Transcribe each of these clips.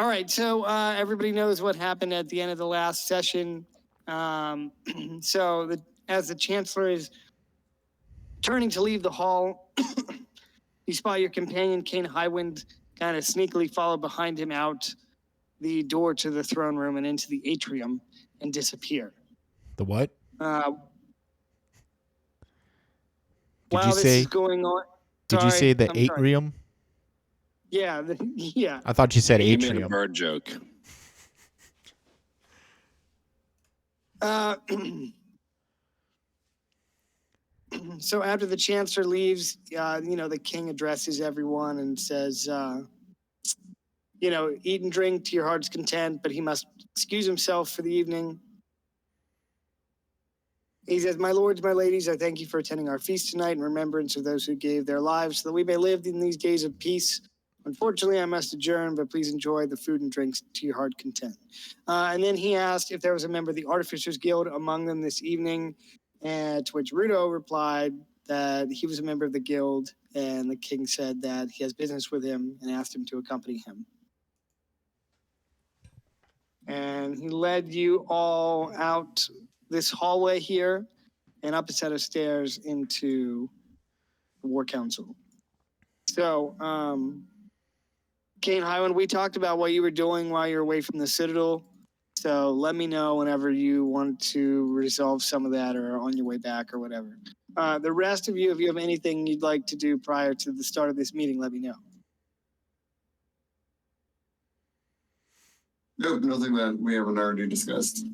All right, so everybody knows what happened at the end of the last session. As the chancellor is turning to leave the hall, you spot your companion, Kane Highwind, kind of sneakily follow behind him out the door to the throne room and into the atrium and disappear. The what? While this is going on... Did you say the atrium? Yeah, yeah. I thought you said You atrium. made a bird joke. So after the chancellor leaves, the king addresses everyone and says, eat and drink to your heart's content, but he must excuse himself for the evening. He says, my lords, my ladies, I thank you for attending our feast tonight in remembrance of those who gave their lives so that we may live in these days of peace. Unfortunately, I must adjourn, but please enjoy the food and drinks to your heart content. And then he asked if there was a member of the Artificers Guild among them this evening, and to which Rudo replied that he was a member of the guild, and the king said that he has business with him and asked him to accompany him. And he led you all out this hallway here and up a set of stairs into the War Council. So, Kane Highwind, we talked about what you were doing while you're away from the Citadel. So let me know whenever you want to resolve some of that or on your way back or whatever. The rest of you, if you have anything you'd like to do prior to the start of this meeting, let me know. Nope, nothing that we haven't already discussed.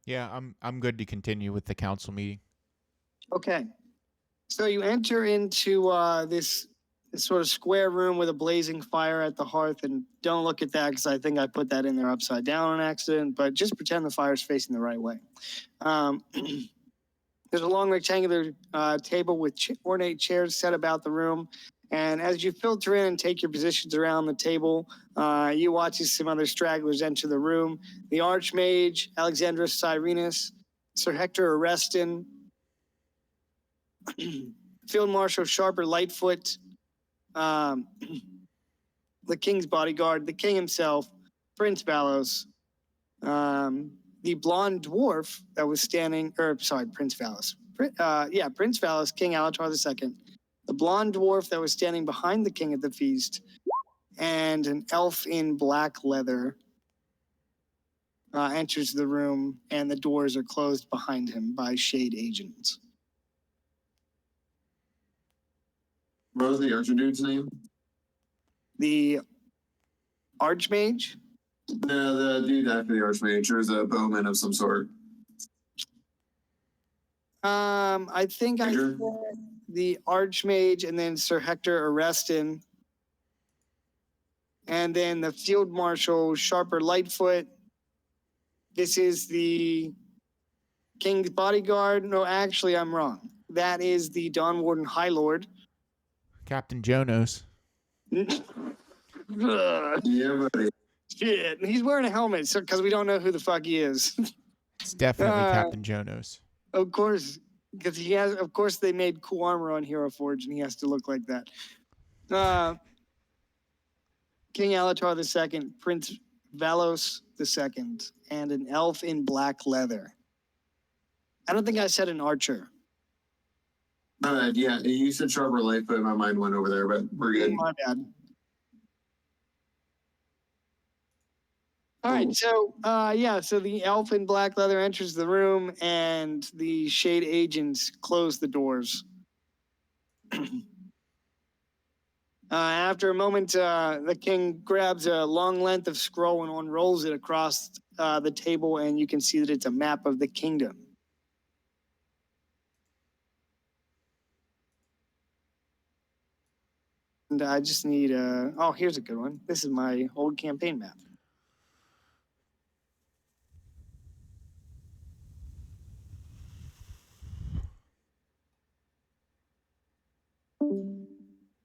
Yeah, I'm good to continue with the council meeting. Okay. So you enter into this sort of square room with a blazing fire at the hearth, and don't look at that because I think I put that in there upside down on accident, but just pretend the fire's facing the right way. There's a long rectangular table with ornate chairs set about the room. And as you filter in and take your positions around the table, you watch as some other stragglers enter the room. The Archmage, Alexandros Cyrenus, Sir Hector Arrestin, Field Marshal Sharper Lightfoot, the King's Bodyguard, the King himself, Prince Valos, the blonde dwarf that was standing, Prince Valos. Prince Valos, King Alatar II, the blonde dwarf that was standing behind the king at the feast, and an elf in black leather enters the room, and the doors are closed behind him by shade agents. What was the Archduke's name? The Archmage? No, the dude after the Archmage. There's a bowman of some sort. I think I said the Archmage and then Sir Hector Arrestin. And then the Field Marshal Sharper Lightfoot. This is the King's Bodyguard. No, actually, I'm wrong. That is the Dawn Warden High Lord. Captain Jonos. Yeah, buddy. Shit, he's wearing a helmet because we don't know who the fuck he is. It's definitely Captain Jonos. Of course, because he has. Of course, they made cool armor on Hero Forge, and he has to look like that. King Alatar II, Prince Valos II, and an elf in black leather. I don't think I said an archer. Yeah, you said Sharper Lightfoot. My mind went over there, but we're good. My bad. All right, so so the elf in black leather enters the room, and the shade agents close the doors. After a moment, the king grabs a long length of scroll and unrolls it across the table, and you can see that it's a map of the kingdom. And I just need oh, here's a good one. This is my old campaign map.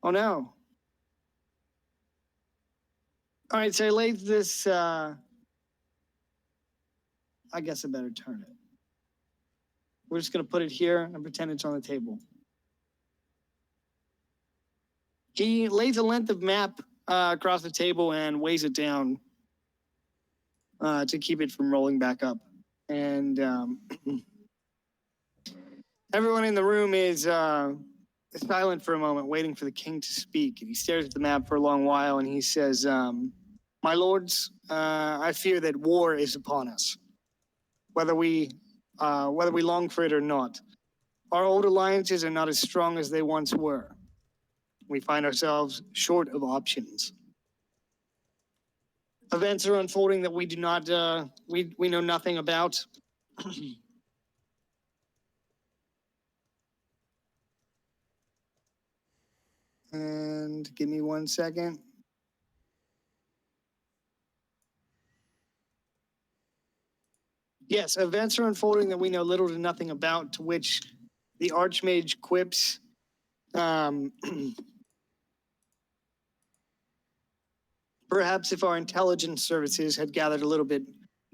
Oh no. All right, so I laid this, I guess I better turn it. We're just gonna put it here and pretend it's on the table. He lays a length of map across the table and weighs it down to keep it from rolling back up. And everyone in the room is silent for a moment, waiting for the king to speak. And he stares at the map for a long while and he says, my lords, I fear that war is upon us, whether we long for it or not. Our old alliances are not as strong as they once were. We find ourselves short of options. Events are unfolding that we do not, we know nothing about. And give me 1 second. Yes, events are unfolding that we know little to nothing about, to which the Archmage quips, perhaps if our intelligence services had gathered a little bit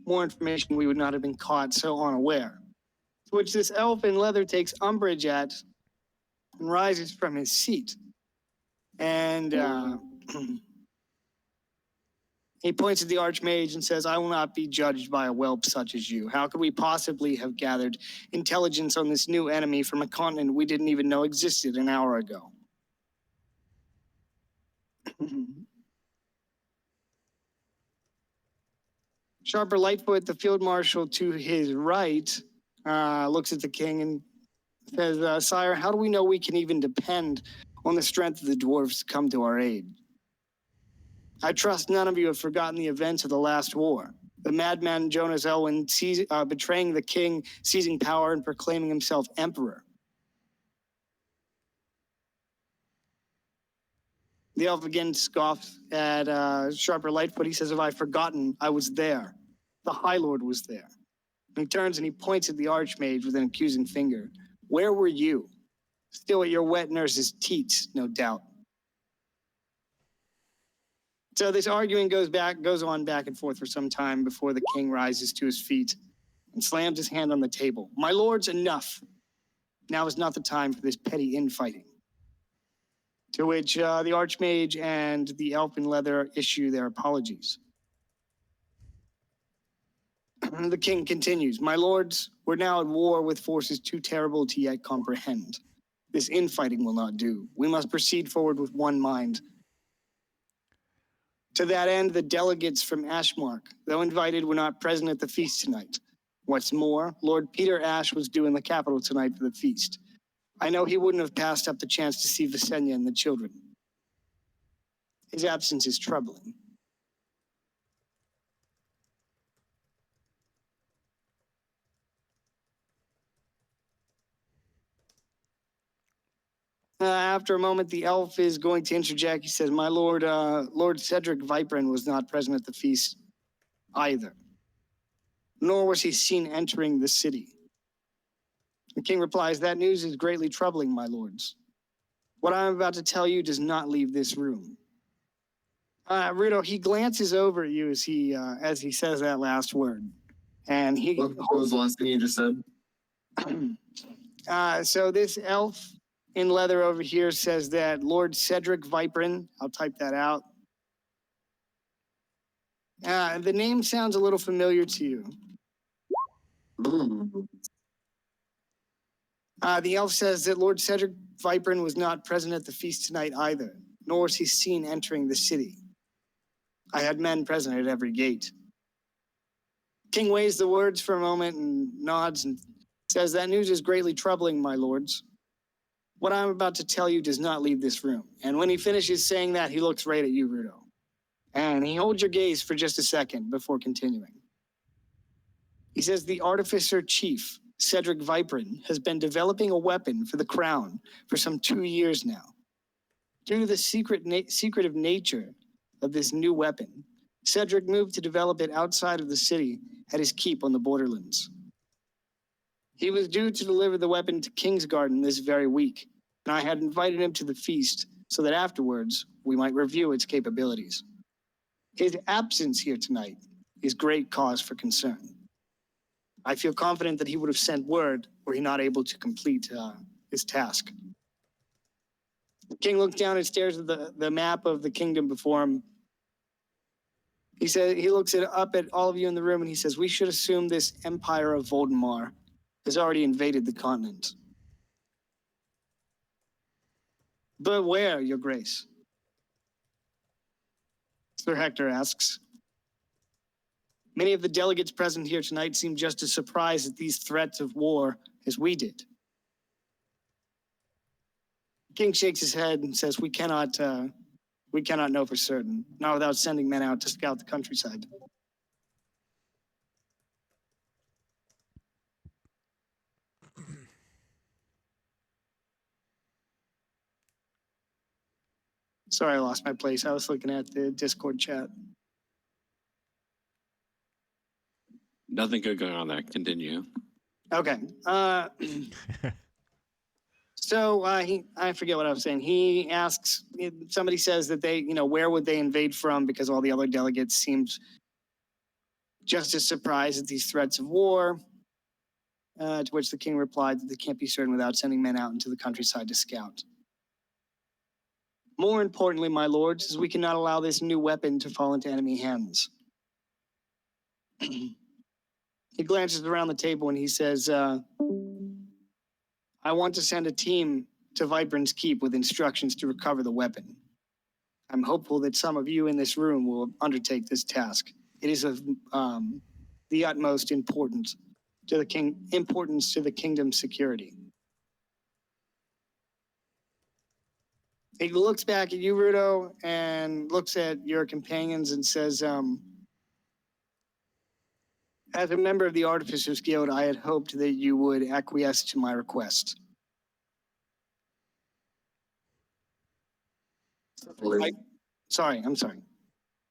more information, we would not have been caught so unaware. To which this elf in leather takes umbrage at and rises from his seat. And he points at the Archmage and says, I will not be judged by a whelp such as you. How could we possibly have gathered intelligence on this new enemy from a continent we didn't even know existed an hour ago? Sharper Lightfoot, the field marshal to his right, looks at the king and says, Sire, how do we know we can even depend on the strength of the dwarves to come to our aid? I trust none of you have forgotten the events of the last war. The madman Jonas Elwyn betraying the king, seizing power, and proclaiming himself emperor. The elf again scoffs at Sharper Lightfoot. He says, have I forgotten? I was there. The High Lord was there. And he turns and he points at the Archmage with an accusing finger. Where were you? Still at your wet nurse's teats, no doubt. So this arguing goes on back and forth for some time before the king rises to his feet and slams his hand on the table. My lords, enough. Now is not the time for this petty infighting. To which the Archmage and the elf in leather issue their apologies. The king continues, my lords, we're now at war with forces too terrible to yet comprehend. This infighting will not do. We must proceed forward with one mind. To that end, the delegates from Ashmark, though invited, were not present at the feast tonight. What's more, Lord Peter Ash was due in the capital tonight for the feast. I know he wouldn't have passed up the chance to see Visenya and the children. His absence is troubling. After a moment, the elf is going to interject. He says, my lord, Lord Cedric Viprin was not present at the feast either, nor was he seen entering the city. The king replies, that news is greatly troubling, my lords. What I'm about to tell you does not leave this room. Rudo, he glances over at you as he says that last word. And he... What was the last thing you just said? So this elf in leather over here says that Lord Cedric Viprin, I'll type that out. The name sounds a little familiar to you. The elf says that Lord Cedric Viprin was not present at the feast tonight either, nor was he seen entering the city. I had men present at every gate. King weighs the words for a moment and nods and says that news is greatly troubling, my lords. What I'm about to tell you does not leave this room. And when he finishes saying that, he looks right at you, Rudo. And he holds your gaze for just a second before continuing. He says the Artificer Chief, Cedric Viprin, has been developing a weapon for the crown for some 2 years now. Due to the secretive nature of this new weapon, Cedric moved to develop it outside of the city at his keep on the borderlands. He was due to deliver the weapon to Kingsgarden this very week, and I had invited him to the feast so that afterwards we might review its capabilities. His absence here tonight is great cause for concern. I feel confident that he would have sent word were he not able to complete his task. The king looks down and stares at the map of the kingdom before him. He says, he looks up at all of you in the room and he says, we should assume this empire of Voldemar has already invaded the continent. But where, your grace? Sir Hector asks. Many of the delegates present here tonight seem just as surprised at these threats of war as we did. The king shakes his head and says, we cannot know for certain, not without sending men out to scout the countryside. Sorry, I lost my place. I was looking at the Discord chat. Nothing good going on there. Continue. Okay. So I forget what I was saying. He asks, somebody says that they, where would they invade from? Because all the other delegates seemed just as surprised at these threats of war. To which the king replied that they can't be certain without sending men out into the countryside to scout. More importantly, my lords, is we cannot allow this new weapon to fall into enemy hands. He glances around the table and he says, I want to send a team to Vibrance Keep with instructions to recover the weapon. I'm hopeful that some of you in this room will undertake this task. It is of the utmost importance to the kingdom's security. He looks back at you, Rudo, and looks at your companions and says, as a member of the Artificers Guild, I had hoped that you would acquiesce to my request. Sorry, I'm sorry.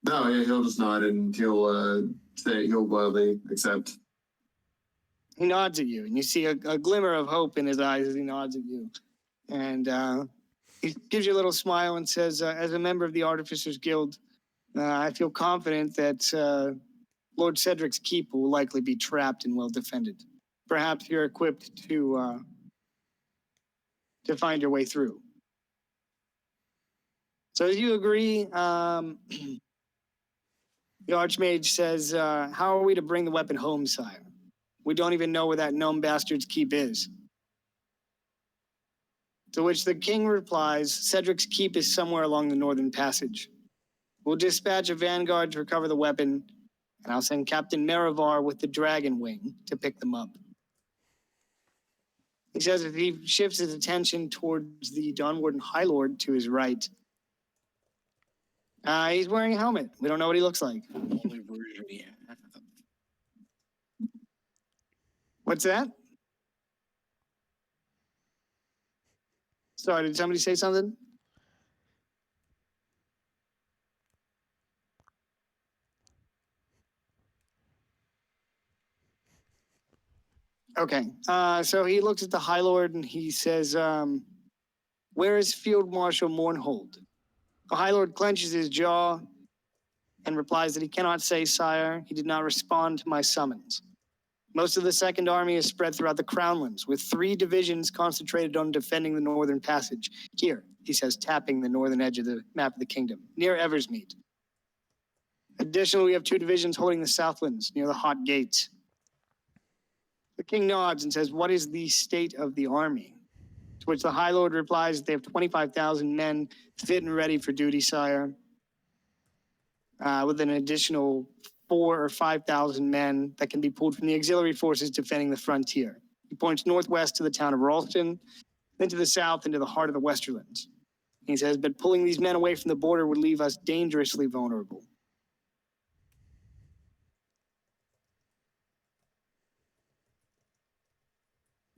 No, yeah, he'll just nod and he'll gladly accept. He nods at you, and you see a glimmer of hope in his eyes as he nods at you. And he gives you a little smile and says, as a member of the Artificers Guild, I feel confident that Lord Cedric's keep will likely be trapped and well defended. Perhaps you're equipped to find your way through. So as you agree, the Archmage says, how are we to bring the weapon home, sire? We don't even know where that gnome bastard's keep is. To which the king replies, Cedric's keep is somewhere along the northern passage. We'll dispatch a vanguard to recover the weapon, and I'll send Captain Merivar with the Dragon Wing to pick them up. He says if he shifts his attention towards the Dawnwarden High Lord to his right, he's wearing a helmet. We don't know what he looks like. What's that? Sorry, did somebody say something? Okay, so he looks at the High Lord and he says, where is Field Marshal Mournhold? The High Lord clenches his jaw and replies that he cannot say, sire, he did not respond to my summons. Most of the Second Army is spread throughout the Crownlands, with 3 divisions concentrated on defending the Northern Passage. Here, he says, tapping the northern edge of the map of the kingdom, near Eversmeet. Additionally, we have 2 divisions holding the Southlands, near the Hot Gates. The king nods and says, what is the state of the army? To which the High Lord replies that they have 25,000 men fit and ready for duty, sire, with an additional 4,000 or 5,000 men that can be pulled from the auxiliary forces defending the frontier. He points northwest to the town of Ralston, then to the south into the heart of the Westerlands. He says, but pulling these men away from the border would leave us dangerously vulnerable.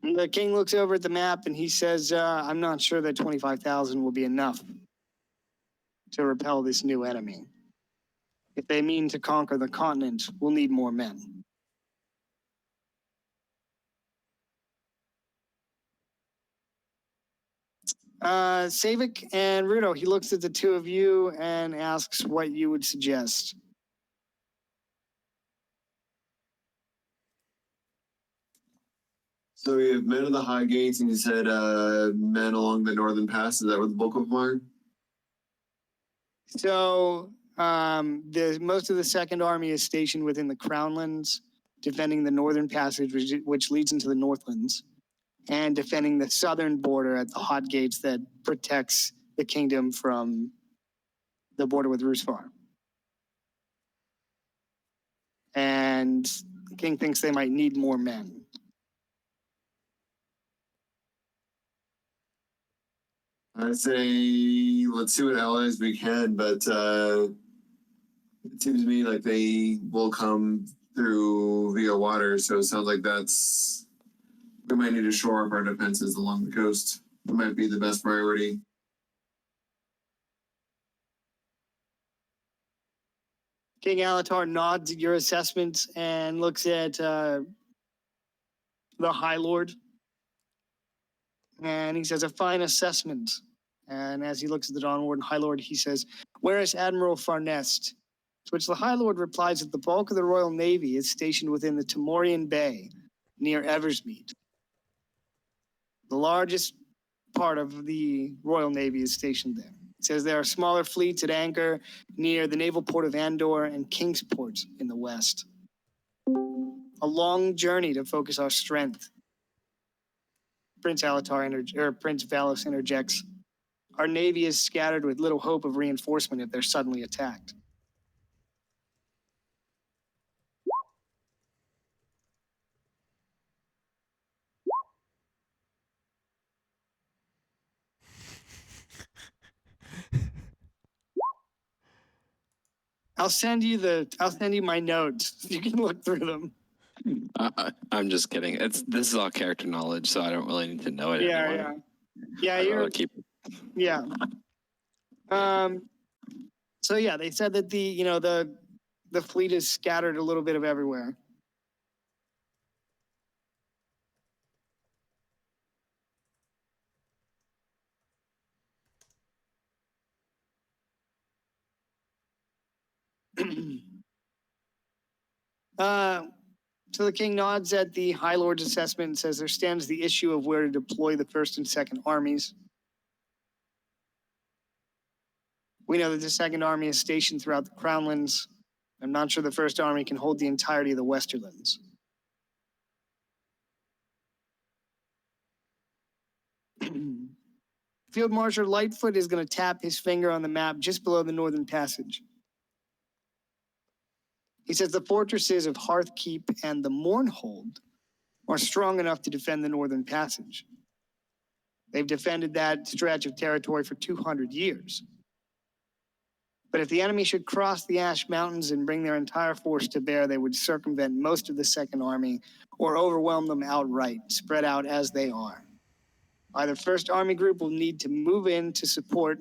The king looks over at the map and he says, I'm not sure that 25,000 will be enough to repel this new enemy. If they mean to conquer the continent, we'll need more men. Savik and Rudo, he looks at the 2 of you and asks what you would suggest. So we have men of the high gates, and you said men along the northern pass. Is that where the bulk of them are? So most of the Second Army is stationed within the Crownlands, defending the northern passage, which leads into the Northlands, and defending the southern border at the Hot Gates that protects the kingdom from the border with Rusvar. And the king thinks they might need more men. I say let's see what allies we can, but it seems to me like they will come through via water. So it sounds like we might need to shore up our defenses along the coast. That might be the best priority. King Alatar nods at your assessment and looks at the High Lord. And he says, a fine assessment. And as he looks at the Dawn Warden High Lord, he says, where is Admiral Farnest? To which the High Lord replies that the bulk of the Royal Navy is stationed within the Timorian Bay, near Eversmeet. The largest part of the Royal Navy is stationed there. It says there are smaller fleets at anchor near the naval port of Andor and Kingsport in the west. A long journey to focus our strength. Prince Valos interjects. Our navy is scattered with little hope of reinforcement if they're suddenly attacked. I'll send you my notes. You can look through them. I'm just kidding. This is all character knowledge, so I don't really need to know it anymore. Yeah, I'd rather keep. Yeah. So yeah, they said that the fleet is scattered a little bit of everywhere. So the king nods at the High Lord's assessment and says there stands the issue of where to deploy the First and Second Armies. We know that the Second Army is stationed throughout the Crownlands. I'm not sure the First Army can hold the entirety of the Westerlands. Field Marshal Lightfoot is going to tap his finger on the map just below the Northern Passage. He says the fortresses of Hearthkeep and the Mournhold are strong enough to defend the Northern Passage. They've defended that stretch of territory for 200 years. But if the enemy should cross the Ash Mountains and bring their entire force to bear, they would circumvent most of the Second Army or overwhelm them outright, spread out as they are. Either First Army Group will need to move in to support,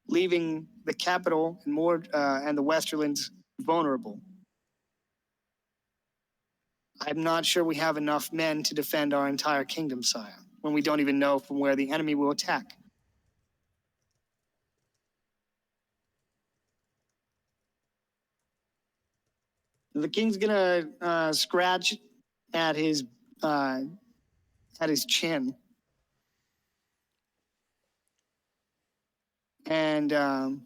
leaving the capital and the Westerlands vulnerable. I'm not sure we have enough men to defend our entire kingdom, sire, when we don't even know from where the enemy will attack. The king's gonna scratch at his chin, and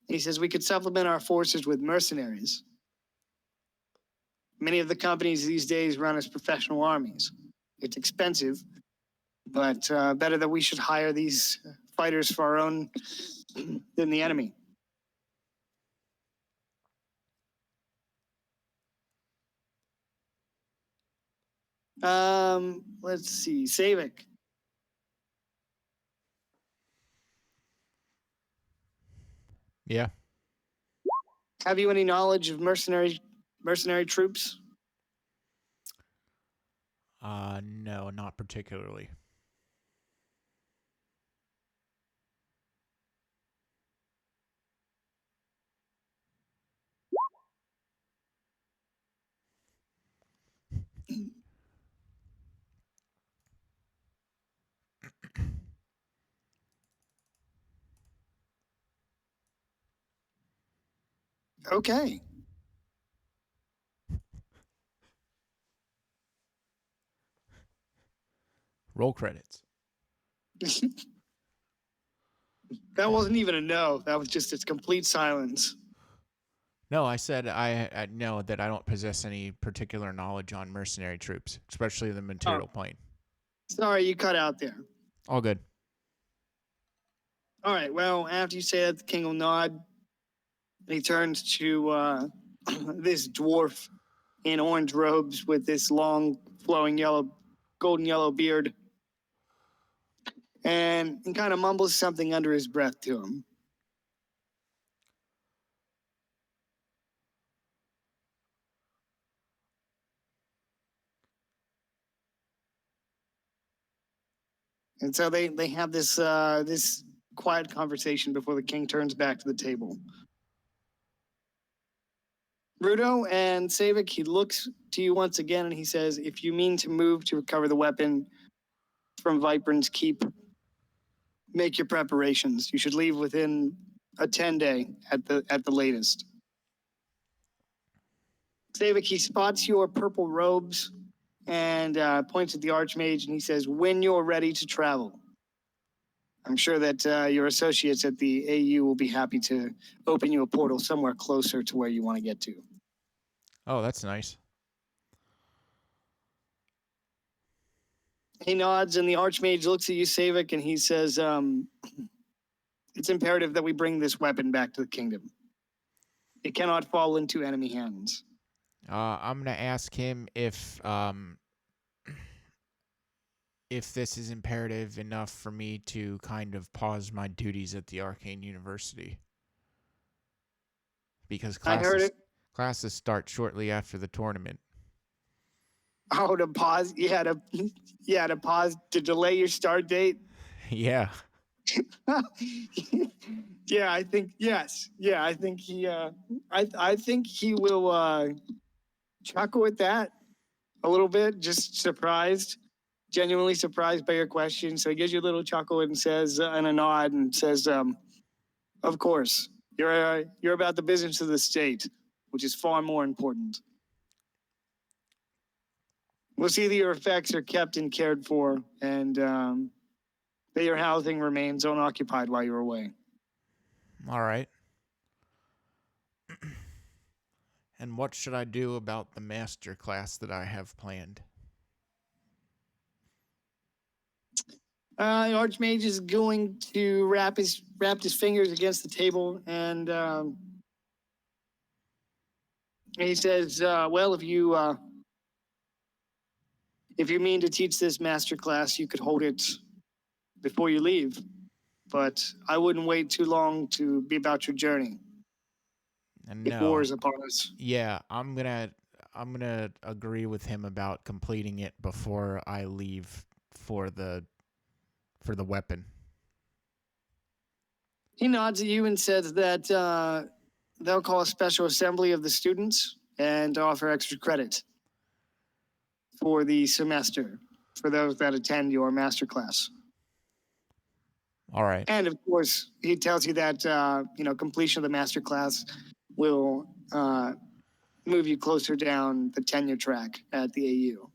he says we could supplement our forces with mercenaries. Many of the companies these days run as professional armies. It's expensive, but better that we should hire these fighters for our own than the enemy. Let's see, Savik. Yeah. Have you any knowledge of mercenary troops? No, not particularly. Okay. Roll credits. That wasn't even a no. That was just its complete silence. No, I said I know that I don't possess any particular knowledge on mercenary troops, especially the material plane. Sorry, you cut out there. All good. All right. Well, after you say that, the king will nod. He turns to this dwarf in orange robes with this long, flowing golden yellow beard, and kind of mumbles something under his breath to him. And so they have this this quiet conversation before the king turns back to the table. Rudo and Savik, he looks to you once again and he says, if you mean to move to recover the weapon from Viper's Keep, make your preparations. You should leave within a 10-day at the latest. Savik, he spots your purple robes and points at the Archmage and he says, when you're ready to travel. I'm sure that your associates at the AU will be happy to open you a portal somewhere closer to where you want to get to. Oh, that's nice. He nods, and the Archmage looks at you, Savik, and he says, it's imperative that we bring this weapon back to the kingdom. It cannot fall into enemy hands. I'm going to ask him if this is imperative enough for me to kind of pause my duties at the Arcane University. Because classes start shortly after the tournament. Oh, to pause? To pause, to delay your start date? Yeah. Yeah, I think, yes. Yeah, I think I think he will chuckle at that a little bit, just surprised, genuinely surprised by your question. So he gives you a little chuckle and says, and a nod and says, of course, you're about the business of the state, which is far more important. We'll see that your effects are kept and cared for, and that your housing remains unoccupied while you're away. All right. And what should I do about the master class that I have planned? The Archmage is going to wrap his fingers against the table, and he says, "Well, if you mean to teach this master class, you could hold it before you leave, but I wouldn't wait too long to be about your journey. And if war is upon us." Yeah, I'm gonna agree with him about completing it before I leave for the weapon. He nods at you and says that they'll call a special assembly of the students and offer extra credit for the semester for those that attend your master class. All right. And of course, he tells you that completion of the master class will move you closer down the tenure track at the AU.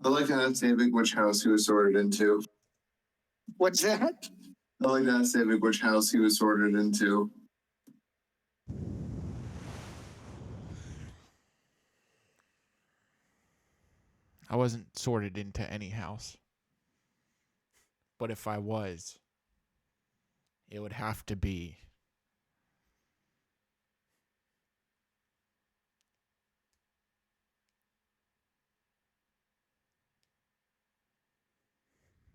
I like to ask David which house he was sorted into. What's that? I like to ask David which house he was sorted into. I wasn't sorted into any house. But if I was, it would have to be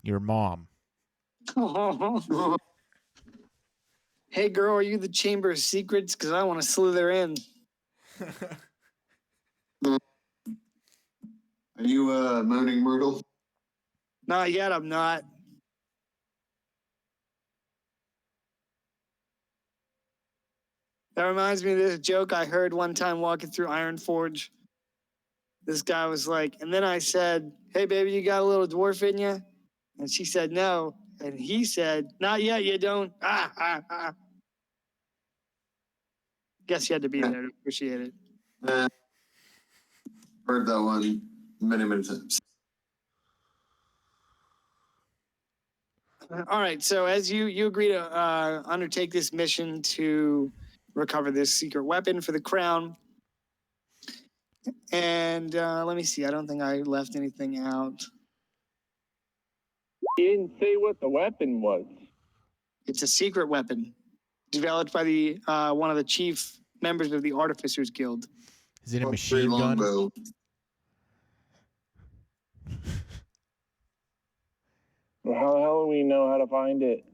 your mom. Hey girl, are you the Chamber of Secrets? Because I want to slither in. Are you Moaning Myrtle? Not yet, I'm not. That reminds me of this joke I heard one time walking through Ironforge. This guy was like, and then I said, "Hey baby, you got a little dwarf in you?" And she said, "No." And he said, "Not yet, you don't." Guess you had to be there to appreciate it. Heard that one many, many times. All right. So as you agree to undertake this mission to recover this secret weapon for the crown, and let me see. I don't think I left anything out. You didn't say what the weapon was. It's a secret weapon developed by the one of the chief members of the Artificers Guild. Is it a Very machine gun? longbow. How the hell do we know how to find it?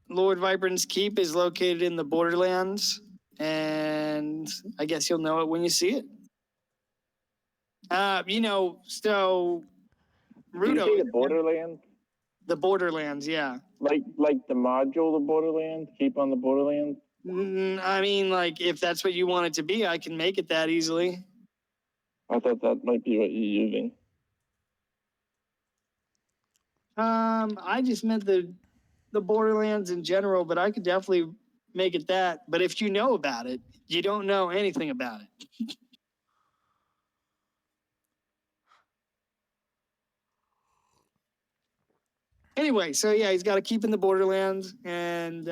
Lord Vibrant's Keep is located in the Borderlands, and I guess you'll know it when you see it. So Did you Rudo, say the Borderlands? the Borderlands, yeah. Like the module, the Borderlands? Keep on the Borderlands? I mean, like, if that's what you want it to be, I can make it that easily. I thought that might be what you're using. I just meant the Borderlands in general, but I could definitely make it that. But if you know about it, you don't know anything about it. Anyway, so yeah, he's got to keep in the Borderlands, and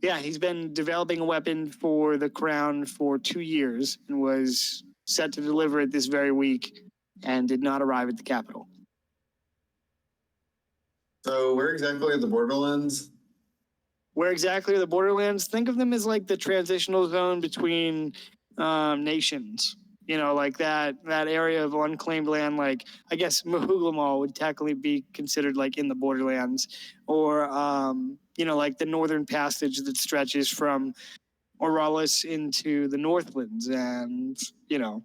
yeah, he's been developing a weapon for the crown for 2 years and was set to deliver it this very week and did not arrive at the capital. So where exactly are the Borderlands? Where exactly are the Borderlands? Think of them as like the transitional zone between nations. You know, like that area of unclaimed land. Like, I guess Mahuglamal would technically be considered like in the Borderlands, or you know, like the Northern Passage that stretches from Oralis into the Northlands, and you know.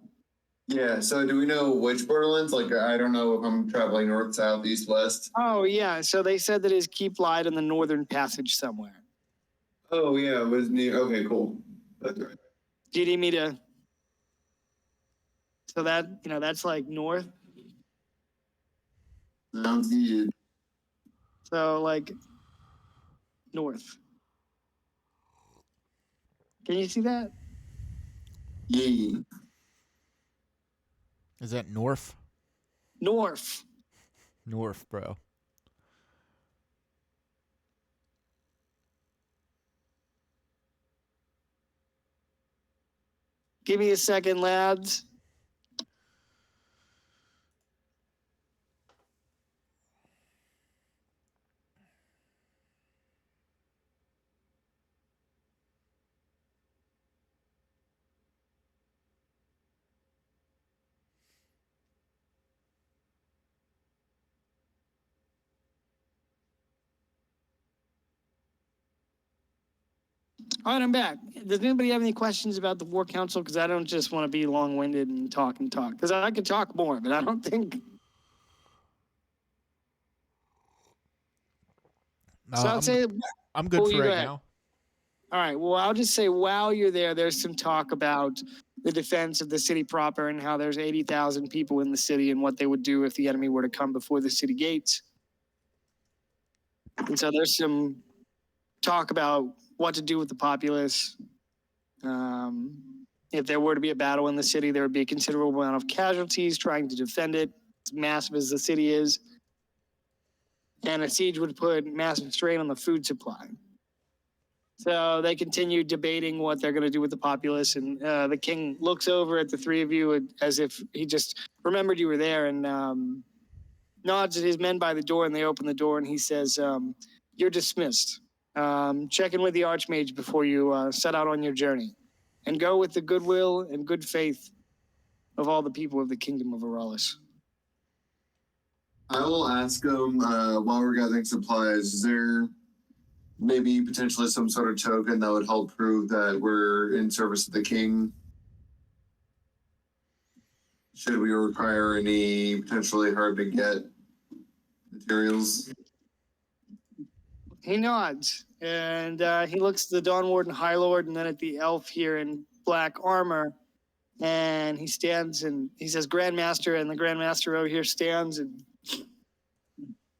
Yeah, so do we know which Borderlands? Like, I don't know if I'm traveling north, south, east, west. Oh yeah, so they said that his keep lied in the Northern Passage somewhere. Oh, yeah, it was near. Okay, cool. That's right. Do you need me to? So that, you know, that's like north. Sounds good. So like north. Can you see that? Yeah. Is that North? North. North, bro. Give me a second, lads. All right, I'm back. Does anybody have any questions about the War Council? Because I don't just want to be long-winded and talk. Because I could talk more, but I don't think. So I'd say. I'm good Oh, for you go right ahead. now. All right. Well, I'll just say while you're there, there's some talk about the defense of the city proper and how there's 80,000 people in the city and what they would do if the enemy were to come before the city gates. And so there's some talk about what to do with the populace. If there were to be a battle in the city, there would be a considerable amount of casualties trying to defend it, as massive as the city is. And a siege would put massive strain on the food supply. So they continue debating what they're going to do with the populace. And the king looks over at the three of you as if he just remembered you were there, and nods at his men by the door, and they open the door, and he says, you're dismissed. Check in with the Archmage before you set out on your journey, and go with the goodwill and good faith of all the people of the Kingdom of Oralis. I will ask him while we're gathering supplies, is there maybe potentially some sort of token that would help prove that we're in service of the king? Should we require any potentially hard to get materials? He nods, and he looks at the Dawn Warden High Lord and then at the elf here in black armor, and he stands and he says, Grandmaster, and the Grandmaster over here stands and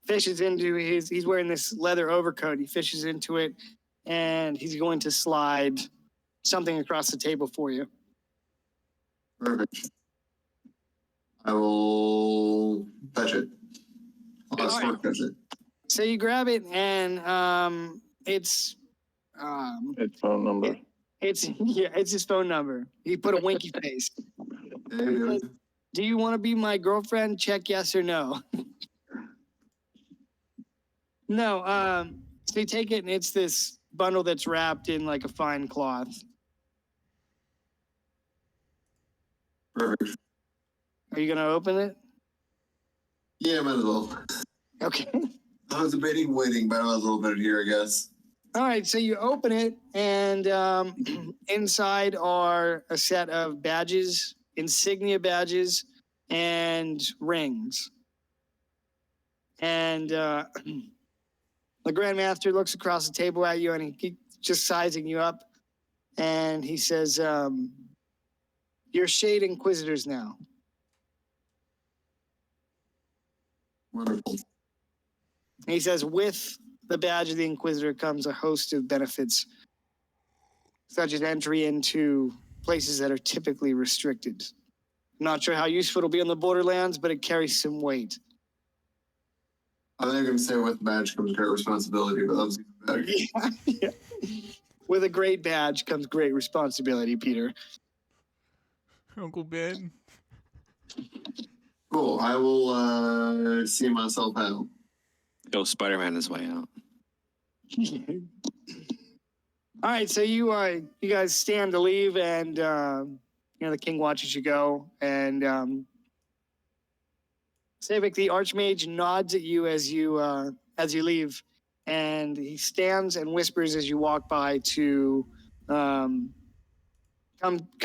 fishes into he's wearing this leather overcoat. He fishes into it, and he's going to slide something across the table for you. Perfect. I will fetch it. I'll All right. fetch it. So you grab it, and it's Its phone number. it's his phone number. He put a winky face. Hey, dude. Do you want to be my girlfriend? Check yes or no. No. So you take it, and it's this bundle that's wrapped in like a fine cloth. Perfect. Are you gonna open it? Yeah, might as well. Okay. I was debating waiting, but I was a little bit here, I guess. All right. So you open it, and inside are a set of badges, insignia badges, and rings. And the Grandmaster looks across the table at you, and he's just sizing you up. And he says, "You're Shade Inquisitors now." Wonderful. And he says, "With the badge of the Inquisitor comes a host of benefits, such as entry into places that are typically restricted. I'm not sure how useful it'll be on the Borderlands, but it carries some weight." I think I'm going to say with badge comes great responsibility, but that was even better. Yeah. With a great badge comes great responsibility, Peter. Uncle Ben. Cool. I will see myself out. Yo, Spider-Man is way out. All right, so you guys stand to leave, and the king watches you go, and Savik, the Archmage, nods at you as you leave, and he stands and whispers as you walk by to come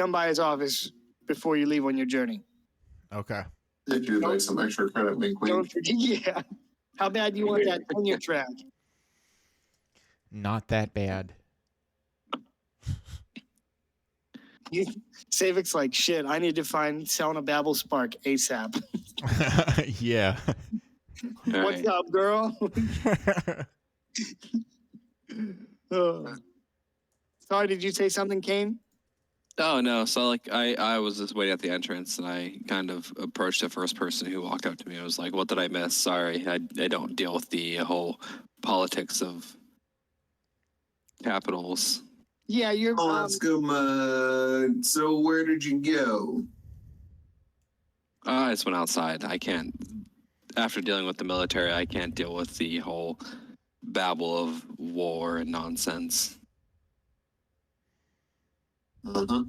by his office before you leave on your journey. Okay. If you'd like some extra credit, wink, Don't wink. forget, yeah. How bad do you want that tenure track? Not that bad. Savik's like, shit, I need to find Selena Babel Spark ASAP. Yeah. All What's right. up, girl? Sorry, did you say something, Kane? Oh no! So like I was just waiting at the entrance, and I kind of approached the first person who walked up to me. I was like, "What did I miss? Sorry, I don't deal with the whole politics of capitals." Yeah, you're. Oh, let's go. So where did you go? I just went outside. I can't. After dealing with the military, I can't deal with the whole babble of war and nonsense. Uh-huh.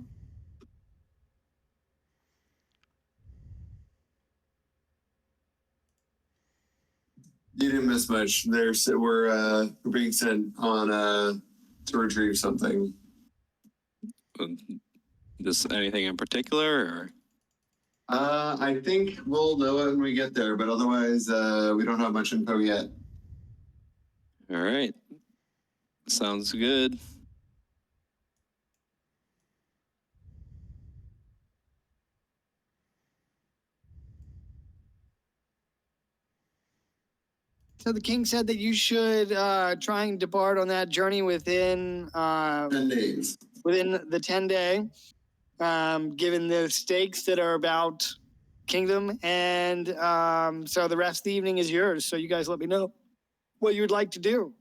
You didn't miss much. We're being sent on to retrieve something. Just anything in particular, or? I think we'll know it when we get there, but otherwise, we don't have much info yet. All right. Sounds good. So the king said that you should try and depart on that journey within 10 days. within the 10-day, given the stakes that are about Kingdom, and so the rest of the evening is yours. So you guys let me know what you would like to do.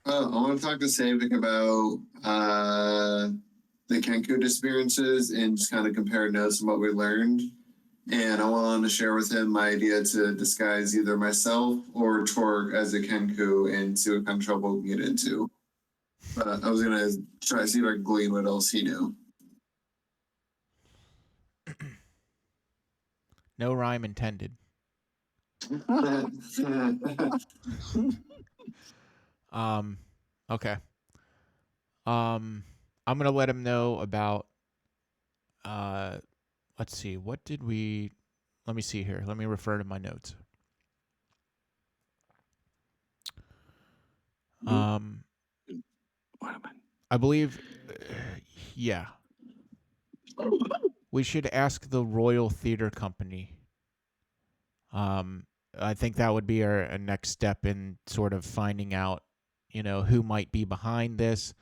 I want to talk to Savik about the Kenku disappearances and just kind of compare notes on what we learned. And I wanted to share with him my idea to disguise either myself or Torque as a Kenku and see what kind of trouble we can get into. But I was going to try to see if I could glean what else he knew. No rhyme intended. Okay. I'm gonna let him know about let's see, let me see here. Let me refer to my notes. What am I? I believe yeah. We should ask the Royal Theater Company. I think that would be our next step in sort of finding out, who might be behind this.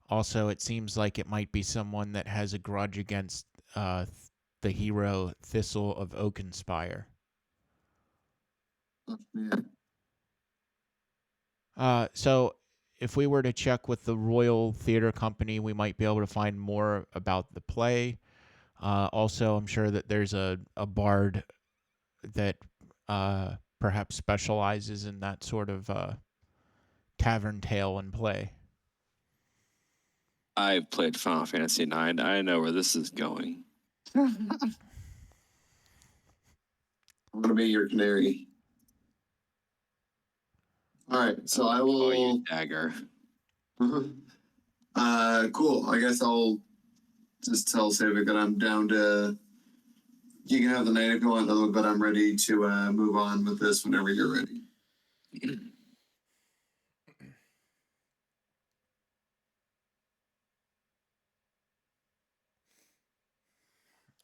Also, it seems like it might be someone that has a grudge against the hero Thistle of Oakenspire. Oh, yeah. So if we were to check with the Royal Theatre Company, we might be able to find more about the play. Also, I'm sure that there's a bard that perhaps specializes in that sort of tavern tale and play. I've played Final Fantasy IX. I know where this is going. I'm gonna be your canary. All right, so I Oh, will. you dagger. Cool. I guess I'll just tell Savik that I'm down to. You can have the night if you want, but I'm ready to move on with this whenever you're ready.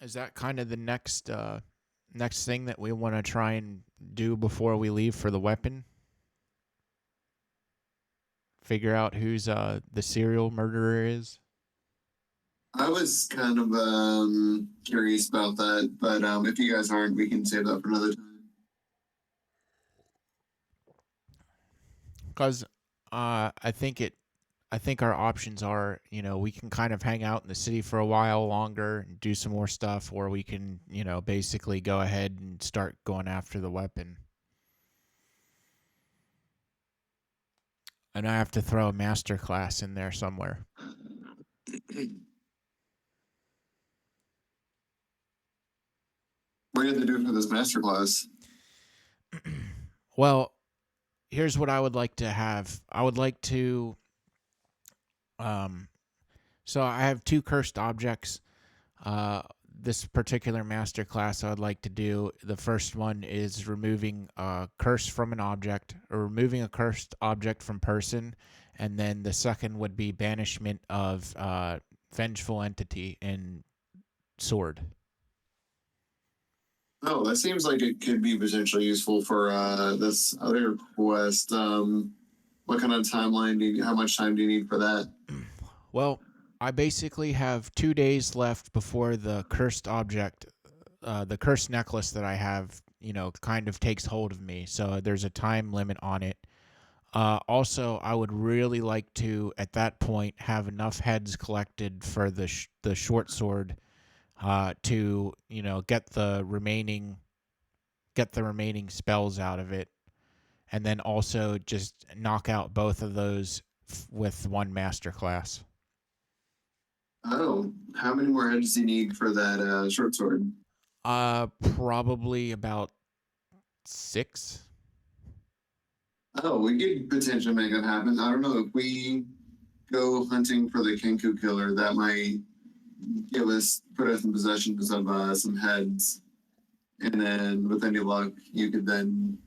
Is that kind of the next thing that we want to try and do before we leave for the weapon? Figure out who's the serial murderer is? I was kind of curious about that, but if you guys aren't, we can save that for another time. Because I think our options are, we can kind of hang out in the city for a while longer and do some more stuff, or we can, basically go ahead and start going after the weapon. And I have to throw a master class in there somewhere. What do you have to do for this masterclass? Well, here's what I would like to have. I would like to so I have 2 cursed objects. This particular master class I would like to do, the first one is removing a curse from an object, or removing a cursed object from person, and then the second would be banishment of vengeful entity and sword. Oh, that seems like it could be potentially useful for this other quest. What kind of timeline how much time do you need for that? Well, I basically have 2 days left before the cursed object, the cursed necklace that I have, kind of takes hold of me. So there's a time limit on it. Also, I would really like to, at that point, have enough heads collected for the short sword to, get the remaining spells out of it, and then also just knock out both of those with one master class. Oh, how many more heads do you need for that short sword? Probably about 6. Oh, we could potentially make that happen. I don't know if we go hunting for the Kenku killer, that might put us in possession of some heads, and then with any luck, you could then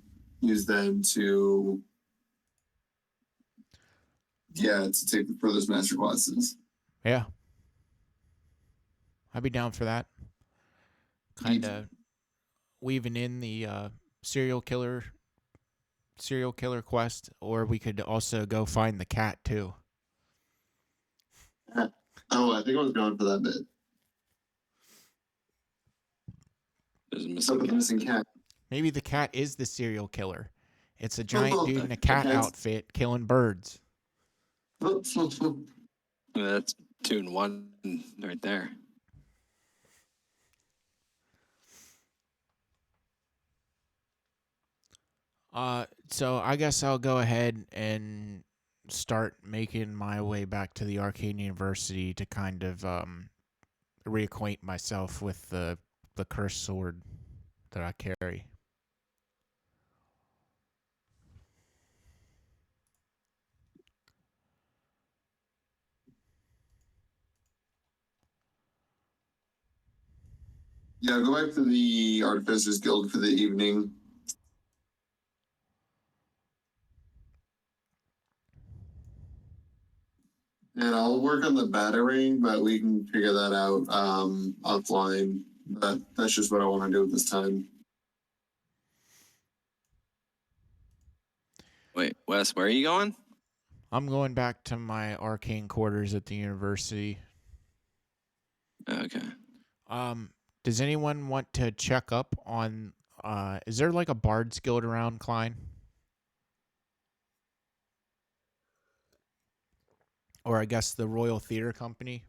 use them to take for those master classes. Yeah. I'd be down for that. Kind of weaving in the serial killer quest, or we could also go find the cat too. Oh, I think I was going for that bit. There's So the missing cat. Maybe the cat is the serial killer. It's a giant dude in a cat outfit killing birds. That's 2 in 1 right there. So I guess I'll go ahead and start making my way back to the Arcane University to kind of reacquaint myself with the cursed sword that I carry. Yeah, go back to the Artificers Guild for the evening. And I'll work on the battering, but we can figure that out offline. But that's just what I want to do at this time. Wait, Wes, where are you going? I'm going back to my arcane quarters at the university. Okay. Does anyone want to check up on? Is there like a Bard's Guild around, Klein? Or I guess the Royal Theater Company?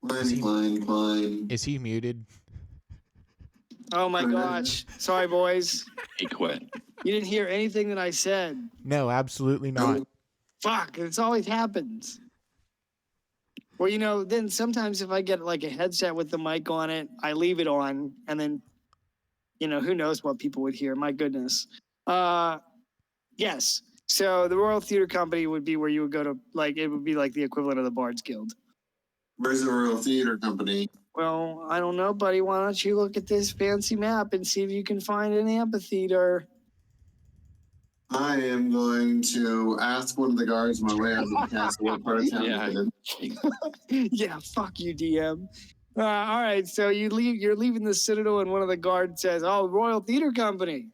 Klein. Is he muted? Oh my gosh. Sorry, boys. He quit. You didn't hear anything that I said. No, absolutely not. Fuck, it's always happens. Well, you know, then sometimes if I get like a headset with the mic on it, I leave it on, and then, you know, who knows what people would hear. My goodness. Yes. So the Royal Theater Company would be where you would go to, like, it would be like the equivalent of the Bard's Guild. Where's the Royal Theater Company? Well, I don't know, buddy. Why don't you look at this fancy map and see if you can find an amphitheater? I am going to ask one of the guards on my way out of the castle what part of town Yeah. it's in. Yeah, fuck you, DM. All right, so you're leaving the Citadel, and one of the guards says, "Oh, Royal Theater Company.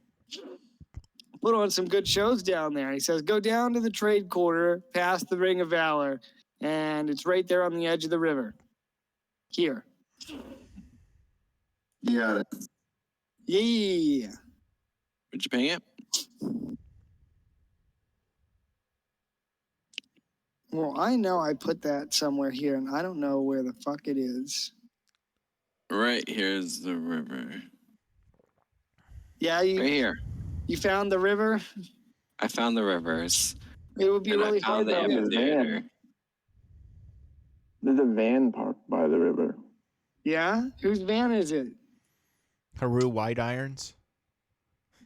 Put on some good shows down there." He says, "Go down to the trade quarter, past the Ring of Valor, and it's right there on the edge of the river. Here." Yeah. Yeah. Would you pay it? Well, I know I put that somewhere here, and I don't know where the fuck it is. Right here's the river. Yeah, Right you here. found the river? I found the rivers. It would be And really I found hard the to get. amphitheater. There's a van parked by the river. Yeah? Whose van is it? Haru White Irons.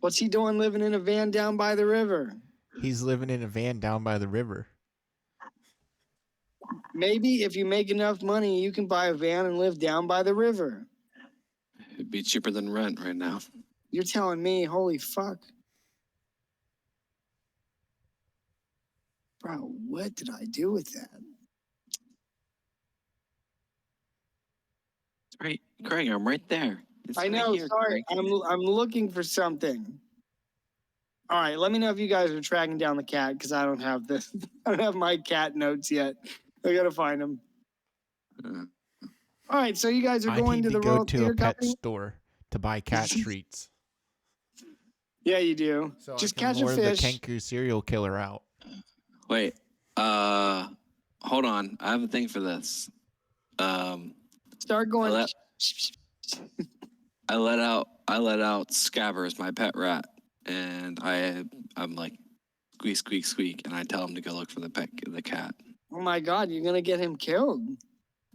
What's he doing living in a van down by the river? He's living in a van down by the river. Maybe if you make enough money, you can buy a van and live down by the river. It'd be cheaper than rent right now. You're telling me, holy fuck. Bro, what did I do with that? Right, Craig, I'm right there. It's I right know, here, sorry. Craig. I'm looking for something. All right, let me know if you guys are tracking down the cat, because I don't have this. I don't have my cat notes yet. I gotta find them. Uh, All right, so you guys are I going need to to the go Royal to a Theater pet Company? store to buy cat treats. Yeah, you do. So Just I can catch a lure fish. the Kenku serial killer out. Wait. Hold on. I have a thing for this. Start going. Well, I let out Scabbers, my pet rat, and I'm like, squeak, squeak, squeak, and I tell him to go look for the cat. Oh my God, you're gonna get him killed.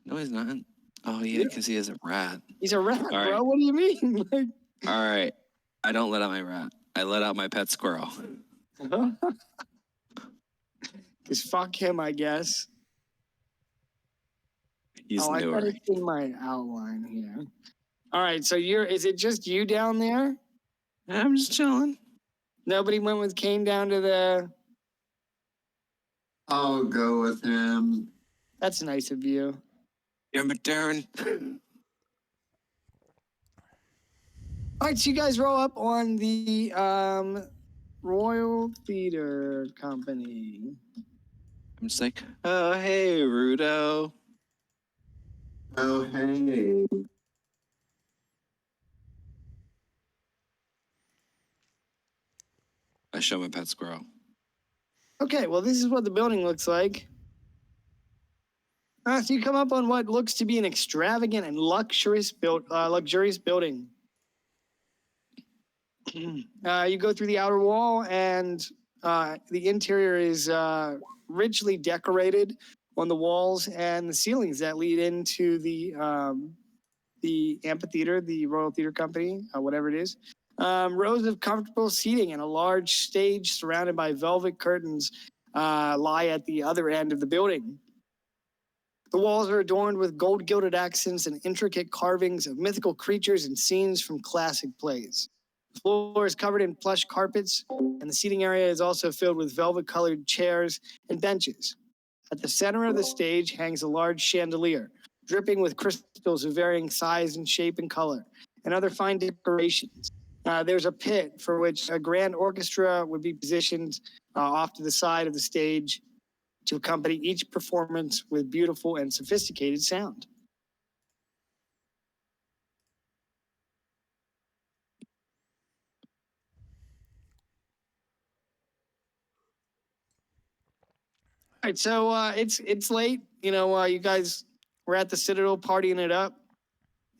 No, he's not. Oh yeah, because he is a rat. He's a rat, All bro. right. What do you mean? Like, All right, I don't let out my rat. I let out my pet squirrel. Cause fuck him, I guess. He's I newer. gotta see my outline here. All right, so is it just you down there? I'm just chilling. Nobody went with Kane down to the. I'll go with him. That's nice of you. You're my turn. All right, so you guys roll up on the Royal Theater Company. I'm just like, oh hey, Rudo. Oh, hey. I show my pet squirrel. Okay, well, this is what the building looks like. So you come up on what looks to be an extravagant and luxurious building. You go through the outer wall, and the interior is richly decorated on the walls and the ceilings that lead into the amphitheater, the Royal Theater Company, whatever it is. Rows of comfortable seating and a large stage surrounded by velvet curtains lie at the other end of the building. The walls are adorned with gold-gilded accents and intricate carvings of mythical creatures and scenes from classic plays. The floor is covered in plush carpets, and the seating area is also filled with velvet-colored chairs and benches. At the center of the stage hangs a large chandelier, dripping with crystals of varying size and shape and color, and other fine decorations. There's a pit for which a grand orchestra would be positioned off to the side of the stage to accompany each performance with beautiful and sophisticated sound. All right, so it's late. You guys were at the Citadel partying it up,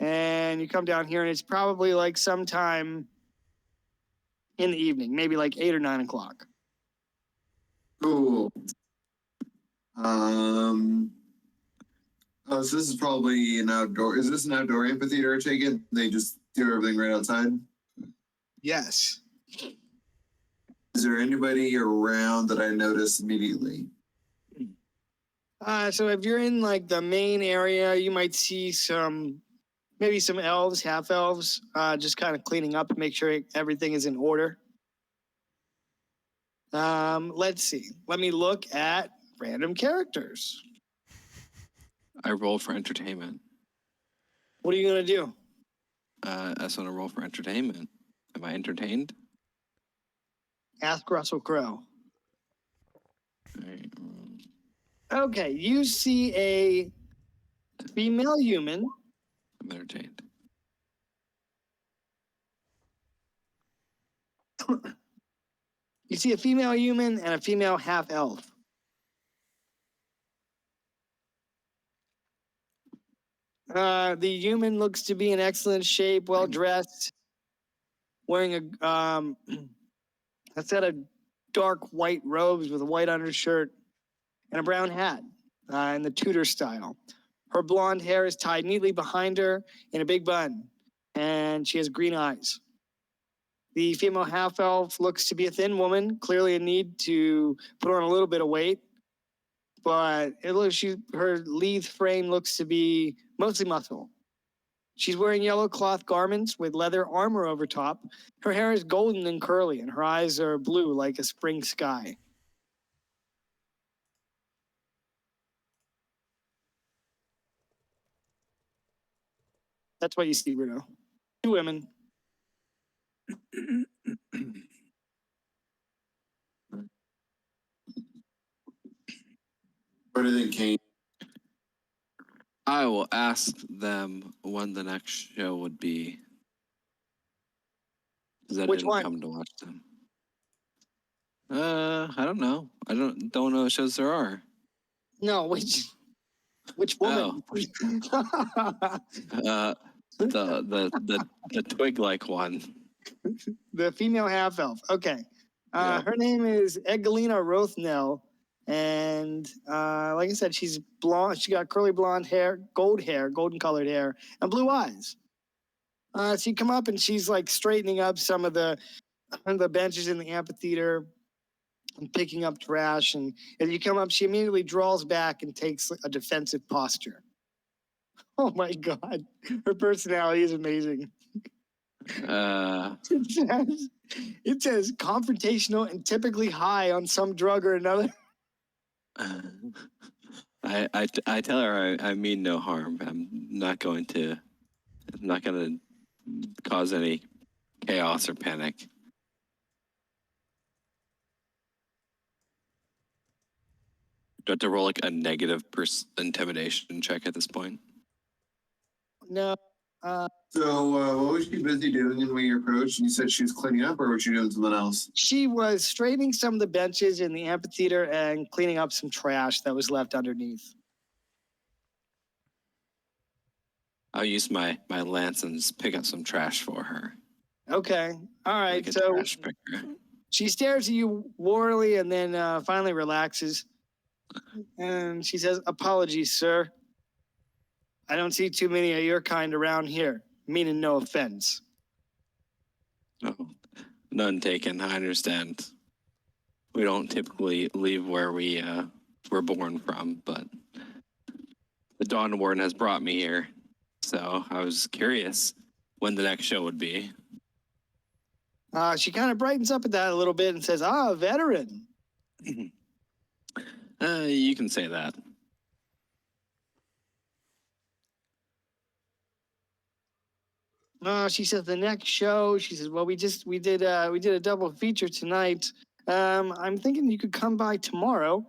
and you come down here, and it's probably like sometime in the evening, maybe like 8 or 9 o'clock. Cool. Oh, so this is probably an outdoor. Is this an outdoor amphitheater? I take it they just do everything right outside. Yes. Is there anybody around that I notice immediately? So if you're in like the main area, you might see maybe some elves, half elves, just kind of cleaning up and make sure everything is in order. Let's see. Let me look at random characters. I roll for entertainment. What are you gonna do? I just want to roll for entertainment. Am I entertained? Ask Russell Crowe. All right. Okay, you see a female human. I'm entertained. You see a female human and a female half elf. The human looks to be in excellent shape, well dressed, wearing a set of dark white robes with a white undershirt and a brown hat in the Tudor style. Her blonde hair is tied neatly behind her in a big bun, and she has green eyes. The female half-elf looks to be a thin woman, clearly in need to put on a little bit of weight, but her lithe frame looks to be mostly muscle. She's wearing yellow cloth garments with leather armor over top. Her hair is golden and curly, and her eyes are blue like a spring sky. That's what you see, Bruno. 2 women. Where do they came? I will ask them when the next show would be. Because I Which didn't one? come to watch them. I don't know. I don't know what shows there are. No, which woman? The twig-like one. The female half elf. Okay. Yeah. Her name is Egelina Rothnell. And like I said, she's blonde. She got curly blonde hair, golden colored hair, and blue eyes. So you come up and she's like straightening up some of the benches in the amphitheater and picking up trash. And as you come up, she immediately draws back and takes a defensive posture. Oh my God. Her personality is amazing. It says confrontational and typically high on some drug or another. I tell her I mean no harm. I'm not going to cause any chaos or panic. Do I have to roll like a negative intimidation check at this point? No. So what was she busy doing when you approached? And you said she was cleaning up, or was she doing something else? She was straightening some of the benches in the amphitheater and cleaning up some trash that was left underneath. I'll use my lance and just pick up some trash for her. Okay. All right. Like a So trash picker. she stares at you warily and then finally relaxes. And she says, "Apologies, sir. I don't see too many of your kind around here, meaning no offense." Oh, none taken. I understand. We don't typically leave where we were born from, but the Dawn Warden has brought me here. So I was curious when the next show would be. She kind of brightens up at that a little bit and says, veteran. You can say that. She says the next show. She says, well, we did a double feature tonight. I'm thinking you could come by tomorrow.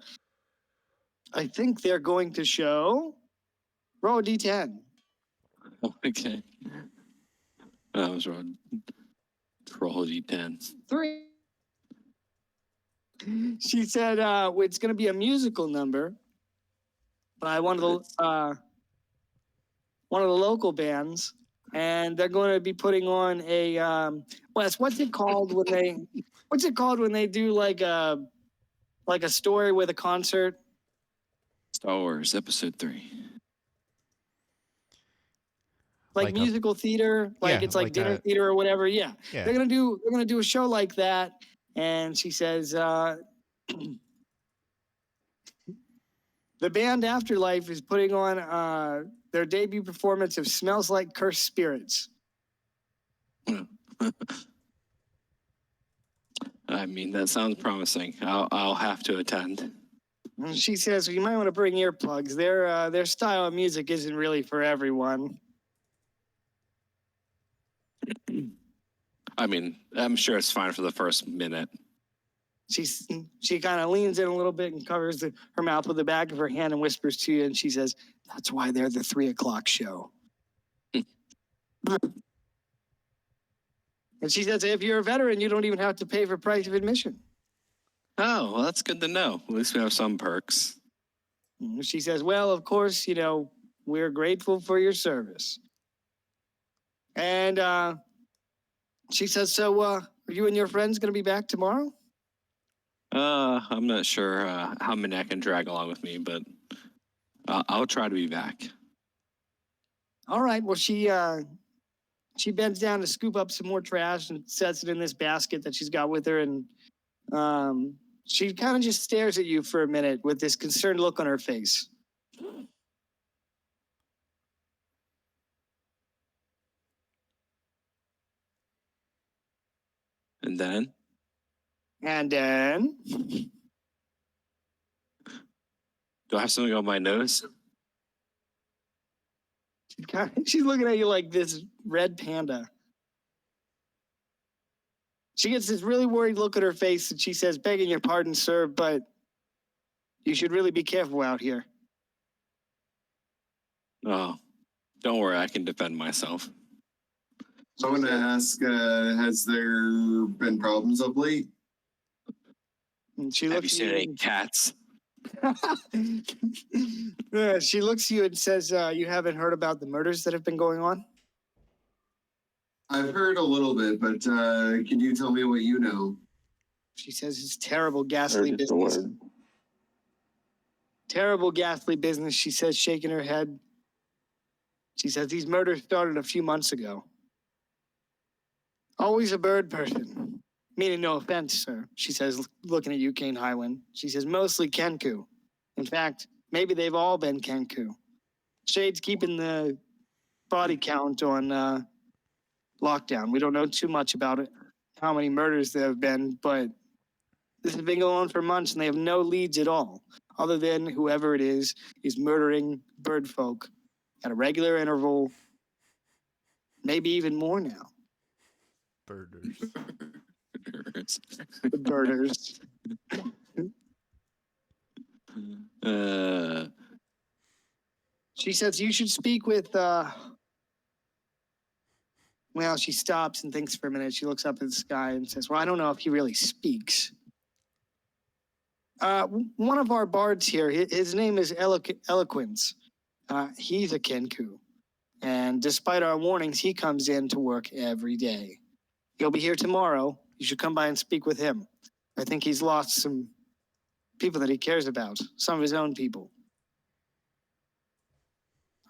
I think they're going to show. Roll a d10. Okay. I was wrong. Roll D10. 3. She said it's going to be a musical number by one of the local bands, and they're going to be putting on a what's it called when they do like a story with a concert? Star Wars Episode 3. Like musical theater, like yeah, it's like like dinner a- theater or whatever. Yeah. Yeah. They're gonna do a show like that, and she says the band Afterlife is putting on their debut performance of "Smells Like Cursed Spirits." I mean, that sounds promising. I'll have to attend. And she says you might want to bring earplugs. Their style of music isn't really for everyone. I mean, I'm sure it's fine for the first minute. She kind of leans in a little bit and covers her mouth with the back of her hand and whispers to you, and she says, "That's why they're the 3 o'clock show." And she says, if you're a veteran, you don't even have to pay for price of admission. Oh, well, that's good to know. At least we have some perks. She says, well, of course, we're grateful for your service. And she says, so are you and your friends going to be back tomorrow? I'm not sure how many I can drag along with me, but I'll try to be back. All right. Well, she bends down to scoop up some more trash and sets it in this basket that she's got with her. And she kind of just stares at you for a minute with this concerned look on her face. And then? And then Do I have something on my nose? she's looking at you like this red panda. She gets this really worried look at her face and she says, begging your pardon, sir, but you should really be careful out here. Oh, don't worry. I can defend myself. I want to ask, has there been problems of late? And she Have you looks seen at any cats? She looks at you and says, you haven't heard about the murders that have been going on? I've heard a little bit, but can you tell me what you know? She says it's terrible, Or ghastly just a business. word. Terrible, ghastly business, she says, shaking her head. She says these murders started a few months ago. Always a bird person. Meaning no offense, sir, she says, looking at you, Kane Highland. She says, mostly Kenku. In fact, maybe they've all been Kenku. Shade's keeping the body count on lockdown. We don't know too much about it, how many murders there have been, but this has been going on for months and they have no leads at all, other than whoever it is murdering bird folk at a regular interval, maybe even more now. Birders. The birders. She says you should speak with well, she stops and thinks for a minute. She looks up at the sky and says, well, I don't know if he really speaks. One of our bards here, his name is Eloquence. He's a Kenku. And despite our warnings, he comes in to work every day. He'll be here tomorrow. You should come by and speak with him. I think he's lost some people that he cares about, some of his own people.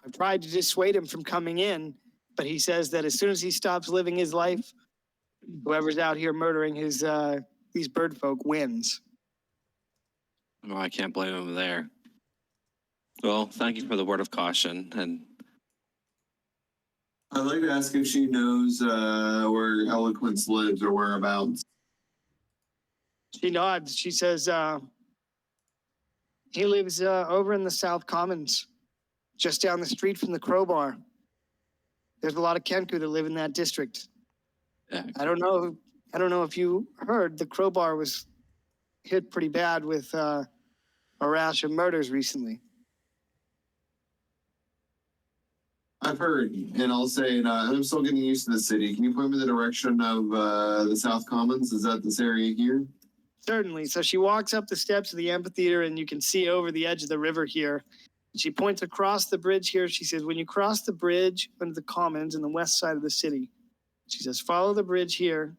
I've tried to dissuade him from coming in, but he says that as soon as he stops living his life, whoever's out here murdering his these bird folk wins. Oh, I can't blame him there. Well, thank you for the word of caution. And I'd like to ask if she knows where Eloquence lives or whereabouts. She nods. She says he lives over in the South Commons, just down the street from the Crowbar. There's a lot of Kenku that live in that district. Yeah. I don't know if you heard, the Crowbar was hit pretty bad with a rash of murders recently. I've heard, and I'll say, I'm still getting used to the city. Can you point me the direction of the South Commons? Is that this area here? Certainly. So she walks up the steps of the amphitheater, and you can see over the edge of the river here. She points across the bridge here. She says, when you cross the bridge under the Commons in the west side of the city, she says, follow the bridge here.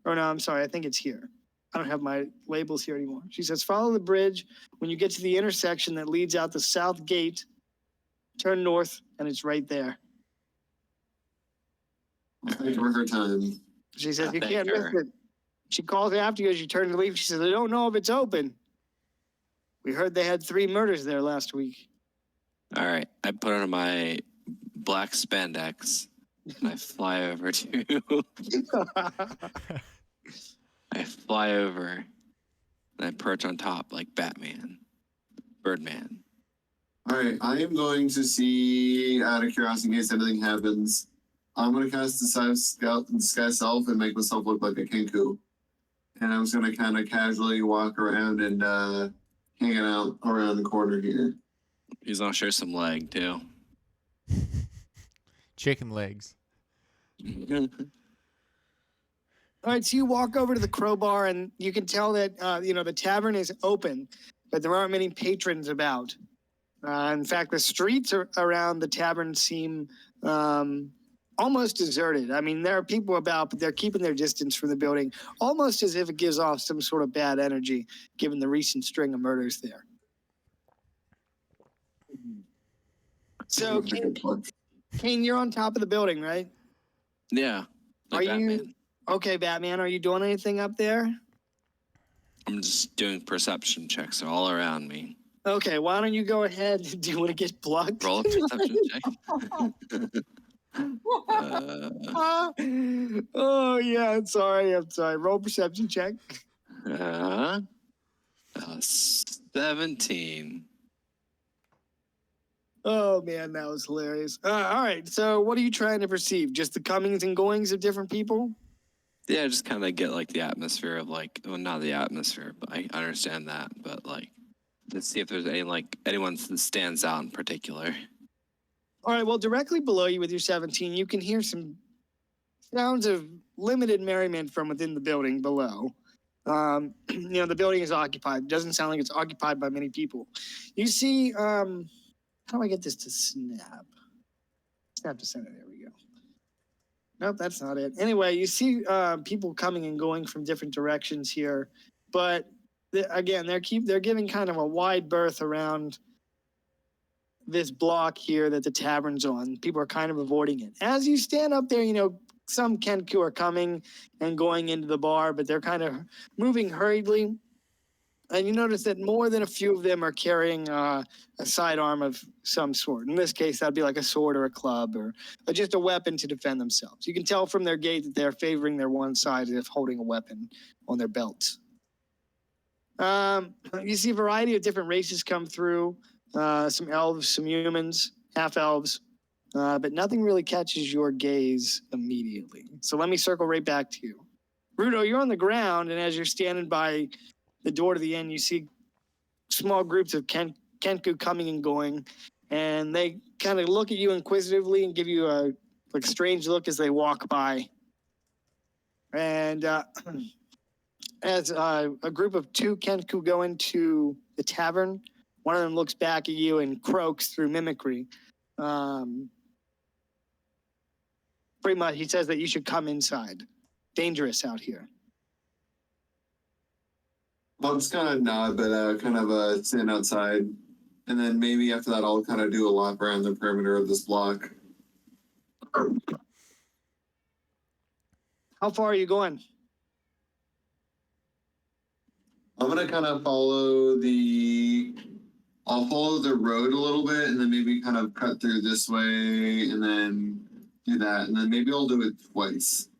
Or no, I'm sorry. I think it's here. I don't have my labels here anymore. She says, follow the bridge. When you get to the intersection that leads out the south gate, turn north, and it's right there. Thank you for her time. She says, you Thank can't miss her. it. She calls after you as you turn to leave. She says, I don't know if it's open. We heard they had 3 murders there last week. All right. I put on my black spandex and I fly over to. I fly over and I perch on top like Batman, Birdman. All right, I am going to see, out of curiosity, in case anything happens, I'm going to cast Sky Self and make myself look like a Kenku. And I'm just going to kind of casually walk around and hanging out around the corner here. He's gonna share some leg too. Chicken legs. All right, so you walk over to the Crowbar, and you can tell that the tavern is open, but there aren't many patrons about. In fact, the streets around the tavern seem almost deserted. I mean, there are people about, but they're keeping their distance from the building, almost as if it gives off some sort of bad energy, given the recent string of murders there. So, Kane, you're on top of the building, right? Yeah. Like Are you- Batman. Okay, Batman, are you doing anything up there? I'm just doing perception checks all around me. Okay, why don't you go ahead? Do you want to get plugged? Roll a perception check. Oh, yeah, I'm sorry. Roll perception check. 17. Oh, man, that was hilarious. All right, so what are you trying to perceive? Just the comings and goings of different people? Yeah, just kind of get like the atmosphere of like, well, not the atmosphere, but I understand that, but like, let's see if there's anyone that stands out in particular. All right, well, directly below you with your 17, you can hear some sounds of limited merriment from within the building below. The building is occupied. It doesn't sound like it's occupied by many people. You see, how do I get this to snap? Snap to center, there we go. Nope, that's not it. Anyway, you see people coming and going from different directions here, but again, they're giving kind of a wide berth around this block here that the tavern's on. People are kind of avoiding it. As you stand up there, some Kenku are coming and going into the bar, but they're kind of moving hurriedly. And you notice that more than a few of them are carrying a sidearm of some sort. In this case, that'd be like a sword or a club or just a weapon to defend themselves. You can tell from their gait that they're favoring their one side as if holding a weapon on their belts. You see a variety of different races come through. Some elves, some humans, half-elves, but nothing really catches your gaze immediately. So let me circle right back to you. Rudo, you're on the ground, and as you're standing by the door to the end, you see small groups of Kenku coming and going, and they kind of look at you inquisitively and give you a strange look as they walk by. And as a group of 2 Kenku go into the tavern, one of them looks back at you and croaks through mimicry. Pretty much, he says that you should come inside. Dangerous out here. I'll just kind of nod, but kind of stand outside. And then maybe after that, I'll kind of do a lap around the perimeter of this block. How far are you going? I'm going to kind of I'll follow the road a little bit and then maybe kind of cut through this way and then do that. And then maybe I'll do it twice.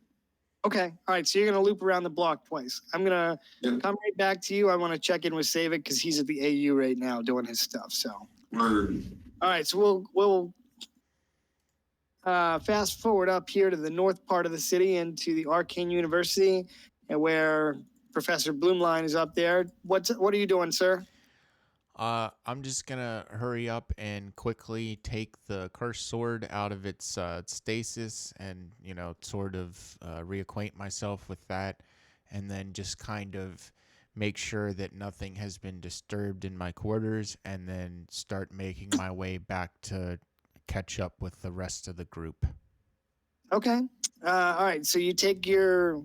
Okay. All right. So you're going to loop around the block twice. I'm going to come right back to you. I want to check in with Savik because he's at the AU right now doing his stuff. So. Word. All right. So we'll fast forward up here to the north part of the city into the Arcane University, and where Professor Bloomline is up there. What are you doing, sir? I'm just gonna hurry up and quickly take the cursed sword out of its stasis and, sort of reacquaint myself with that, and then just kind of make sure that nothing has been disturbed in my quarters, and then start making my way back to catch up with the rest of the group. Okay. All right. So you take your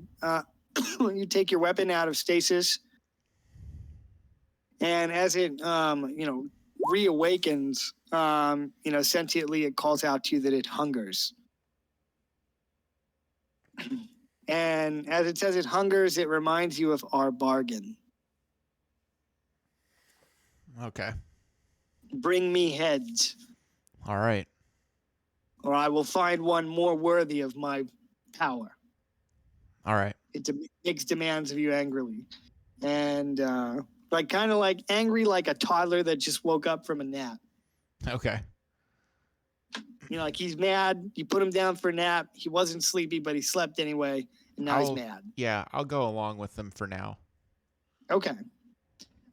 you take your weapon out of stasis, and as it reawakens, sentiently, it calls out to you that it hungers. And as it says it hungers, it reminds you of our bargain. Okay. Bring me heads, All right. or I will find one more worthy of my power. All right. It makes demands of you angrily. And kind of like angry like a toddler that just woke up from a nap. Okay. Like he's mad. You put him down for a nap. He wasn't sleepy, but he slept anyway. And now he's mad. Yeah, I'll go along with them for now. Okay.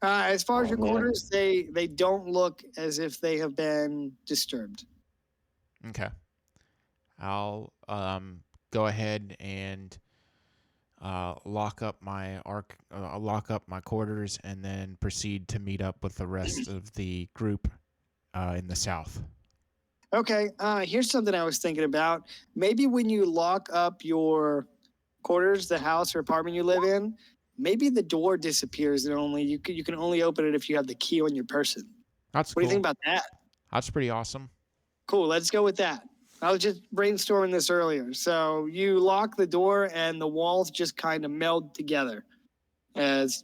As far as your man. quarters, they don't look as if they have been disturbed. Okay. I'll go ahead and lock up my quarters, and then proceed to meet up with the rest of the group in the south. Okay. Here's something I was thinking about. Maybe when you lock up your quarters, the house or apartment you live in, maybe the door disappears and you can only open it if you have the key on your person. That's What cool. do you think about that? That's pretty awesome. Cool. Let's go with that. I was just brainstorming this earlier. So you lock the door and the walls just kind of meld together as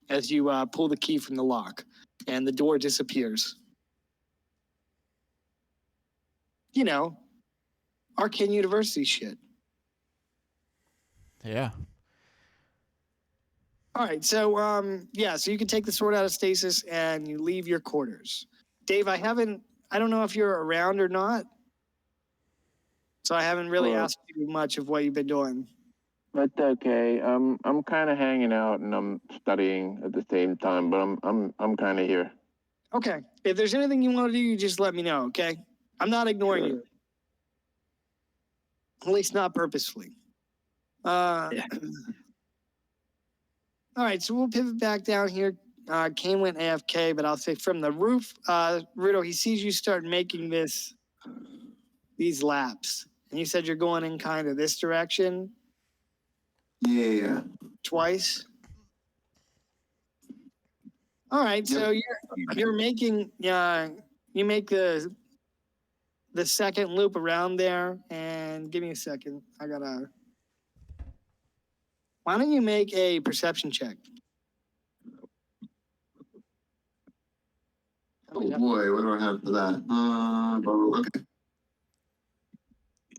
you pull the key from the lock, and the door disappears. Arcane University shit. Yeah. All right. So so you can take the sword out of stasis and you leave your quarters. Dave, I don't know if you're around or not. So I haven't really Well- asked you much of what you've been doing. That's okay. I'm kind of hanging out and I'm studying at the same time, but I'm kind of here. Okay. If there's anything you want to do, you just let me know, okay? I'm not ignoring Sure. you. At least not purposefully. Yeah. All right, so we'll pivot back down here. Kane went AFK, but I'll say from the roof, Rudo, he sees you start making these laps. And you said you're going in kind of this direction Yeah. twice. All right, so you're making you make the second loop around there, and give me a second. Why don't you make a perception check? Oh boy, what do I have for that?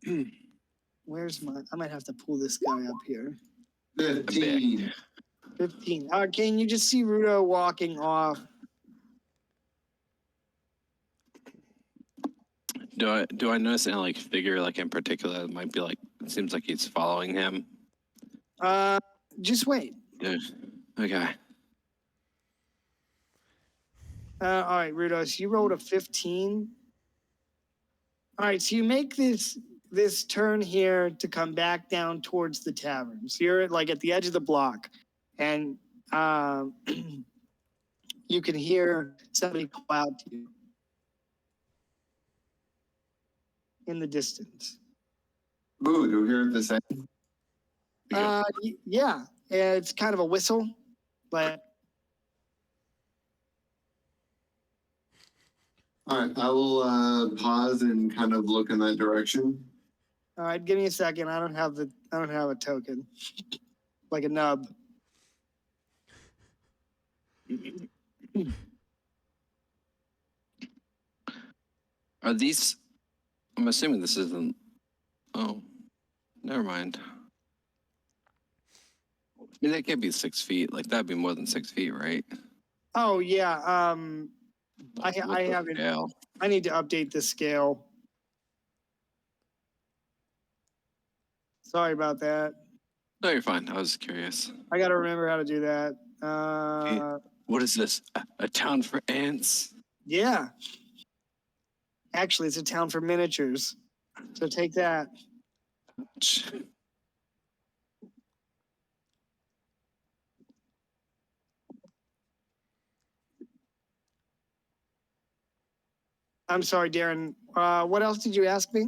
Okay. Where's I might have to pull this guy up here. 15. 15. Can you just see Rudo walking off? Do I notice any figure in particular that might be it seems like he's following him? Just wait. Yeah. Okay. All right, Rudo, so you rolled a 15. All right, so you make this turn here to come back down towards the tavern. So you're at the edge of the block, and you can hear somebody call out to you in the distance. Ooh, do we hear it the same? Yeah, it's kind of a whistle, but All right, I will pause and kind of look in that direction. all right, give me a second. I don't have a token, like a nub. Are these? I'm assuming this isn't. Oh, never mind. I mean, that can't be 6 feet. That'd be more than 6 feet, right? Oh yeah, I What's the haven't. scale? I need to update the scale. Sorry about that. No, you're fine. I was curious. I got to remember how to do that. What is this? A town for ants? Yeah. Actually, it's a town for miniatures. So take that. I'm sorry, Darren. What else did you ask me?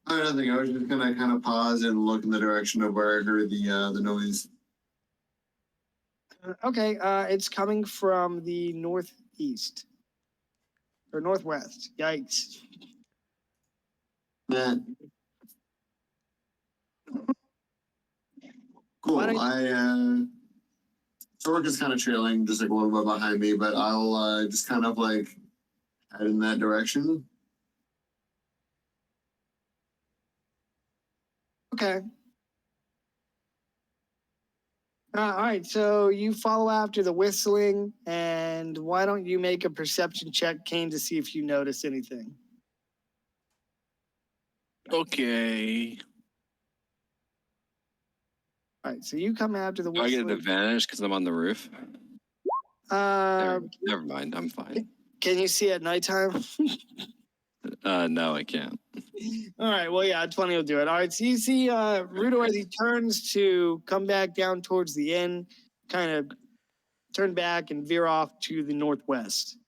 I don't think I was just gonna kind of pause and look in the direction of where I heard the noise. Okay, it's coming from the northeast or northwest. Yikes. Yeah. Cool. Why don't Sork is kind of trailing just like a little bit behind me, but I'll just kind of like head in that direction. Okay. All right, so you follow after the whistling, and why don't you make a perception check, Kane, to see if you notice anything? Okay. All right, so you come after the Do I get an whistling. advantage because I'm on the roof? Never mind. I'm fine. Can you see at nighttime? No, I can't. All right, well, yeah, 20 will do it. All right, so you see Rudo as he turns to come back down towards the inn, kind of turn back and veer off to the northwest.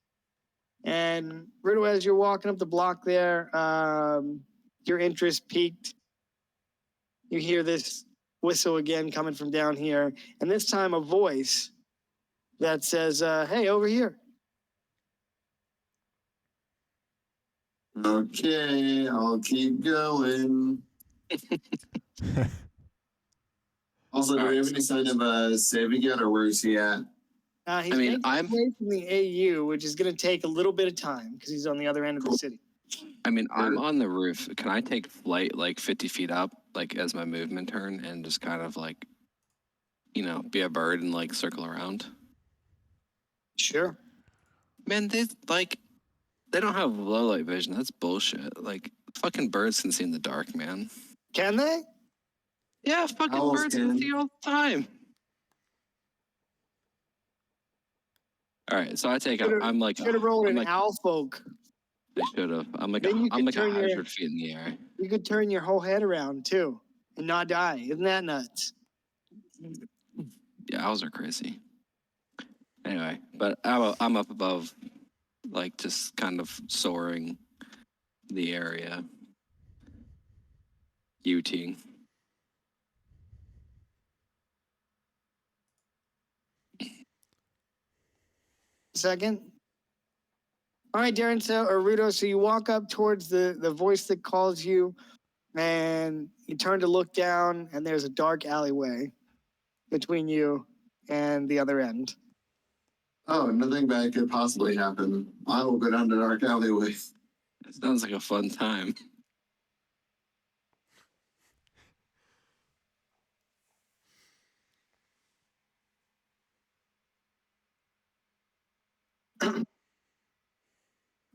And Rudo, as you're walking up the block there, your interest peaked. You hear this whistle again coming from down here, and this time a voice that says, hey, over here. Okay, I'll keep going. Also, do we have any sign of saving yet, or where is he at? He's I mean, making I'm- his way from the AU, which is going to take a little bit of time because he's on the other end of the city. I mean, I'm on the roof. Can I take flight like 50 feet up, like as my movement turn, and just kind of like, be a bird and like circle around? Sure. Man, they don't have low light vision. That's bullshit. Like, fucking birds can see in the dark, man. Can they? Yeah, fucking Owls birds can can. see all the time. All right, so I take. I'm like. Should have rolled I'm an like, owl folk. I should have. I'm like. Then you I'm could like turn your- 100 feet in the air. You could turn your whole head around too and not die. Isn't that nuts? Yeah, owls are crazy. Anyway, but I'm up above, like just kind of soaring the area. UT. Second. All right, Darren, or Rudo, so you walk up towards the voice that calls you, and you turn to look down, and there's a dark alleyway between you and the other end. Oh, nothing bad could possibly happen. I will go down the dark alleyway. It sounds like a fun time.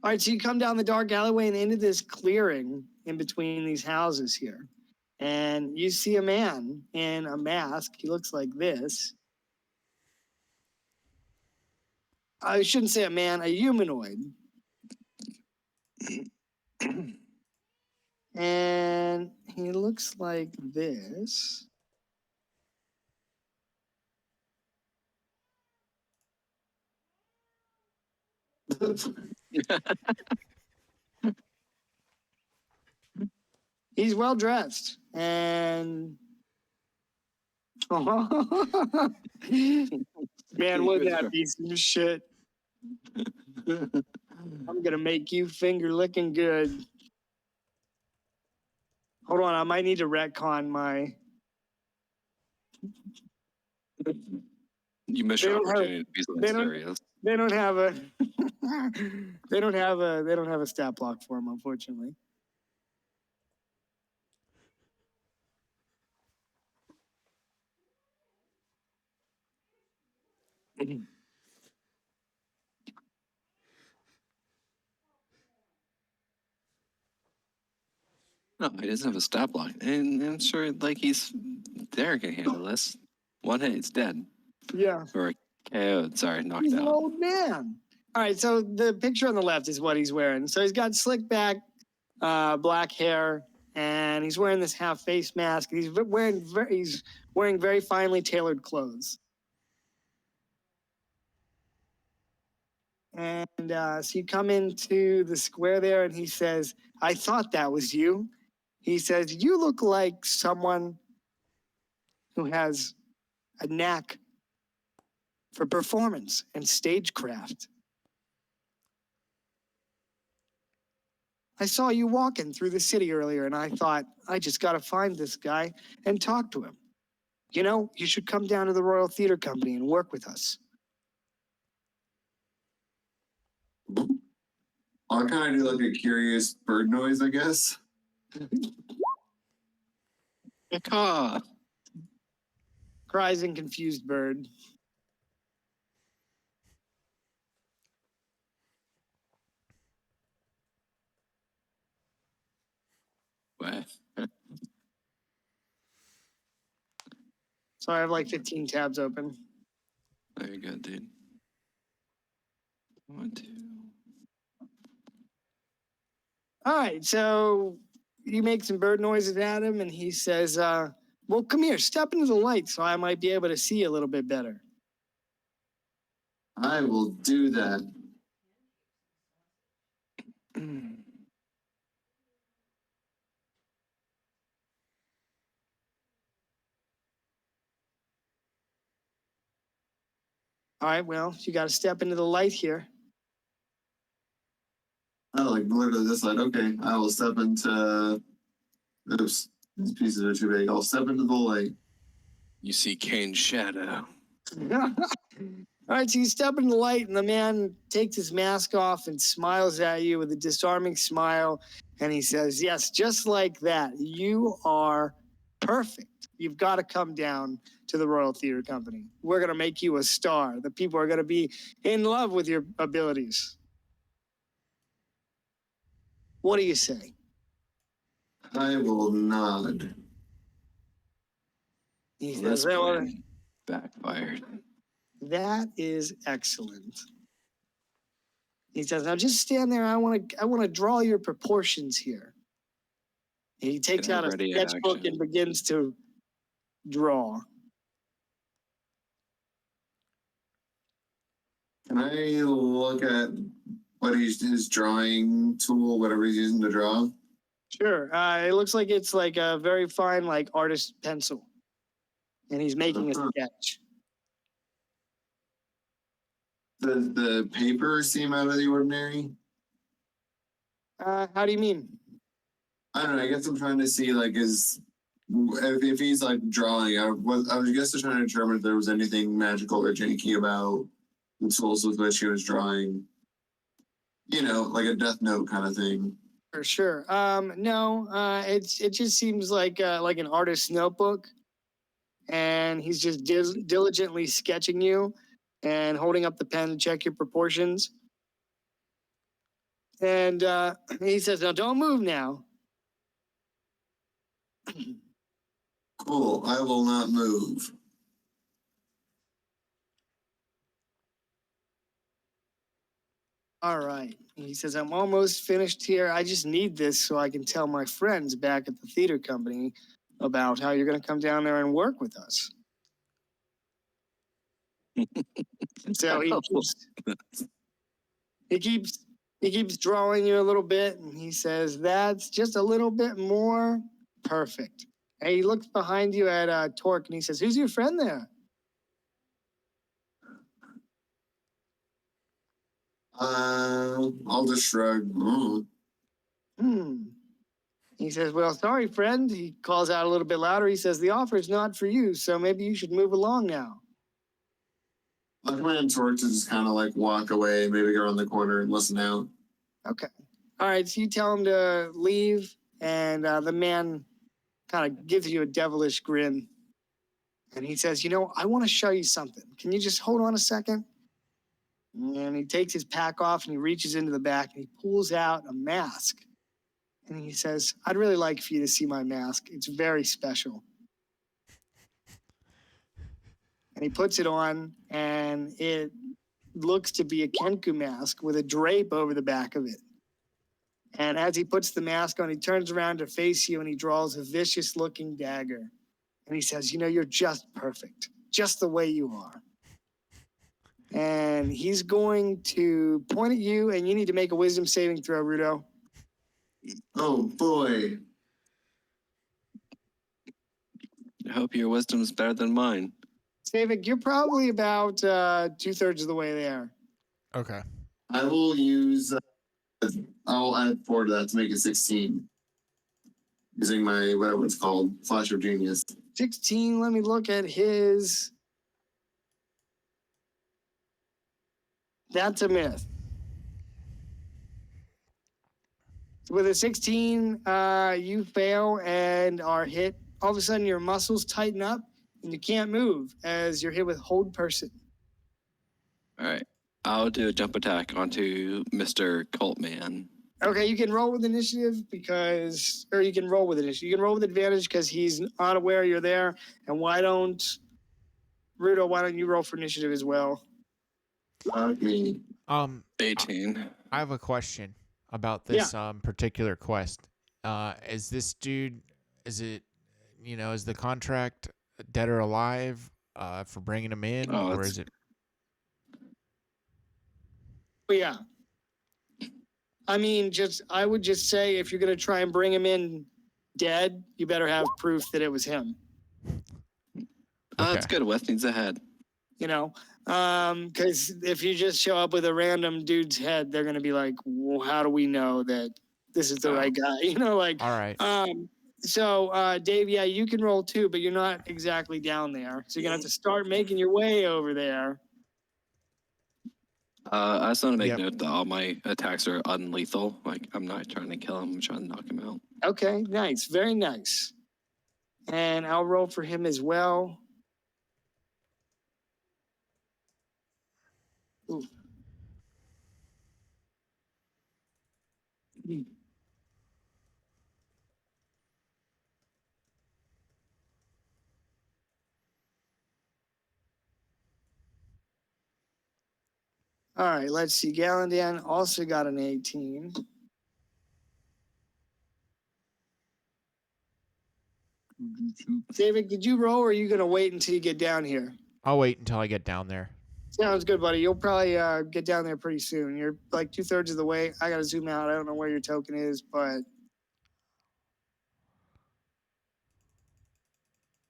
All right, so you come down the dark alleyway and into this clearing in between these houses here. And you see a man in a mask. He looks like this. I shouldn't say a man, a humanoid. And he looks like this. He's well dressed and man, would that be some shit? I'm gonna make you finger licking good. Hold on, I might need to retcon my. You miss They your don't have- opportunity to be so they don't- serious. They don't have a. they don't have a stat block for him, unfortunately. No, he doesn't have a stat block. And I'm sure, like, Derek can handle this. One hit, it's dead. Yeah. Or KO'd, sorry, knocked He's an out. old man. All right, so the picture on the left is what he's wearing. So he's got slick back, black hair, and he's wearing this half face mask. He's wearing very finely tailored clothes. And so you come into the square there, and he says, "I thought that was you." He says, "You look like someone who has a knack for performance and stagecraft. I saw you walking through the city earlier, and I thought, I just got to find this guy and talk to him. You know, you should come down to the Royal Theater Company and work with us." I'll kind of do like a curious bird noise, I guess. Caw. Cries in confused bird. What? So I have like 15 tabs open. Very good, dude. 1, 2. All right, so you make some bird noises at him, and he says, well, come here, step into the light so I might be able to see a little bit better. I will do that. All right, well, you got to step into the light here. Oh, like literally this light. Okay, I will step into. Oops, these pieces are too big. I'll step into the light. You see Kane's shadow. All right, so you step in the light, and the man takes his mask off and smiles at you with a disarming smile. And he says, yes, just like that. You are perfect. You've got to come down to the Royal Theater Company. We're going to make you a star. The people are going to be in love with your abilities. What do you say? I will nod. He Well, says, this well, plan backfired. that is excellent. He says, now just stand there. I want to draw your proportions here. And he takes Get out a ready sketchbook action. and begins to draw. Can I look at what his drawing tool, whatever he's using to draw? Sure. It looks like it's like a very fine, like artist pencil. And he's making a Uh-huh. sketch. Does the paper seem out of the ordinary? How do you mean? I don't know. I guess I'm trying to see like if he's like drawing. I was just trying to determine if there was anything magical or janky about the tools with which he was drawing. You know, like a Death Note kind of thing. For sure. No, it just seems like an artist's notebook. And he's just diligently sketching you and holding up the pen to check your proportions. And he says, no, don't move now. Cool. I will not move. All right. He says, I'm almost finished here. I just need this so I can tell my friends back at the theater company about how you're going to come down there and work with us. So he keeps drawing you a little bit, and he says, that's just a little bit more perfect. And he looks behind you at Torque, and he says, who's your friend there? I'll just shrug. He says, well, sorry, friend. He calls out a little bit louder. He says, the offer is not for you, so maybe you should move along now. I'll command Torch to just kind of like walk away, maybe go around the corner and listen out. Okay. All right, so you tell him to leave, and the man kind of gives you a devilish grin. And he says, I want to show you something. Can you just hold on a second? And he takes his pack off, and he reaches into the back, and he pulls out a mask. And and he says, "I'd really like for you to see my mask. It's very special." And he puts it on, and it looks to be a Kenku mask with a drape over the back of it. And as he puts the mask on, he turns around to face you and he draws a vicious looking dagger. And he says, "You know, you're just perfect, just the way you are." And he's going to point at you, and you need to make a wisdom saving throw, Rudo. Oh boy. I hope your wisdom's better than mine. Savik, you're probably about 2/3 of the way there. Okay. I will use. I'll add 4 to that to make it 16. Using my whatever it's called, Flash of Genius. 16, let me look at his. That's a myth. With a 16, you fail and are hit. All of a sudden, your muscles tighten up and you can't move as you're hit with hold person. All right. I'll do a jump attack onto Mr. Coltman. Okay, you can roll with initiative or you can roll with initiative. You can roll with advantage because he's unaware you're there. And Rudo, why don't you roll for initiative as well? Okay. 18. I have a question about this particular quest. Is this dude? Is it? Is the contract dead or alive? For bringing him in, or is it? Yeah. I mean, I would just say if you're going to try and bring him in dead, you better have proof that it was him. That's good. West needs a head. Because if you just show up with a random dude's head, they're going to be like, well, how do we know that this is the right guy? All right. So, Dave, yeah, you can roll too, but you're not exactly down there. So you're going to have to start making your way over there. I just want to make note that all my attacks are unlethal. Like, I'm not trying to kill him. I'm trying to knock him out. Okay, nice. Very nice. And I'll roll for him as well. Ooh. All right, let's see. Galandan also got an 18. David, did you roll or are you going to wait until you get down here? I'll wait until I get down there. Sounds good, buddy. You'll probably get down there pretty soon. You're like 2/3 of the way. I got to zoom out. I don't know where your token is, but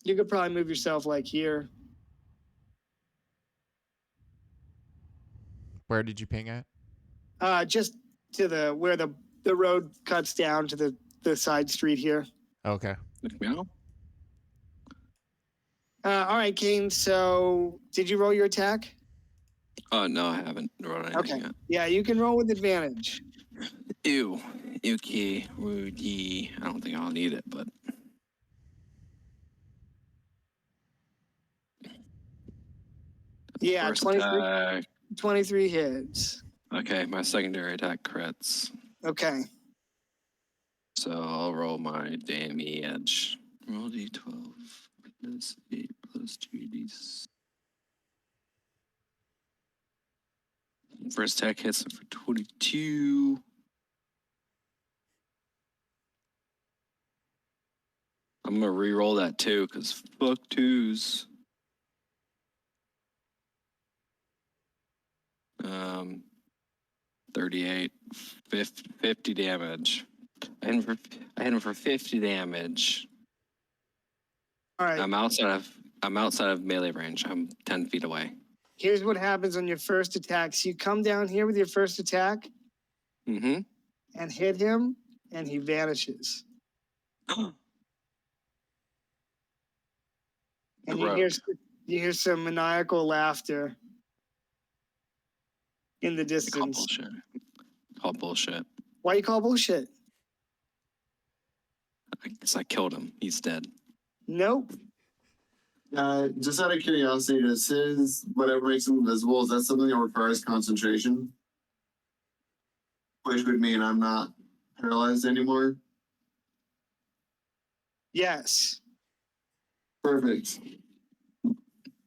you could probably move yourself like here. Where did you ping at? Just to where the road cuts down to the side street here. Okay. Meow. All right, Kane. So did you roll your attack? Oh, no, I haven't rolled anything Okay. yet. Yeah, you can roll with advantage. Ew. Yuki. Rudy. I don't think I'll need it, but. Yeah, First 23, attack. 23 hits. Okay, my secondary attack crits. Okay. So I'll roll my damage. Roll d12 plus 8 plus 2d. First attack hits for 22. I'm gonna re-roll that too, because fuck twos. 38, 50 damage. I hit him for 50 damage. All right. I'm outside of melee range. I'm 10 feet away. Here's what happens on your first attack. So you come down here with your first attack Mm-hmm. and hit him, and he vanishes. And you hear some maniacal laughter in the Call distance. bullshit. Call bullshit. Why you call bullshit? I guess I killed him. He's dead. Nope. Just out of curiosity, does his whatever makes him invisible, is that something that requires concentration? Which would mean I'm not paralyzed anymore? Yes. Perfect.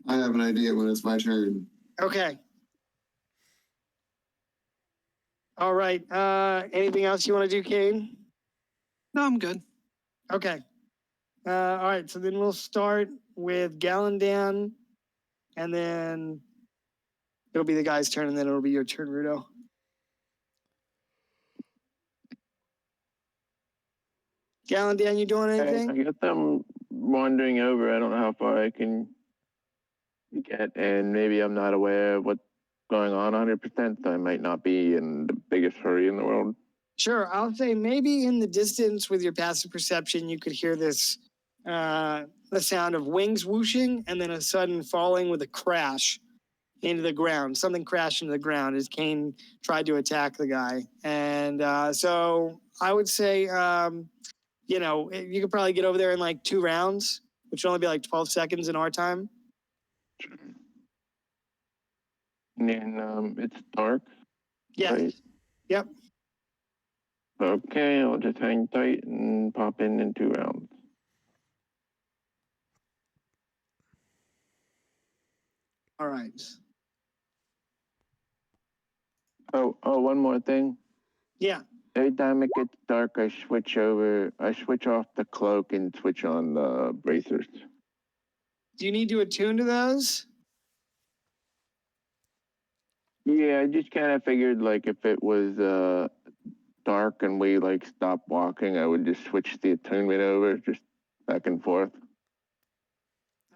I have an idea when it's my turn. Okay. All right. Anything else you want to do, Kane? No, I'm good. Okay. All right. So then we'll start with Gallandan, and then it'll be the guy's turn, and then it'll be your turn, Rudo. Gallandan, you doing I anything? guess I'm wandering over. I don't know how far I can get, and maybe I'm not aware of what's going on 100%, so I might not be in the biggest hurry in the world. Sure. I'll say maybe in the distance with your passive perception, you could hear this, the sound of wings whooshing and then a sudden falling with a crash into the ground. Something crashed into the ground as Kane tried to attack the guy. And so I would say, you could probably get over there in like 2 rounds, which would only be like 12 seconds in our time. And then it's dark. Yeah. Right. Yep. Okay, I'll just hang tight and pop in 2 rounds. All right. Oh, one more thing. Yeah. Every time it gets dark, I switch off the cloak and switch on the bracers. Do you need to attune to those? Yeah, I just kind of figured like if it was dark and we like stopped walking, I would just switch the attunement over just back and forth.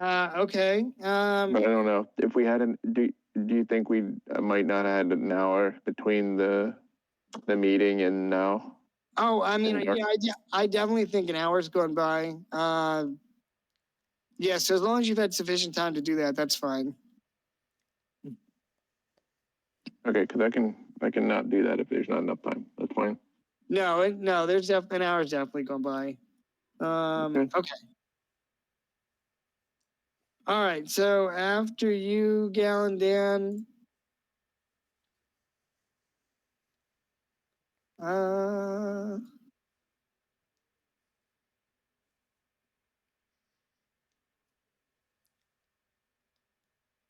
Okay. But I don't know if we had do you think we might not have had an hour between the meeting and now? Oh, I mean, And yeah, I definitely think an hour's gone by. Yeah, so as long as you've had sufficient time to do that, that's fine. Okay, because I can not do that if there's not enough time. That's fine. No, there's an hour's definitely gone by. Okay. All right, so after you, Gallandan,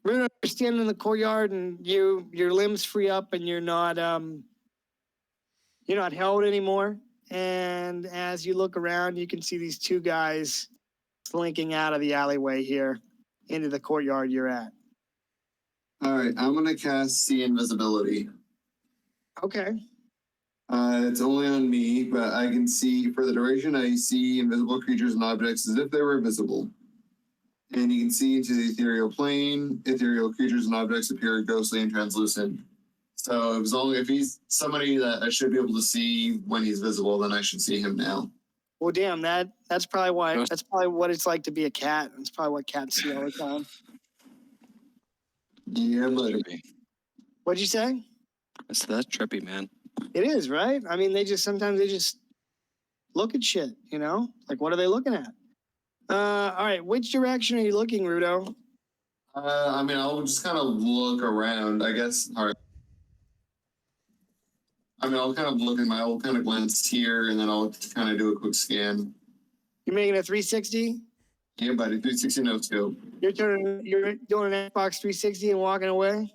Bruno, you're standing in the courtyard and your limbs free up and you're not held anymore. And as you look around, you can see these 2 guys slinking out of the alleyway here into the courtyard you're at. All right, I'm gonna cast See Invisibility. Okay. It's only on me, but I can see for the duration. I see invisible creatures and objects as if they were visible, and you can see into the ethereal plane. Ethereal creatures and objects appear ghostly and translucent. So if he's somebody that I should be able to see when he's visible, then I should see him now. Well, damn, that's probably what it's like to be a cat. That's probably what cats see all the time. Yeah, buddy. Trippy. What'd you say? That's trippy, man. It is, right? I mean, sometimes they just look at shit, Like, what are they looking at? All right, which direction are you looking, Rudo? I mean, I'll just kind of look around, I guess. All right. I mean, I'll kind of look I'll kind of glance here, and then I'll kind of do a quick scan. You're making a 360? Yeah, buddy, 360 no scope. You're doing an Xbox 360 and walking away?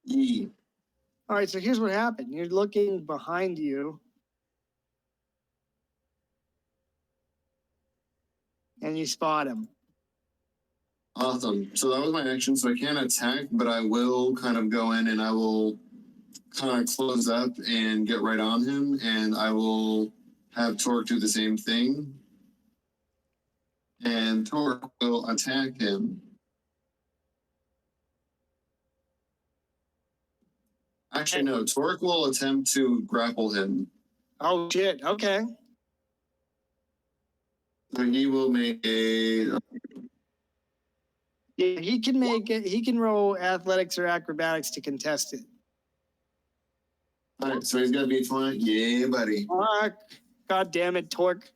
Yeah. All right, so here's what happened. You're looking behind you. And you spot him. Awesome. So that was my action. So I can't attack, but I will kind of go in and I will kind of close up and get right on him. And I will have Torque do the same thing. And Torque will attack him. Actually, no. Torque will attempt to grapple him. Oh, shit. Okay. So he will make a... Yeah, he can make it. He can roll athletics or acrobatics to contest it. All right, so he's got to be 20. Yeah, buddy. God damn it, Torque.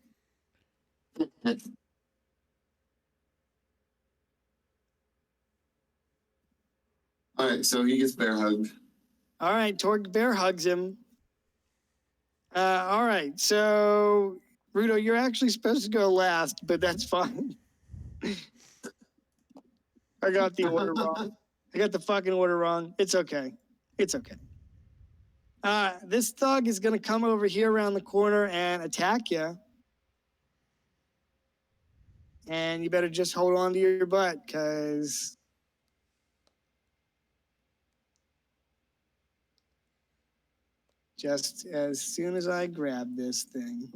All right, so he gets bear hugged. All right, Torque bear hugs him. All right, so Rudo, you're actually supposed to go last, but that's fine. I got the order wrong. I got the fucking order wrong. It's okay. It's okay. This thug is gonna come over here around the corner and attack you. And you better just hold on to your butt, because just as soon as I grab this thing.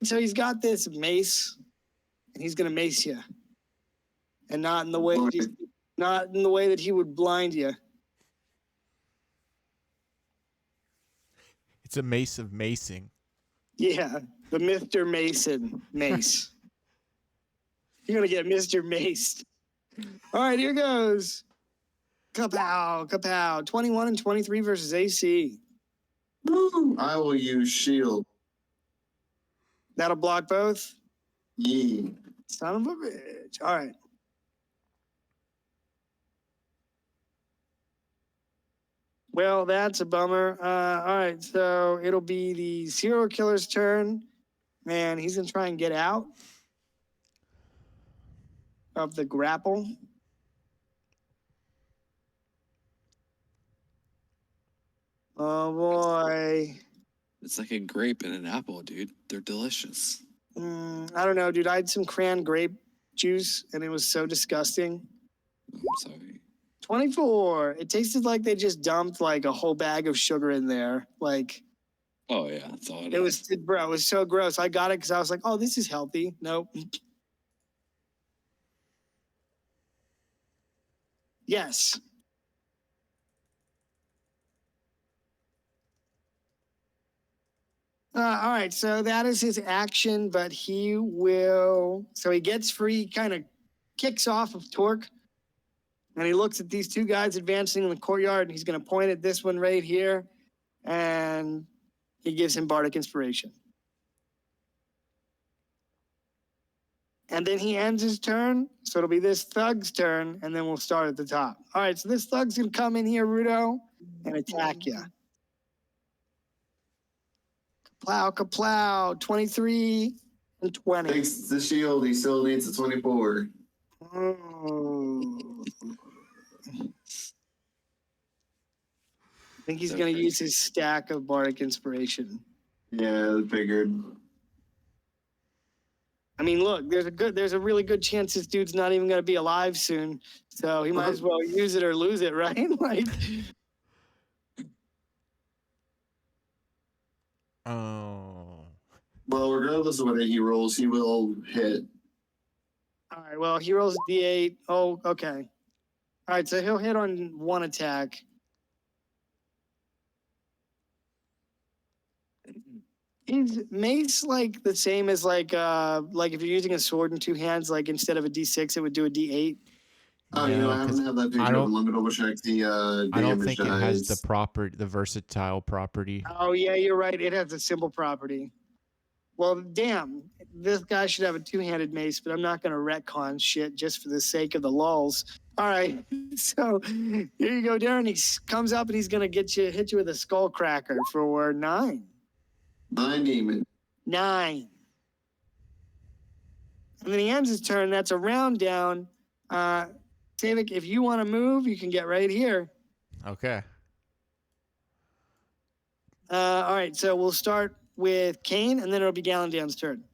So he's got this mace, and he's gonna mace you, and not in the way that he would blind you. It's a mace of macing. Yeah, the Mr. Mason mace. You're gonna get Mr. Maced. All right, here goes. Kapow, kapow. 21 and 23 versus AC. Woo! I will use shield. That'll block both. Yee. Son of a bitch. All right. Well, that's a bummer. All right, so it'll be the serial killer's turn. Man, he's gonna try and get out of the grapple. Oh boy. It's like a grape and an apple, dude. They're delicious. I don't know, dude. I had some cran grape juice and it was so disgusting. I'm sorry. 24. It tasted like they just dumped like a whole bag of sugar in there. Like Oh yeah, that's all it was, bro, it was so gross. I got it because I was like, oh, this is healthy. Nope. Yes. All right, so that is his action, but he will. So he gets free, kind of kicks off of Torque, and he looks at these two guys advancing in the courtyard, and he's going to point at this one right here, and he gives him Bardic Inspiration. And then he ends his turn, so it'll be this thug's turn, and then we'll start at the top. All right, so this thug's going to come in here, Rudo, and attack you. Kaplow, kaplow, 23 and 20. Thanks to the shield, he still needs a 24. Oh. I think he's going to use his stack of Bardic Inspiration. Yeah, I figured. I mean, look, there's a really good chance this dude's not even going to be alive soon. So he might as well use it or lose it, right? Like, Oh. Well, regardless of what he rolls, he will hit. all right, well, he rolls a D8. Oh, okay. All right, so he'll hit on one attack. Is mace like the same as like if you're using a sword in two hands, like instead of a D6, it would do a D8? Oh, you know, I haven't had that picture up. Let me double check the damage. I don't think it has dice. the versatile property. Oh yeah, you're right. It has a simple property. Well, damn, this guy should have a two-handed mace, but I'm not going to retcon shit just for the sake of the lulls. All right, so here you go, Darren. He comes up and he's going to hit you with a skull cracker for 9. 9 demon. 9. And then he ends his turn. That's a round down. Savik, if you want to move, you can get right here. Okay. All right, so we'll start with Kane, and then it'll be Galandan's turn.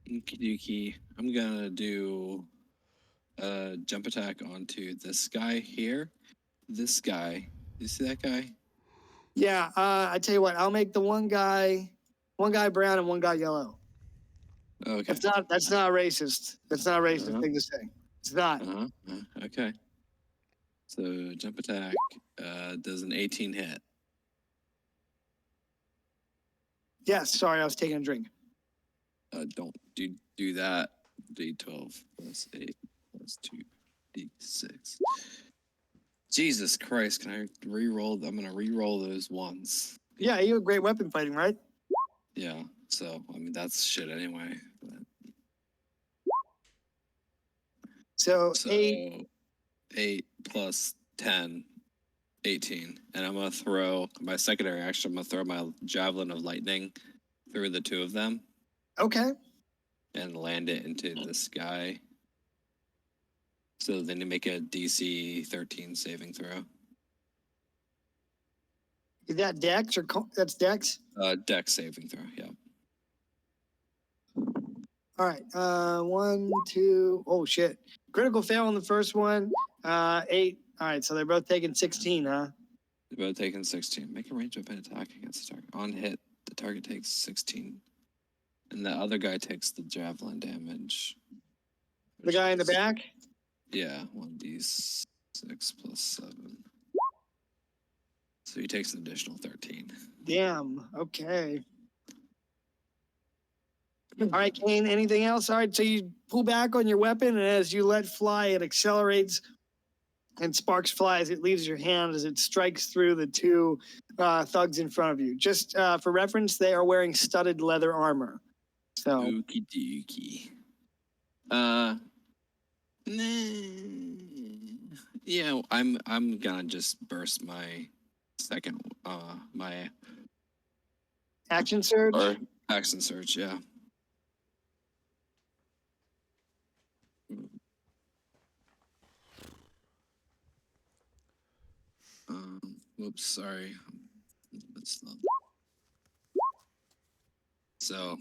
Okie dokie. I'm gonna do a jump attack onto this guy here. This guy. You see that guy? Yeah, I tell you what, I'll make the one guy brown and one guy yellow. Okay. That's not racist. That's not a racist thing to say. It's not. Okay. So jump attack does an 18 hit. Yes, sorry, I was taking a drink. Don't do that. D12 plus 8 plus 2 D6. Jesus Christ, can I re-roll? I'm gonna re-roll those ones. Yeah, you have great weapon fighting, right? Yeah. So I mean that's shit anyway. But... So, So 8. 8 plus 10, 18. And I'm going to throw my secondary action. I'm going to throw my Javelin of Lightning through the two of them Okay. and land it into the sky. So then you make a DC 13 saving throw. Is that Dex or that's Dex? Dex saving throw, yeah. All right. 1, 2. Oh shit! Critical fail on the first one. 8. All right. So they're both taking 16, huh? They're both taking 16. Make a range weapon attack against the target. On hit, the target takes 16. And the other guy takes the javelin damage. The guy in the which is- back. Yeah, 1d6 plus 7. So he takes an additional 13. Damn. Okay. All right, Kane. Anything else? All right. So you pull back on your weapon, and as you let fly, it accelerates, and sparks fly as it leaves your hand as it strikes through the two thugs in front of you. Just for reference, they are wearing studded leather armor. So Okie dokie. Yeah, I'm gonna just burst my second my action surge. or action surge, yeah. Whoops, sorry. It's not. So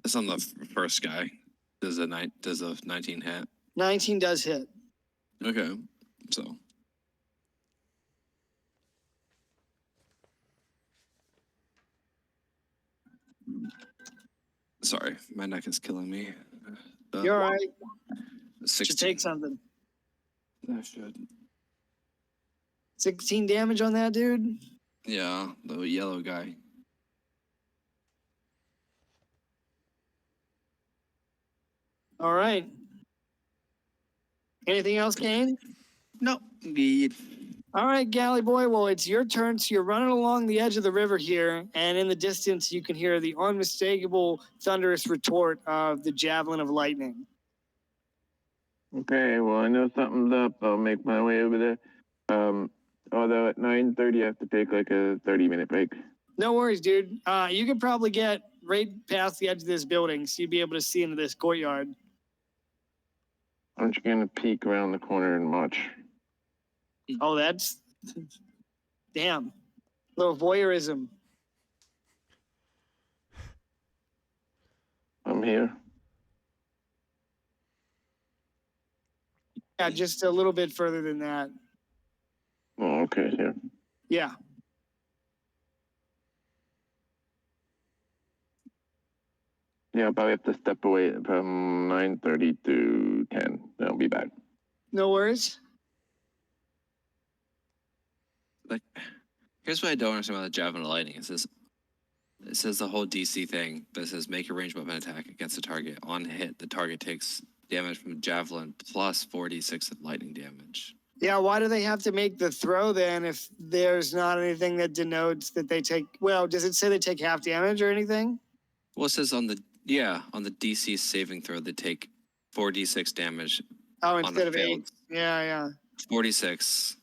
it's on the first guy. Does a 19 hit? 19 does hit. Okay, so sorry, my neck is killing me. You're all right. 16. Should take something. I should. 16 damage on that dude. Yeah, the yellow guy. All right. Anything else, Kane? No, indeed. All right, Galley boy. Well, it's your turn. So you're running along the edge of the river here, and in the distance, you can hear the unmistakable thunderous retort of the javelin of lightning. Okay, well, I know something's up. I'll make my way over there. Although at 9:30, I have to take like a 30-minute break. No worries, dude. You could probably get right past the edge of this building, so you'd be able to see into this courtyard. I'm just gonna peek around the corner and watch. Oh, that's damn. Little voyeurism. I'm here. Yeah, just a little bit further than that. Oh, okay, here. Yeah. Yeah, I'll probably have to step away from 9:30 to 10. Then I'll be back. No worries. Like, here's what I don't understand about the javelin of lightning. It says the whole DC thing, but it says make a ranged weapon attack against the target. On hit, the target takes damage from the javelin plus 46 of lightning damage. Yeah, why do they have to make the throw then if there's not anything that denotes that they take, well, does it say they take half damage or anything? Well, it says on the DC saving throw, they take 4d6 damage. Oh, On a instead of 8. failed- Yeah. 46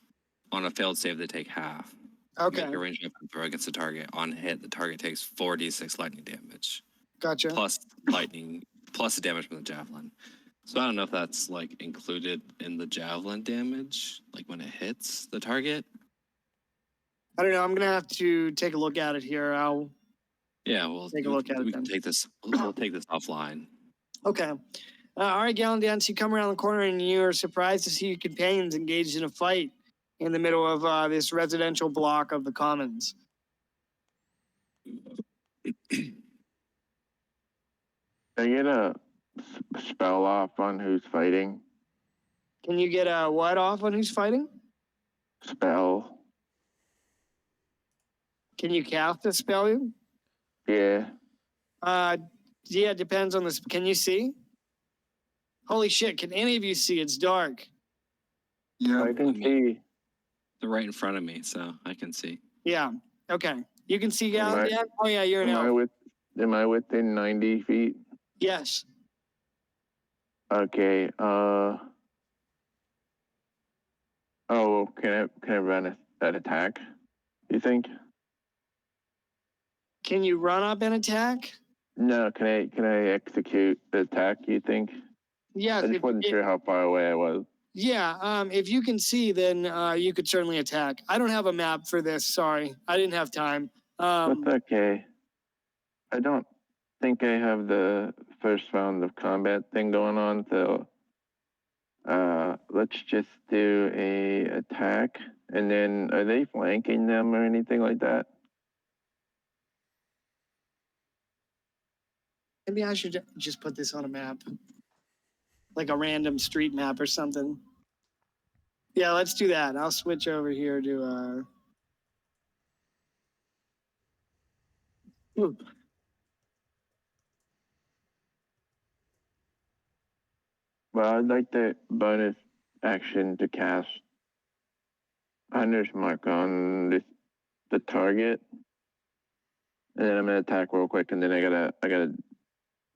on a failed save, they take half. Okay, Make a ranged weapon throw against the target. On hit, the target takes 4d6 lightning damage. gotcha. Plus lightning, plus the damage from the javelin. So I don't know if that's like included in the javelin damage, like when it hits the target. I don't know. I'm going to have to take a look at it here. Yeah, we'll Take a look at it we can then. take this. We'll take this offline. Okay. All right, Gallon Dance, you come around the corner and you're surprised to see your companions engaged in a fight in the middle of this residential block of the Commons. Can I get a spell off on who's fighting? Can you get a what off on who's fighting? Spell. Can you cast a spell? Yeah. Yeah, it depends on this. Can you see? Holy shit, can any of you see? It's dark. Yeah. I can see. They're right in front of me, so I can see. Yeah, okay. You can see Am Gallon I- Dance? Oh, yeah, you're an elf. Am I within 90 feet? Yes. Okay. Oh, can I run that attack? You think? Can you run up and attack? No, can I execute the attack? You think? Yes. I just wasn't sure how far away I was. Yeah, if you can see, then you could certainly attack. I don't have a map for this. Sorry, I didn't have time. That's okay. I don't think I have the first round of combat thing going on, so let's just do a attack. And then, are they flanking them or anything like that? Maybe I should just put this on a map, like a random street map or something. Yeah, let's do that. I'll switch over here to. Well, I'd like the bonus action to cast Hunter's Mark on the target, and then I'm gonna attack real quick, and then I gotta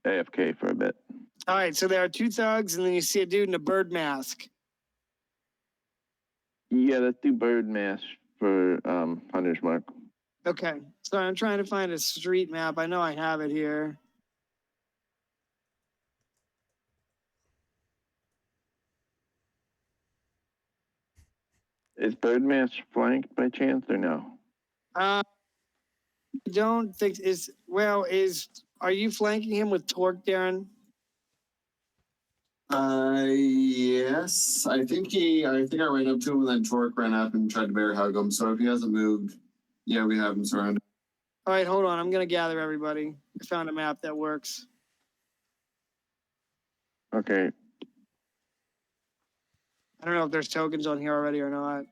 AFK for a bit. All right, so there are two thugs, and then you see a dude in a bird mask. Yeah, let's do bird mask for Hunter's Mark. Okay, so I'm trying to find a street map. I know I have it here. Is bird mask flanked by chance or no? I don't think are you flanking him with Torque, Darren? Yes. I think I ran up to him and then Torque ran up and tried to bear hug him. So if he hasn't moved, yeah, we have him surrounded. All right, hold on. I'm gonna gather everybody. I found a map that works. Okay. I don't know if there's tokens on here already or not.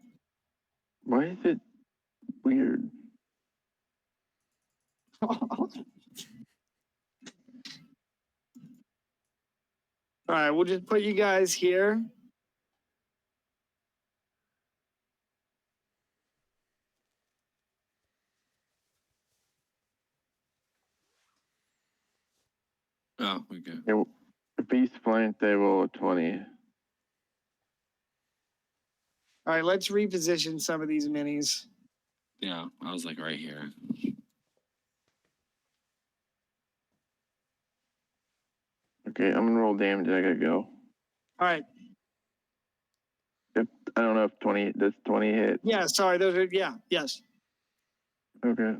Why is it weird? All right, we'll just put you guys here. Oh, okay. If he's flanked, they roll a 20. All right, let's reposition some of these minis. Yeah, I was like right here. Okay, I'm gonna roll damage. I gotta go. All right. I don't know if 20 hit. Yeah, sorry. Those are, yes. Okay.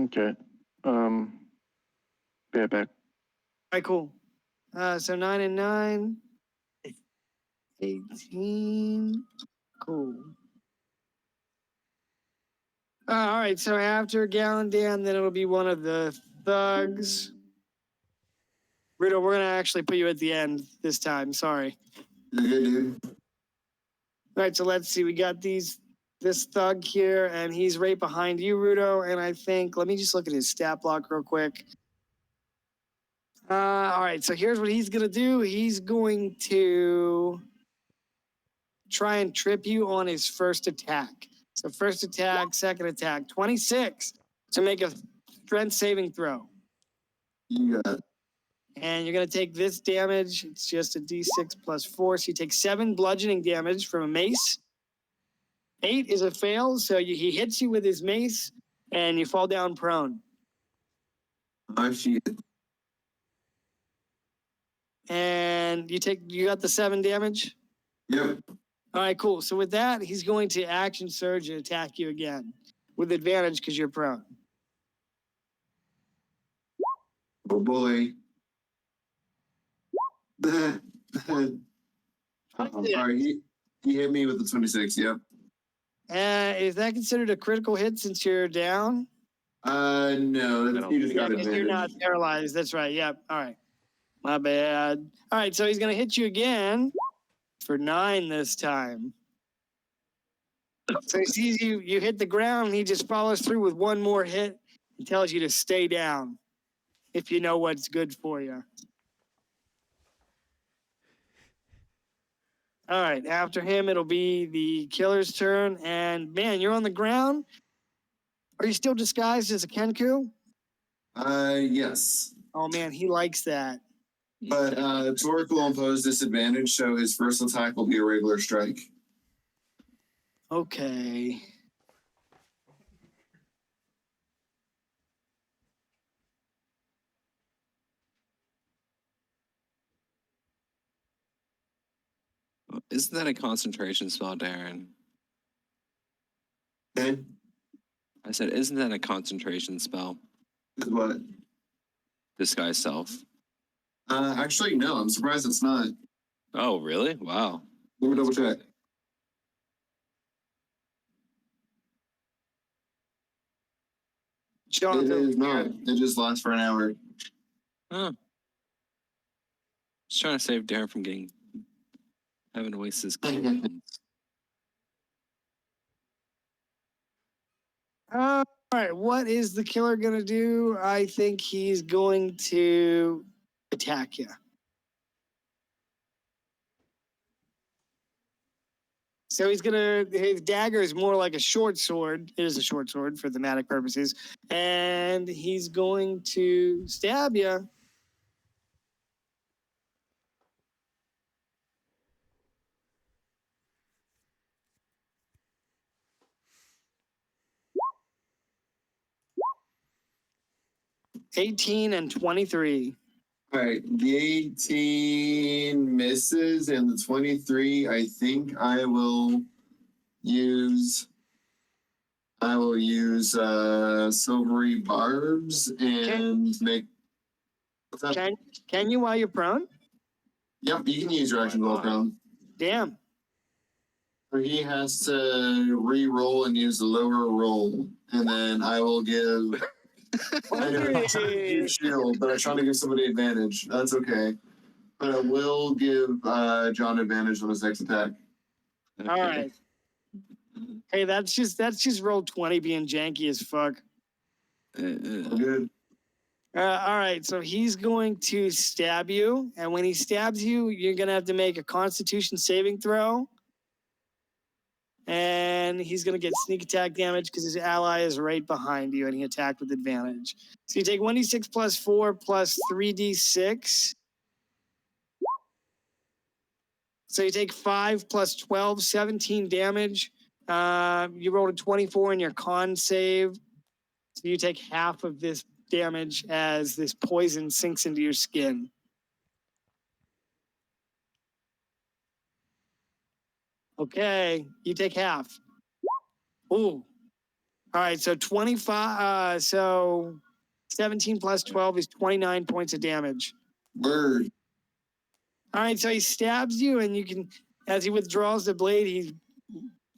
Okay. Be right back. All right, cool. So 9 and 9. 18. Cool. All right, so after Gallon Dan, then it'll be one of the thugs. Rito, we're going to actually put you at the end this time. Sorry. You're good, dude. All right, so let's see. We got this thug here, and he's right behind you, Rudo. And I think, let me just look at his stat block real quick. All right, so here's what he's going to do. He's going to try and trip you on his first attack. So first attack, second attack, 26 to make a strength saving throw. You got it. And you're going to take this damage. It's just a d6 plus 4. So you take 7 bludgeoning damage from a mace. 8 is a fail. So he hits you with his mace and you fall down prone. Oh, shit. And you got the 7 damage? Yep. All right, cool. So with that, he's going to action surge and attack you again with advantage because you're prone. Oh, boy. Sorry, he hit me with the 26, yep. Is that considered a critical hit since you're down? No, he just got Because you're advantage. not paralyzed. That's right. Yep. All right. My bad. All right. So he's going to hit you again for 9 this time. So he sees you hit the ground. And he just follows through with one more hit and tells you to stay down. if you know what's good for you. All right, after him, it'll be the killer's turn. And man, you're on the ground. Are you still disguised as a Kenku? Yes. Oh man, he likes that. But Torque will impose disadvantage, so his first attack will be a regular strike. Okay. Isn't that a concentration spell, Darren? Okay. I said, isn't that a concentration spell? Is what? Disguise self. Actually, no. I'm surprised it's not. Oh, really? Wow. Let me double check. It Jonathan, is not. It just lasts for an hour. Huh. Just trying to save Darren from having to waste his coins. all right, what is the killer gonna do? I think he's going to attack you. So his dagger is more like a short sword. It is a short sword for thematic purposes. And he's going to stab you. $18 and $23. All right. The 18 misses, and the 23, I think I will use. Silvery barbs and make. What's that? Can you while you're prone? Yep, you can use your action while prone. Damn. So he has to re-roll and use the lower roll, and then I will give. I know, I'm trying to use shield, but I'm trying to give somebody advantage. That's okay. But I will give John advantage on his next attack. All right. Hey, that's just roll 20 being janky as fuck. Good. All right, so he's going to stab you, and when he stabs you, you're gonna have to make a Constitution saving throw. And he's going to get sneak attack damage because his ally is right behind you and he attacked with advantage. So you take 1d6 plus 4 plus 3d6. So you take 5 plus 12, 17 damage. You rolled a 24 in your con save. So you take half of this damage as this poison sinks into your skin. Okay, you take half. Ooh. All right, so 25, so 17 plus 12 is 29 points of damage. Bird. All right, so he stabs you, and you can, as he withdraws the blade, he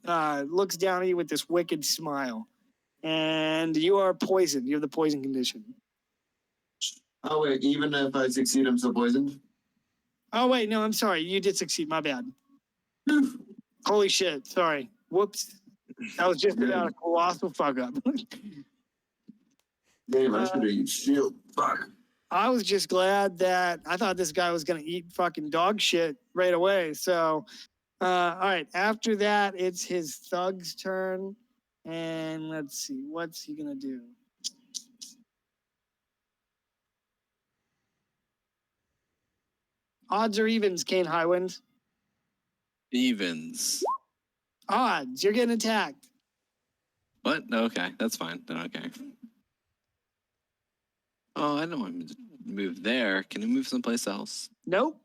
looks down at you with this wicked smile. And you are poisoned. You have the poison condition. Oh, wait, even if I succeed, I'm still poisoned? Oh, wait, no, I'm sorry. You did succeed. My bad. Holy shit. Sorry. Whoops. That was just about a colossal fuck up. Damn, I should have used shield. Fuck. I was just glad that I thought this guy was going to eat fucking dog shit right away. So, all right. After that, it's his thug's turn. And let's see. What's he going to do? Odds or evens, Kane Highwind? Evens. Odds. You're getting attacked. What? Okay, that's fine. Okay. Oh, I don't want him to move there. Can he move someplace else? Nope.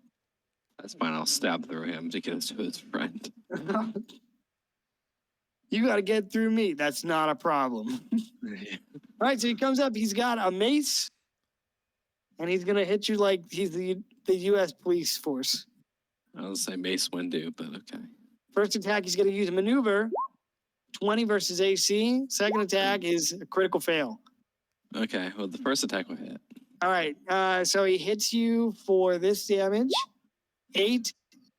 That's fine. I'll stab through him to get us to his friend. You got to get through me. That's not a problem. All right, so he comes up. He's got a mace, and he's going to hit you like he's the U.S. police force. I was say Mace Windu, but okay. First attack, he's going to use a maneuver. 20 versus AC. Second attack is a critical fail. Okay, well, the first attack will hit. All right, so he hits you for this damage. 8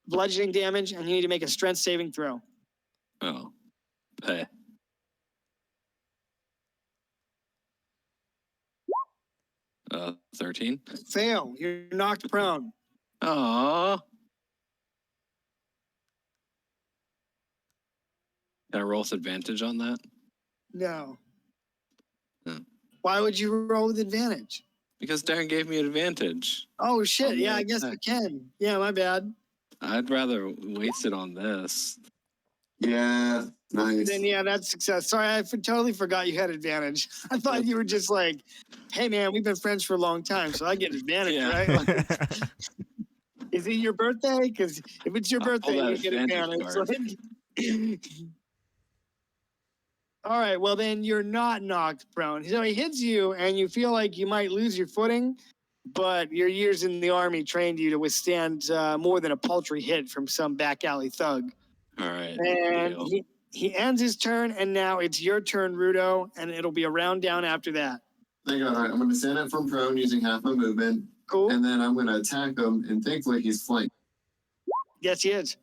bludgeoning damage, and you need to make a strength saving throw. Oh. Peh. 13. Fail. You're knocked prone. Aww. Can I roll with advantage on that? No. Hmm. Why would you roll with advantage? Because Darren gave me advantage. Oh shit! On Yeah, the I guess we attack. can. Yeah, my bad. I'd rather waste it on this. Yeah, nice. Then yeah, that's success. Sorry, I totally forgot you had advantage. I thought you were just like, "Hey man, we've been friends for a long time, so I get advantage, Yeah. right?" Like, is it your birthday? Because if it's your I'll pull birthday, that you get advantage advantage. card. All right, well then you're not knocked prone. So he hits you, and you feel like you might lose your footing, but your years in the army trained you to withstand more than a paltry hit from some back alley thug. All right. And deal. he ends his turn, and now it's your turn, Rudo, and it'll be a round down after that. Thank God. All right, I'm going to stand up from prone using half my movement, Cool? and then I'm going to attack him, and thankfully he's flanked. Yes, he is.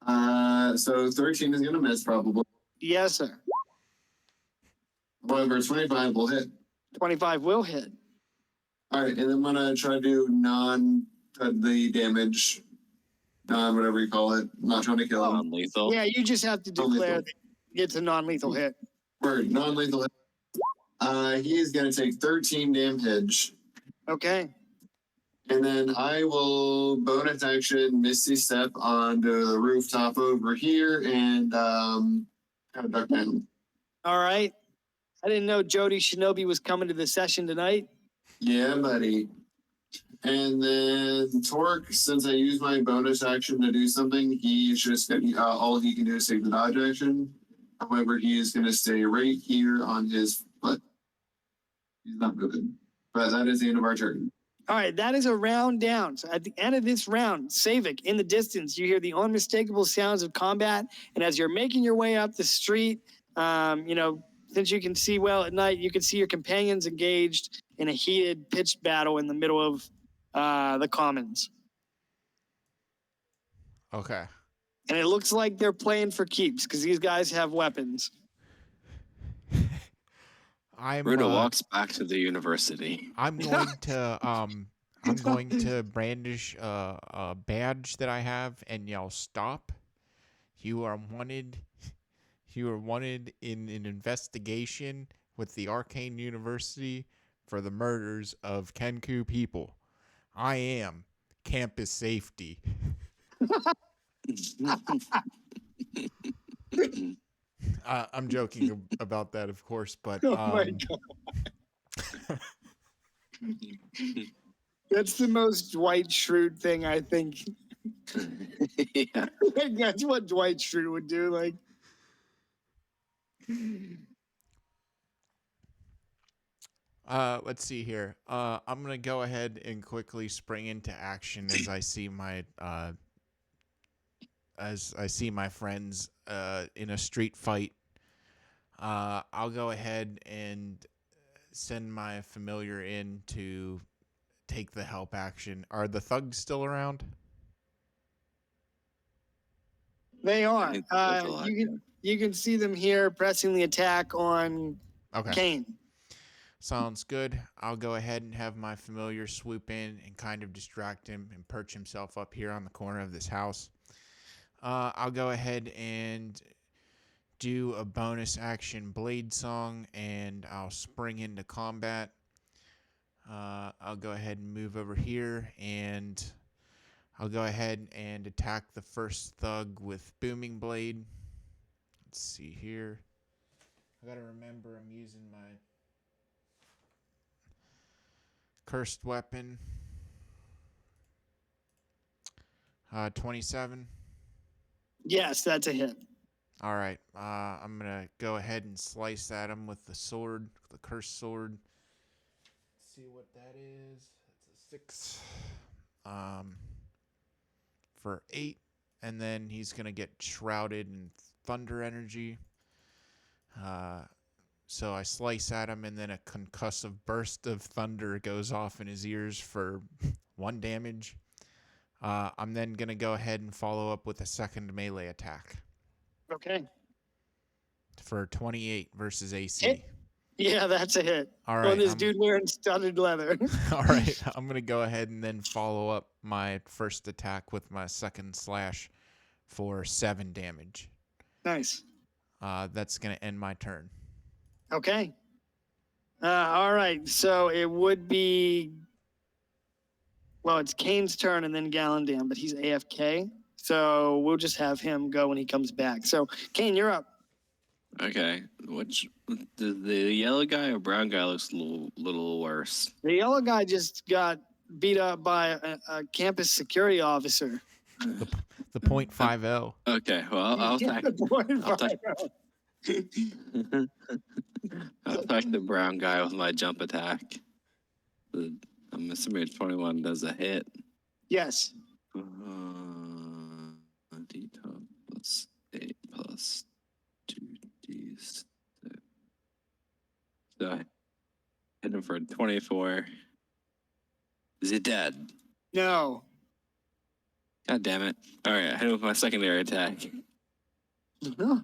So 13 is going to miss probably. Yes, sir. However, 25 will hit. 25 will hit. All right, and then I'm going to try to do non-the damage, whatever you call it. I'm not trying to kill him. Non-lethal. Yeah, you just have to declare Non-lethal. that it's a non-lethal hit. Or non-lethal hit. He is going to take 13 damage. Okay. And then I will bonus action Misty Step onto the rooftop over here and kind of duck down. All right. I didn't know Jody Shinobi was coming to the session tonight. Yeah, buddy. And then Torque, since I used my bonus action to do something, he's just going to, all he can do is take the dodge action. However, he is going to stay right here on his foot. He's not moving. But that is the end of our turn. All right, that is a round down. So at the end of this round, Savik, in the distance, you hear the unmistakable sounds of combat. And as you're making your way up the street, since you can see well at night, you can see your companions engaged in a heated, pitched battle in the middle of the commons. Okay. And it looks like they're playing for keeps because these guys have weapons. Ruda walks back to the university. I'm going to brandish a badge that I have and yell, "Stop! You are wanted. You are wanted in an investigation with the Arcane University for the murders of Kenku people. I am campus safety." I'm joking about that, of course, but Oh my God. That's the most Dwight Schrute thing, I think. Yeah. Like, that's what Dwight Schrute would do. Like, let's see here. I'm gonna go ahead and quickly spring into action as I see my friends in a street fight. I'll go ahead and send my familiar in to take the help action. Are the thugs still around? they are. think that's a lot, You can see them here pressing the attack on Okay. Kane. Sounds good. I'll go ahead and have my familiar swoop in and kind of distract him and perch himself up here on the corner of this house. I'll go ahead and do a bonus action blade song, and I'll spring into combat. I'll go ahead and move over here, and I'll go ahead and attack the first thug with booming blade. Let's see here. I gotta remember I'm using my cursed weapon. 27. Yes, that's a hit. All right. I'm going to go ahead and slice at him with the sword, the cursed sword. Let's see what that is. That's a 6. For 8. And then he's going to get shrouded in thunder energy. So I slice at him, and then a concussive burst of thunder goes off in his ears for 1 damage. I'm then going to go ahead and follow up with a second melee attack Okay. for 28 versus AC. Hit. Yeah, that's a hit. All On right. this dude wearing studded leather. All right. I'm going to go ahead and then follow up my first attack with my second slash for 7 damage. Nice. That's going to end my turn. Okay. All right. So it would be. Well, it's Kane's turn and then Gallandam, but he's AFK. So we'll just have him go when he comes back. So, Kane, you're up. Okay, which the yellow guy or brown guy looks a little worse. The yellow guy just got beat up by a campus security officer. The .50. Okay, well I'll attack. I'll attack. I'll attack the brown guy with my jump attack. I'm assuming 21 does a hit. Yes. D top plus 8 plus 2d6. So I hit him for 24. Is he dead? No. God damn it. Alright, I hit him with my secondary attack. No.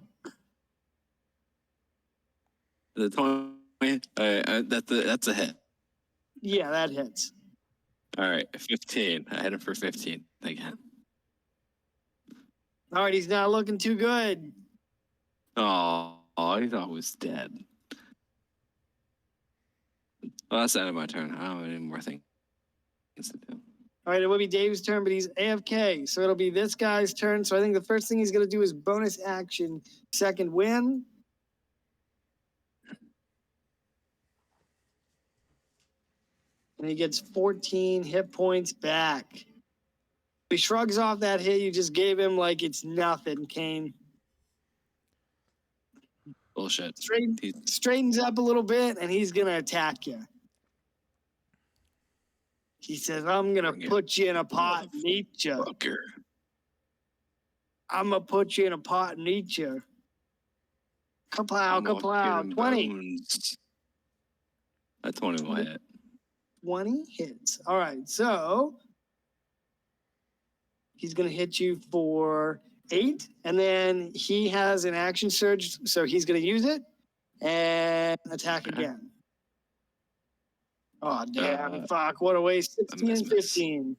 The 20. That's a hit. Yeah, that hits. Alright, 15. I hit him for 15 again. All right, he's not looking too good. Oh, I thought I was dead. Well, that's the end of my turn. I don't have any more things to do. All right, it will be Dave's turn, but he's AFK. So it'll be this guy's turn. So I think the first thing he's going to do is bonus action, second win. And he gets 14 hit points back. He shrugs off that hit you just gave him like it's nothing, Kane. Bullshit. Straightens up a little bit, and he's going to attack you. He says, I'm going to put you in a pot and eat you. Fucker. I'm going to put you in a pot and eat you. Kaplow, kaplow. 20. Bones. A 20 will hit. 20 hits. All right, so he's going to hit you for 8, and then he has an action surge, so he's going to use it and attack again. Oh, damn, fuck, what a waste. 16 and 15.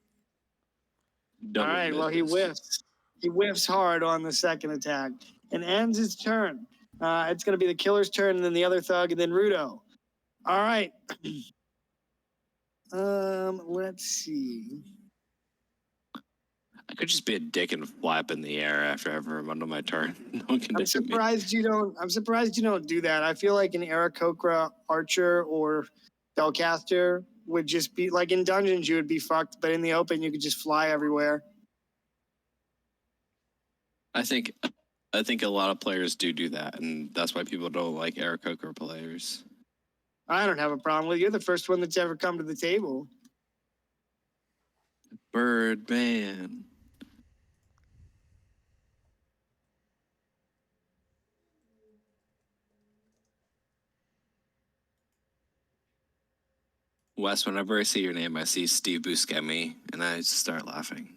All right, well, he whiffs. He whiffs hard on the second attack and ends his turn. It's going to be the killer's turn, and then the other thug, and then Rudo. All right. Let's see. I could just be a dick and fly up in the air after every on my turn. No one can I'm hit me. surprised you don't do that. I feel like an Aarakocra archer or spellcaster would just be like in dungeons you would be fucked, but in the open you could just fly everywhere. I think a lot of players do that, and that's why people don't like Aarakocra players. I don't have a problem with it. You're the first one that's ever come to the table. Birdman. Wes, whenever I see your name, I see Steve Buscemi, and I just start laughing.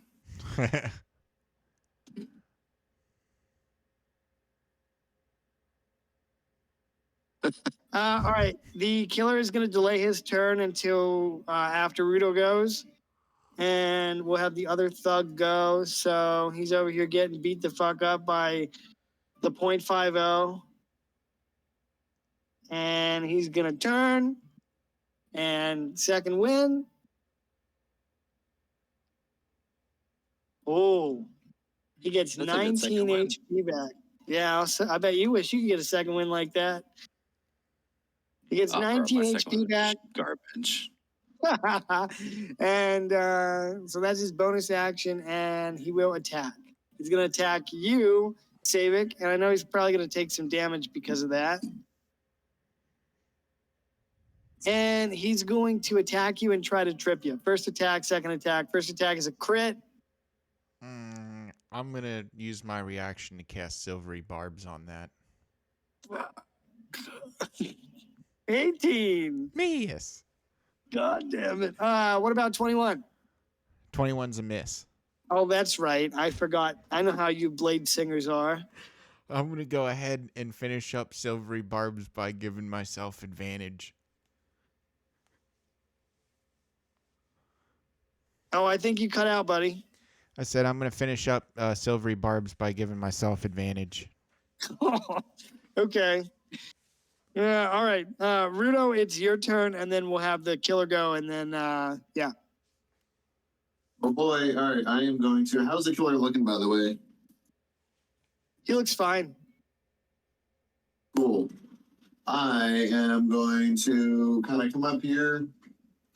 All right. The killer is going to delay his turn until after Rudo goes. And we'll have the other thug go. So he's over here getting beat the fuck up by the .50. And he's going to turn. And second win. Oh, he gets That's a good 19 second win. HP back. Yeah, I bet you wish you could get a second win like that. He gets Oh, 19 my second HP one back. is Garbage. And so that's his bonus action, and he will attack. He's going to attack you, Savik, and I know he's probably going to take some damage because of that. And he's going to attack you and try to trip you. First attack, second attack. First attack is a crit. I'm going to use my reaction to cast Silvery Barbs on that. 18. Miss. God damn it. What about 21? 21's a miss. Oh, that's right. I forgot. I know how you blade singers are. I'm gonna go ahead and finish up Silvery Barbs by giving myself advantage. Oh, I think you cut out, buddy. I said I'm gonna finish up Silvery Barbs by giving myself advantage. Okay. Yeah, all right. Rudo, it's your turn, and then we'll have the killer go, and then yeah. Oh boy! All right, I am going to. How's the killer looking, by the way? He looks fine. Cool. I am going to kind of come up here,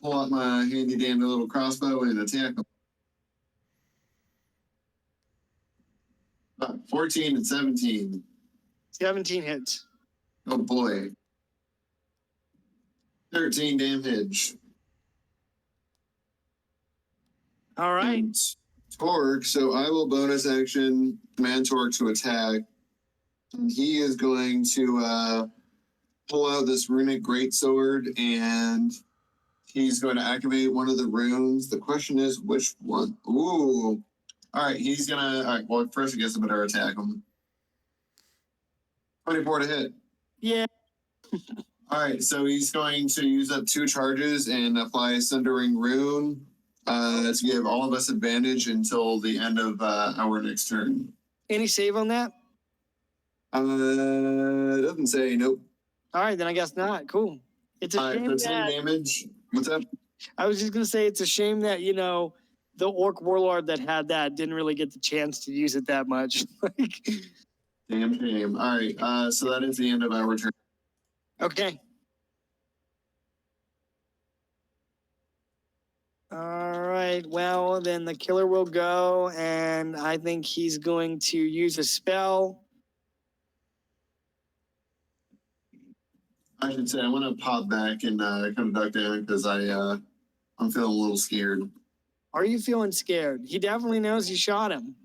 pull out my handy dandy little crossbow, and attack him. 14 and 17. 17 hits. Oh boy. 13 damage. All right. And Torque, so I will bonus action command Torque to attack. And he is going to pull out this runic greatsword and he's going to activate one of the runes. The question is which one? Ooh. All right, he's gonna. All right, well, first I guess I better attack him. 24 to hit. Yeah. All right, so he's going to use up 2 charges and apply a Sundering Rune to give all of us advantage until the end of our next turn. Any save on that? Doesn't say. Nope. All right, then I guess not. Cool. It's a All right, shame 15 that damage. What's up? I was just gonna say it's a shame that the orc warlord that had that didn't really get the chance to use it that much. Like, Damn shame. All right, so that is the end of our turn. okay. All right. Well, then the killer will go, and I think he's going to use a spell. I should say I'm gonna pop back and kind of duck down because I'm feeling a little scared. Are you feeling scared? He definitely knows you shot him.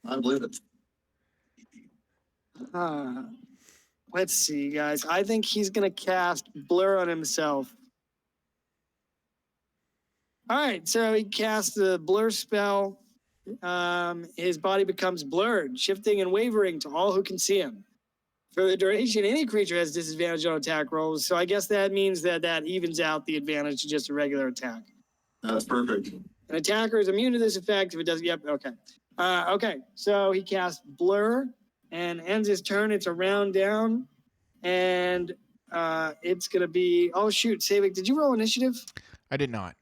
I believe it. Let's see, guys. I think he's going to cast Blur on himself. All right, so he casts the Blur spell. His body becomes blurred, shifting and wavering to all who can see him. For the duration, any creature has disadvantage on attack rolls, so I guess that means that evens out the advantage to just a regular attack. That's perfect. An attacker is immune to this effect if it doesn't. Yep. Okay. Okay. So he casts Blur and ends his turn. It's a round down, and it's gonna be. Oh shoot, Savik, did you roll initiative? I did not.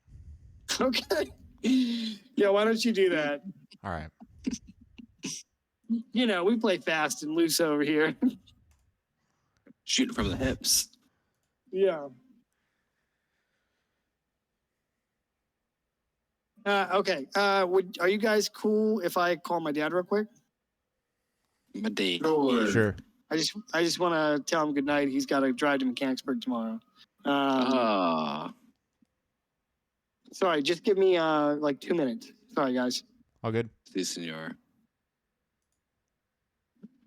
Okay. Yeah. Why don't you do that? All right. We play fast and loose over here. Shooting from the hips. Yeah. Okay. Are you guys cool if I call my dad real quick? My day. Sure. I just want to tell him good night. He's got to drive to Mechanicsburg tomorrow. Sorry, just give me like 2 minutes. Sorry, guys. All good. Si, senor.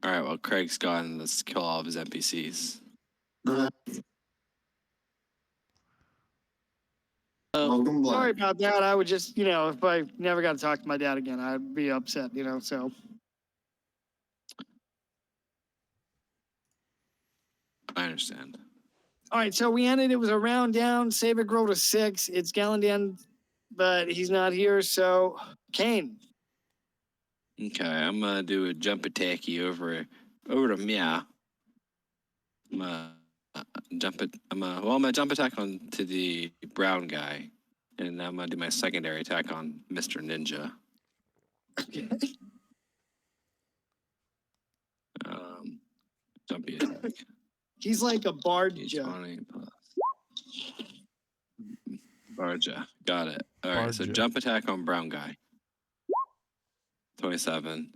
All right, well, Craig's gone. Let's kill all of his NPCs. Welcome, Black. Sorry about that. I would just, if I never got to talk to my dad again, I'd be upset, so. I understand. All right, so we ended. It was a round down. Sabic rolled a 6. It's Galandan, but he's not here, so Kane. Okay, I'm gonna do a jump attacky over to Mia. I'm gonna jump attack on to the brown guy, and I'm gonna do my secondary attack on Mr. Ninja. Okay. Jumpy attack. He's like a bard. D20 plus. Barja, got it. All right, so Barja. jump attack on brown guy. 27,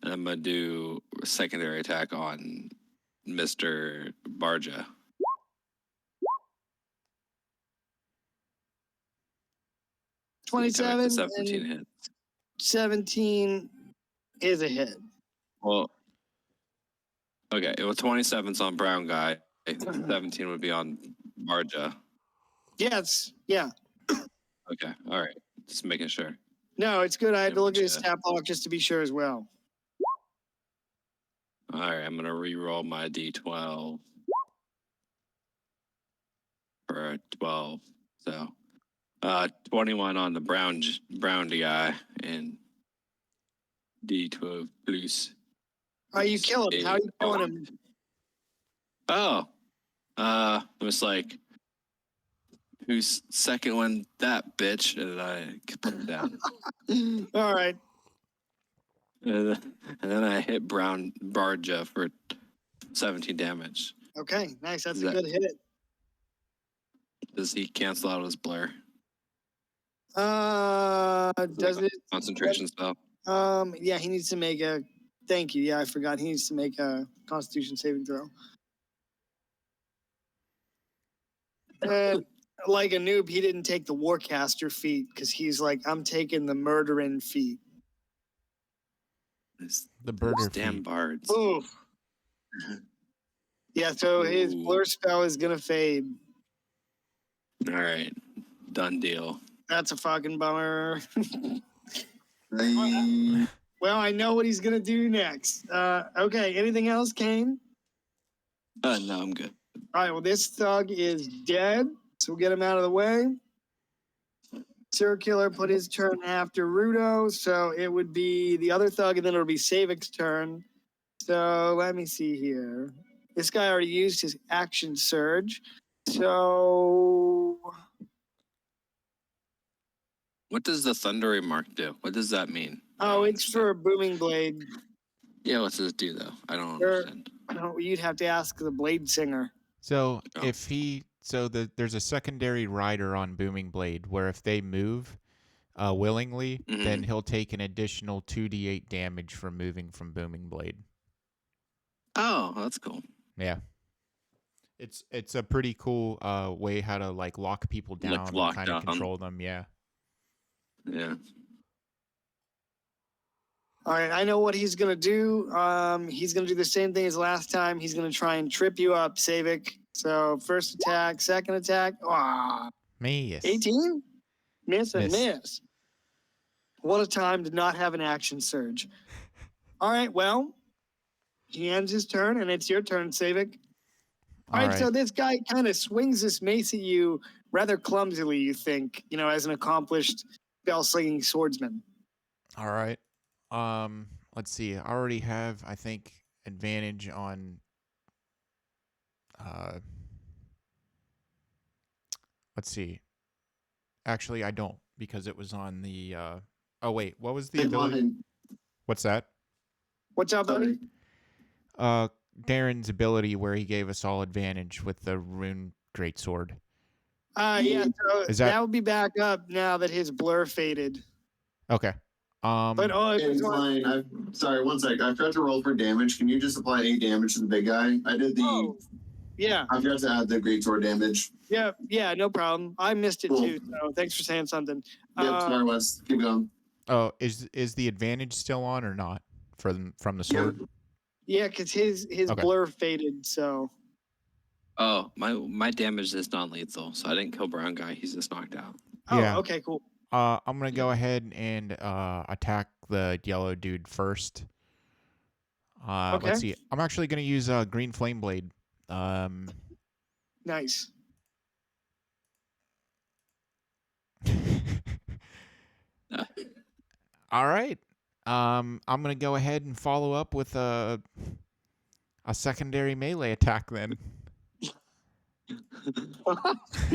and I'm gonna do a secondary attack on Mr. Barja. So 27 17 and hits. 17 is a hit. Well, okay. Well, 27's on brown guy. 17 would be on Barja. Yes. Yeah. Okay. All right. Just making sure. No, it's good. I had to look at his Yeah. stat block just to be sure as well. All right, I'm gonna re-roll my d12 for a 12. So, 21 on the brown guy and d12 plus. You kill him. How are you killing him? Oh, it was like, who's second one? That bitch, and I put him down. All right. And then I hit Brown Barja for 17 damage. Okay. Nice. That's Is a that- good hit. Does he cancel out his blur? Does it? Concentration spell. Yeah, he needs to make a. Thank you. Yeah, I forgot. He needs to make a Constitution saving throw. And like a noob, he didn't take the Warcaster feat because he's like, I'm taking the murdering feat. The Those burger damn feet. bards. Oof. Yeah, so his Ooh. blur spell is gonna fade. All right, done deal. That's a fucking bummer. I, Well, I know what he's gonna do next. Okay, anything else, Kane? No, I'm good. All right, well, this thug is dead, so we'll get him out of the way. Circular put his turn after Rudo, so it would be the other thug, and then it'll be Savik's turn. So let me see here. This guy already used his action surge. So What does the thundering mark do? What does that mean? it's for a booming blade. Yeah, what does it do though? I don't Sure. understand. You'd have to ask the blade singer. So Oh. if he, so there's a secondary rider on Booming Blade where if they move willingly, then Mhm. he'll take an additional 2d8 damage from moving from Booming Blade. Oh, that's cool. Yeah. It's a pretty cool way how to like lock people Like, down lock and kind of down. control them. Yeah. Yeah. All right, I know what he's gonna do. He's gonna do the same thing as last time. He's gonna try and trip you up, Savik. So first attack, second attack. 18? Miss and Miss. miss. What a time to not have an action surge. All right, well, he ends his turn, and it's your turn, Savik. All right, so this guy kind of swings this mace at you rather clumsily, you think, as an accomplished spell-slinging swordsman. All right. Let's see. I already have, I think, advantage on. Let's see. Actually, I don't because it was on the. Oh wait, what was the Hey, ability? Martin, What's that? What's up, buddy? sorry. Darren's ability where he gave us all advantage with the rune greatsword. Yeah, so Is that that- would be back up now that his blur faded. Okay. But it It's was on. fine. I'm sorry, one sec. I forgot to roll for damage. Can you just apply 8 damage to the big guy? I did the. Oh, yeah, I forgot to add the great sword damage. yeah, no problem. I missed it Cool. too, so thanks for saying something. Yep, sorry, Wes. Keep going. Oh, is the advantage still on or not from the sword? Yep. Yeah, because his Okay. blur faded, so. Oh, my damage is non-lethal, so I didn't kill brown guy. He's just knocked out. Oh, Yeah. okay, cool. I'm gonna go ahead and attack the yellow dude first. Okay. Let's see. I'm actually gonna use green flame blade. Nice. All right. I'm gonna go ahead and follow up with a secondary melee attack then.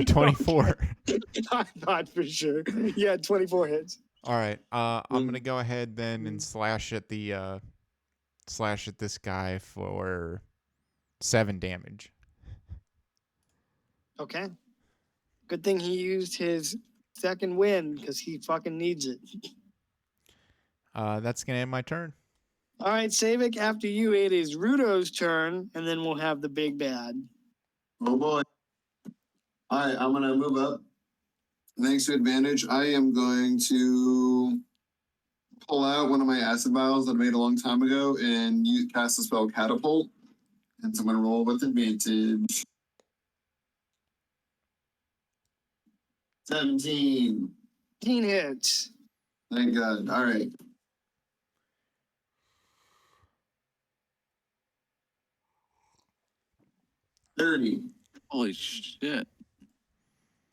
24. I thought for sure. Yeah, 24 hits. All right. I'm gonna go ahead then and slash at this guy for 7 damage. Okay. Good thing he used his second win because he fucking needs it. That's gonna end my turn. All right, Savik, after you, it is Rudo's turn, and then we'll have the big bad. Oh boy. All right, I'm gonna move up. Thanks to advantage, I am going to pull out one of my acid vials that I made a long time ago and cast the spell Catapult. And so I'm gonna roll with advantage. 17. 15 hits. Thank God. All right. 30. Holy shit.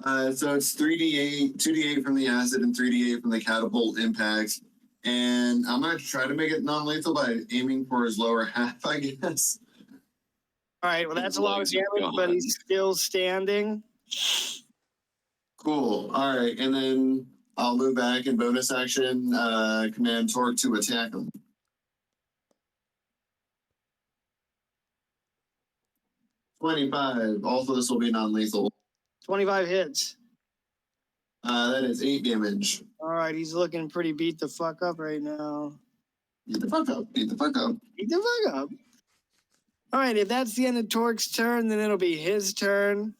So it's 3d8, 2d8 from the acid, and 3d8 from the catapult impact. And I'm gonna try to make it non-lethal by aiming for his lower half, I guess. All right, well, that's a lot of Legs are damage, but gone. he's still standing. Cool. All right, and then I'll move back in bonus action, command Torque to attack him. $25. Also, this will be non-lethal. 25 hits. That is 8 damage. All right, he's looking pretty beat the fuck up right now. Beat the fuck up. Beat the fuck up. Beat the fuck up. All right, if that's the end of Torque's turn, then it'll be his turn.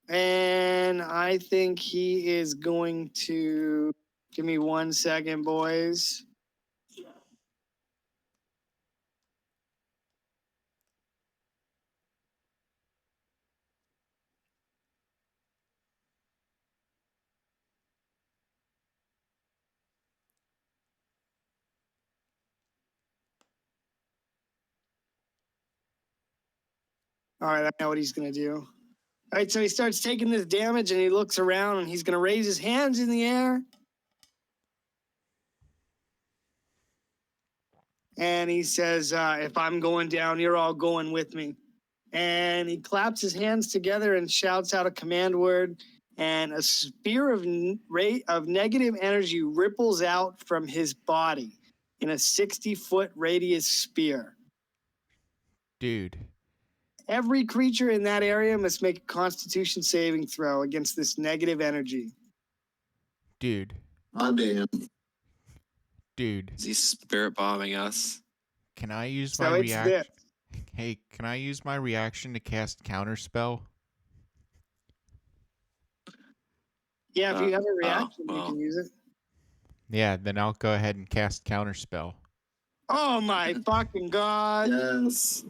And I think he is going to give me 1 second, boys. All right, I know what he's going to do. All right, so he starts taking this damage and he looks around and he's going to raise his hands in the air. And he says, if I'm going down, you're all going with me. And he claps his hands together and shouts out a command word. And a spear of negative energy ripples out from his body in a 60-foot radius spear. Dude. Every creature in that area must make a Constitution saving throw against this negative energy. Dude. Oh, damn. Dude. Is he spirit bombing us? Can I use So my it's reaction? this. Hey, can I use my reaction to cast counterspell? Yeah, if you have a reaction, you well. can use it. Yeah, then I'll go ahead and cast counterspell. Oh my fucking god. Yes.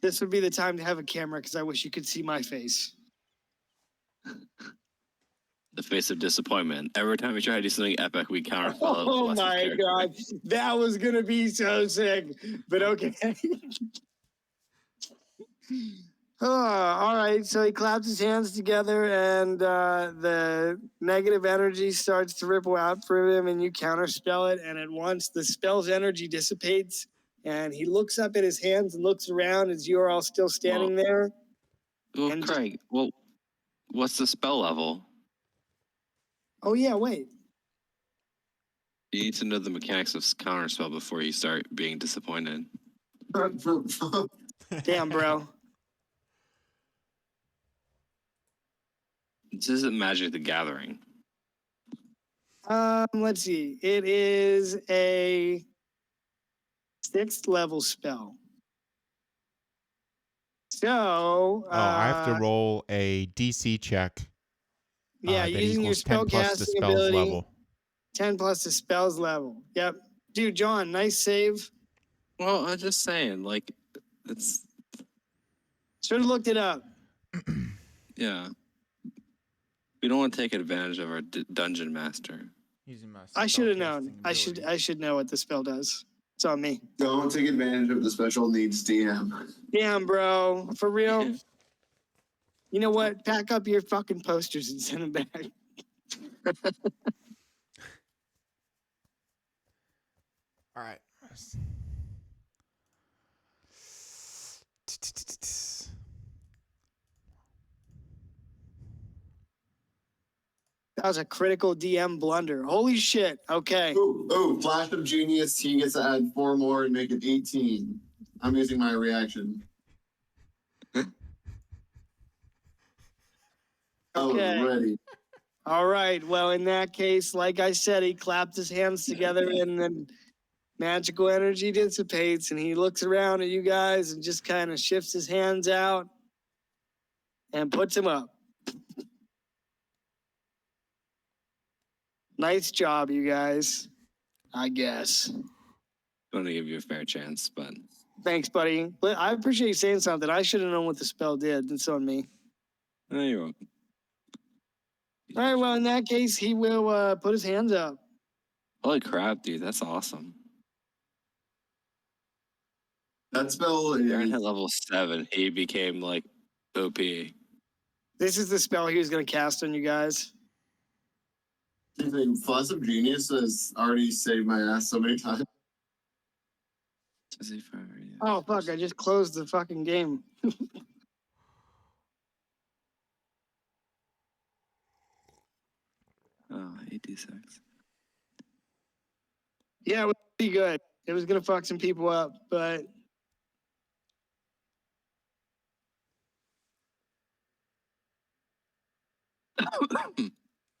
This would be the time to have a camera because I wish you could see my face. The face of disappointment. Every time we try to do something epic, we counterspell it. with Oh less my character. god. That was going to be so sick. But okay. All right. So he claps his hands together and the negative energy starts to ripple out from him and you counterspell it. And at once the spell's energy dissipates and he looks up at his hands and looks around as you're all still standing there. Well, And- Craig, well, what's the spell level? Oh, yeah. Wait. You need to know the mechanics of counterspell before you start being disappointed. Damn, bro. This isn't Magic the Gathering. Let's see. It is a 6th level spell. So, I have to roll a DC check. yeah, that using your equals 10 plus the spellcasting spell's ability, level. 10 plus the spell's level. Yep. Dude, John, nice save. Well, I'm just saying, like, it's Should have looked it up. yeah. We don't want to take advantage of our dungeon master. I should have known. I should know what the spell does. It's on me. Don't take advantage of the special needs DM. Damn, bro. For real. You know what? Pack up your fucking posters and send them back. All right. That was a critical DM blunder. Holy shit. Okay. Ooh, Flash of Genius. He gets to add 4 more and make it 18. I'm using my reaction. Okay. Ready. All right. Well, in that case, like I said, he clapped his hands together and then magical energy dissipates and he looks around at you guys and just kind of shifts his hands out and puts him up. Nice job, you guys. I guess. Going to give you a fair chance, but Thanks, buddy. But I appreciate you saying something. I should have known what the spell did. It's on me. you're welcome. All right, well, in that case, he will put his hands up. Holy crap, dude, that's awesome. That spell Aaron is hit level 7. He became like OP. This is the spell he was going to cast on you guys. Flash of Genius has already saved my ass so many times. Oh, fuck, I just closed the fucking game. Oh, 8d6. Yeah, it was pretty good. It was going to fuck some people up, but...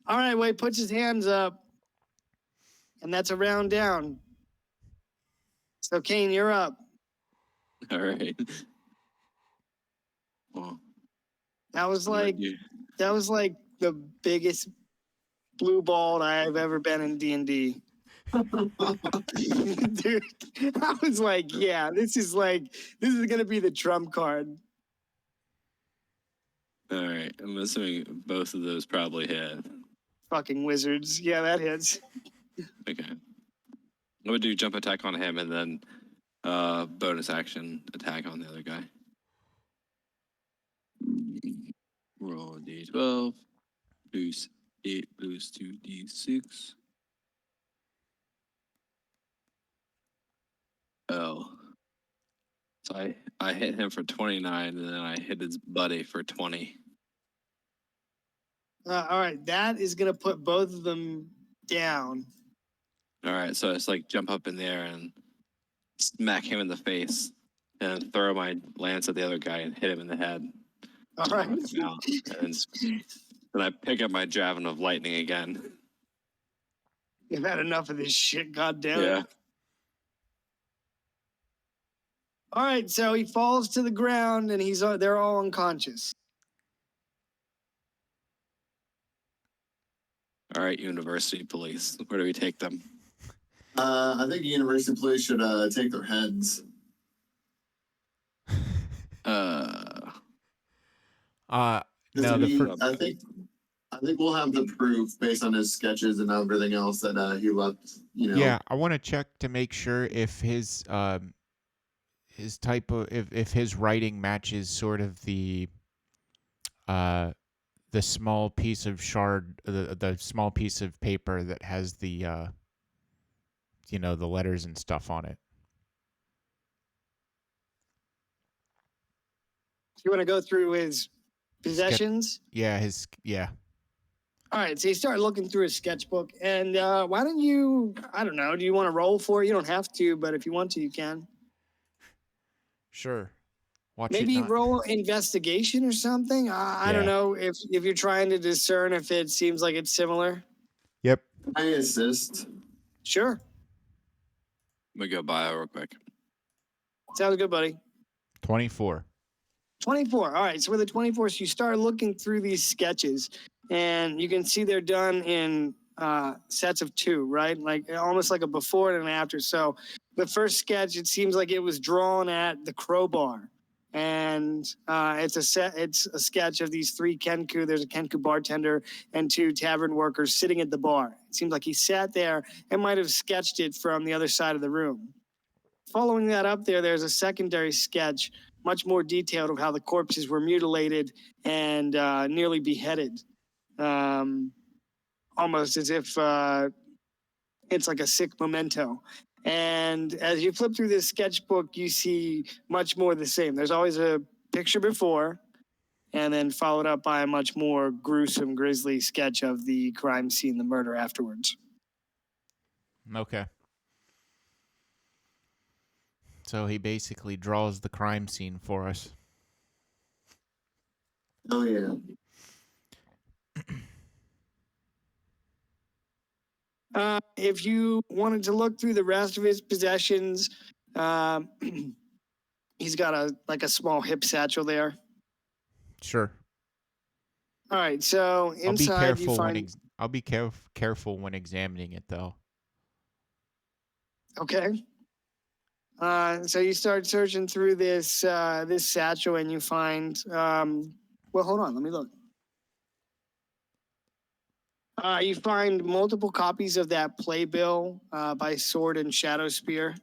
All right, well, he puts his hands up, and that's a round down. So, Kane, you're up. All right. Well, That was what about like you? that was like the biggest blue ball I've ever been in D&D. Dude, I was like, yeah, this is gonna be the trump card. All right. I'm assuming both of those probably hit. Fucking wizards. Yeah, that hits. Okay. I'm gonna do jump attack on him and then bonus action attack on the other guy. Roll a d12. Boost 8, boost 2d6. Oh. So I hit him for 29 and then I hit his buddy for 20. All right, that is gonna put both of them down. All right, so it's like jump up in there and smack him in the face and throw my lance at the other guy and hit him in the head. All right. Knock him out. And then I pick up my javelin of lightning again. You've had enough of this shit, goddamn it. Yeah. All right, so he falls to the ground and they're all unconscious. All right, University Police. Where do we take them? I think University Police should take their heads. No, I think we'll have the proof based on his sketches and everything else that he left. You know. Yeah, I want to check to make sure if his type of if his writing matches sort of the small piece of the small piece of paper that has the the letters and stuff on it. You want to go through his possessions? Yeah, All right, so you start looking through his sketchbook, and why don't you, I don't know, do you want to roll for it? You don't have to, but if you want to, you can. Sure. Maybe roll investigation or something. I don't know if you're trying to discern if it seems like it's similar. Yep. I assist. Sure. Let me go bio real quick. Sounds good, buddy. 24. 24. All right. So with the 24, so you start looking through these sketches, and you can see they're done in sets of 2, right? Like almost like a before and an after. So the first sketch, it seems like it was drawn at the crowbar. And it's a sketch of these 3 Kenku. There's a Kenku bartender and 2 tavern workers sitting at the bar. It seems like he sat there and might have sketched it from the other side of the room. Following that up there's a secondary sketch, much more detailed, of how the corpses were mutilated and nearly beheaded. Almost as if it's like a sick memento. And as you flip through this sketchbook, you see much more the same. There's always a picture before, and then followed up by a much more gruesome, grisly sketch of the crime scene, the murder afterwards. Okay. So he basically draws the crime scene for us. Oh yeah. If you wanted to look through the rest of his possessions, he's got a small hip satchel there. Sure. All right, so inside you find. I'll be careful when examining it, though. Okay. So you start searching through this this satchel, and you find. Well, hold on. Let me look. You find multiple copies of that playbill by Sword and Shadow Spear.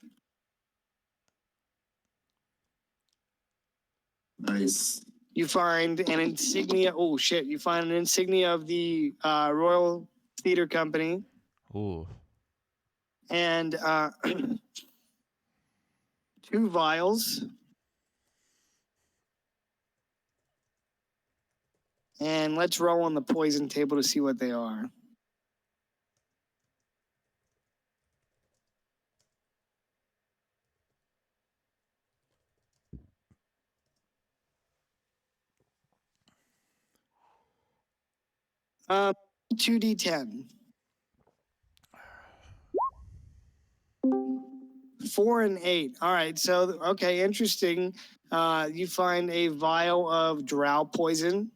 Nice. You find an insignia. Oh shit! You find an insignia of the Royal Theater Company, Ooh. and 2 vials. And let's roll on the poison table to see what they are. Uh, 2d10. 4 and 8. All right. So, okay, interesting. You find a vial of drow poison.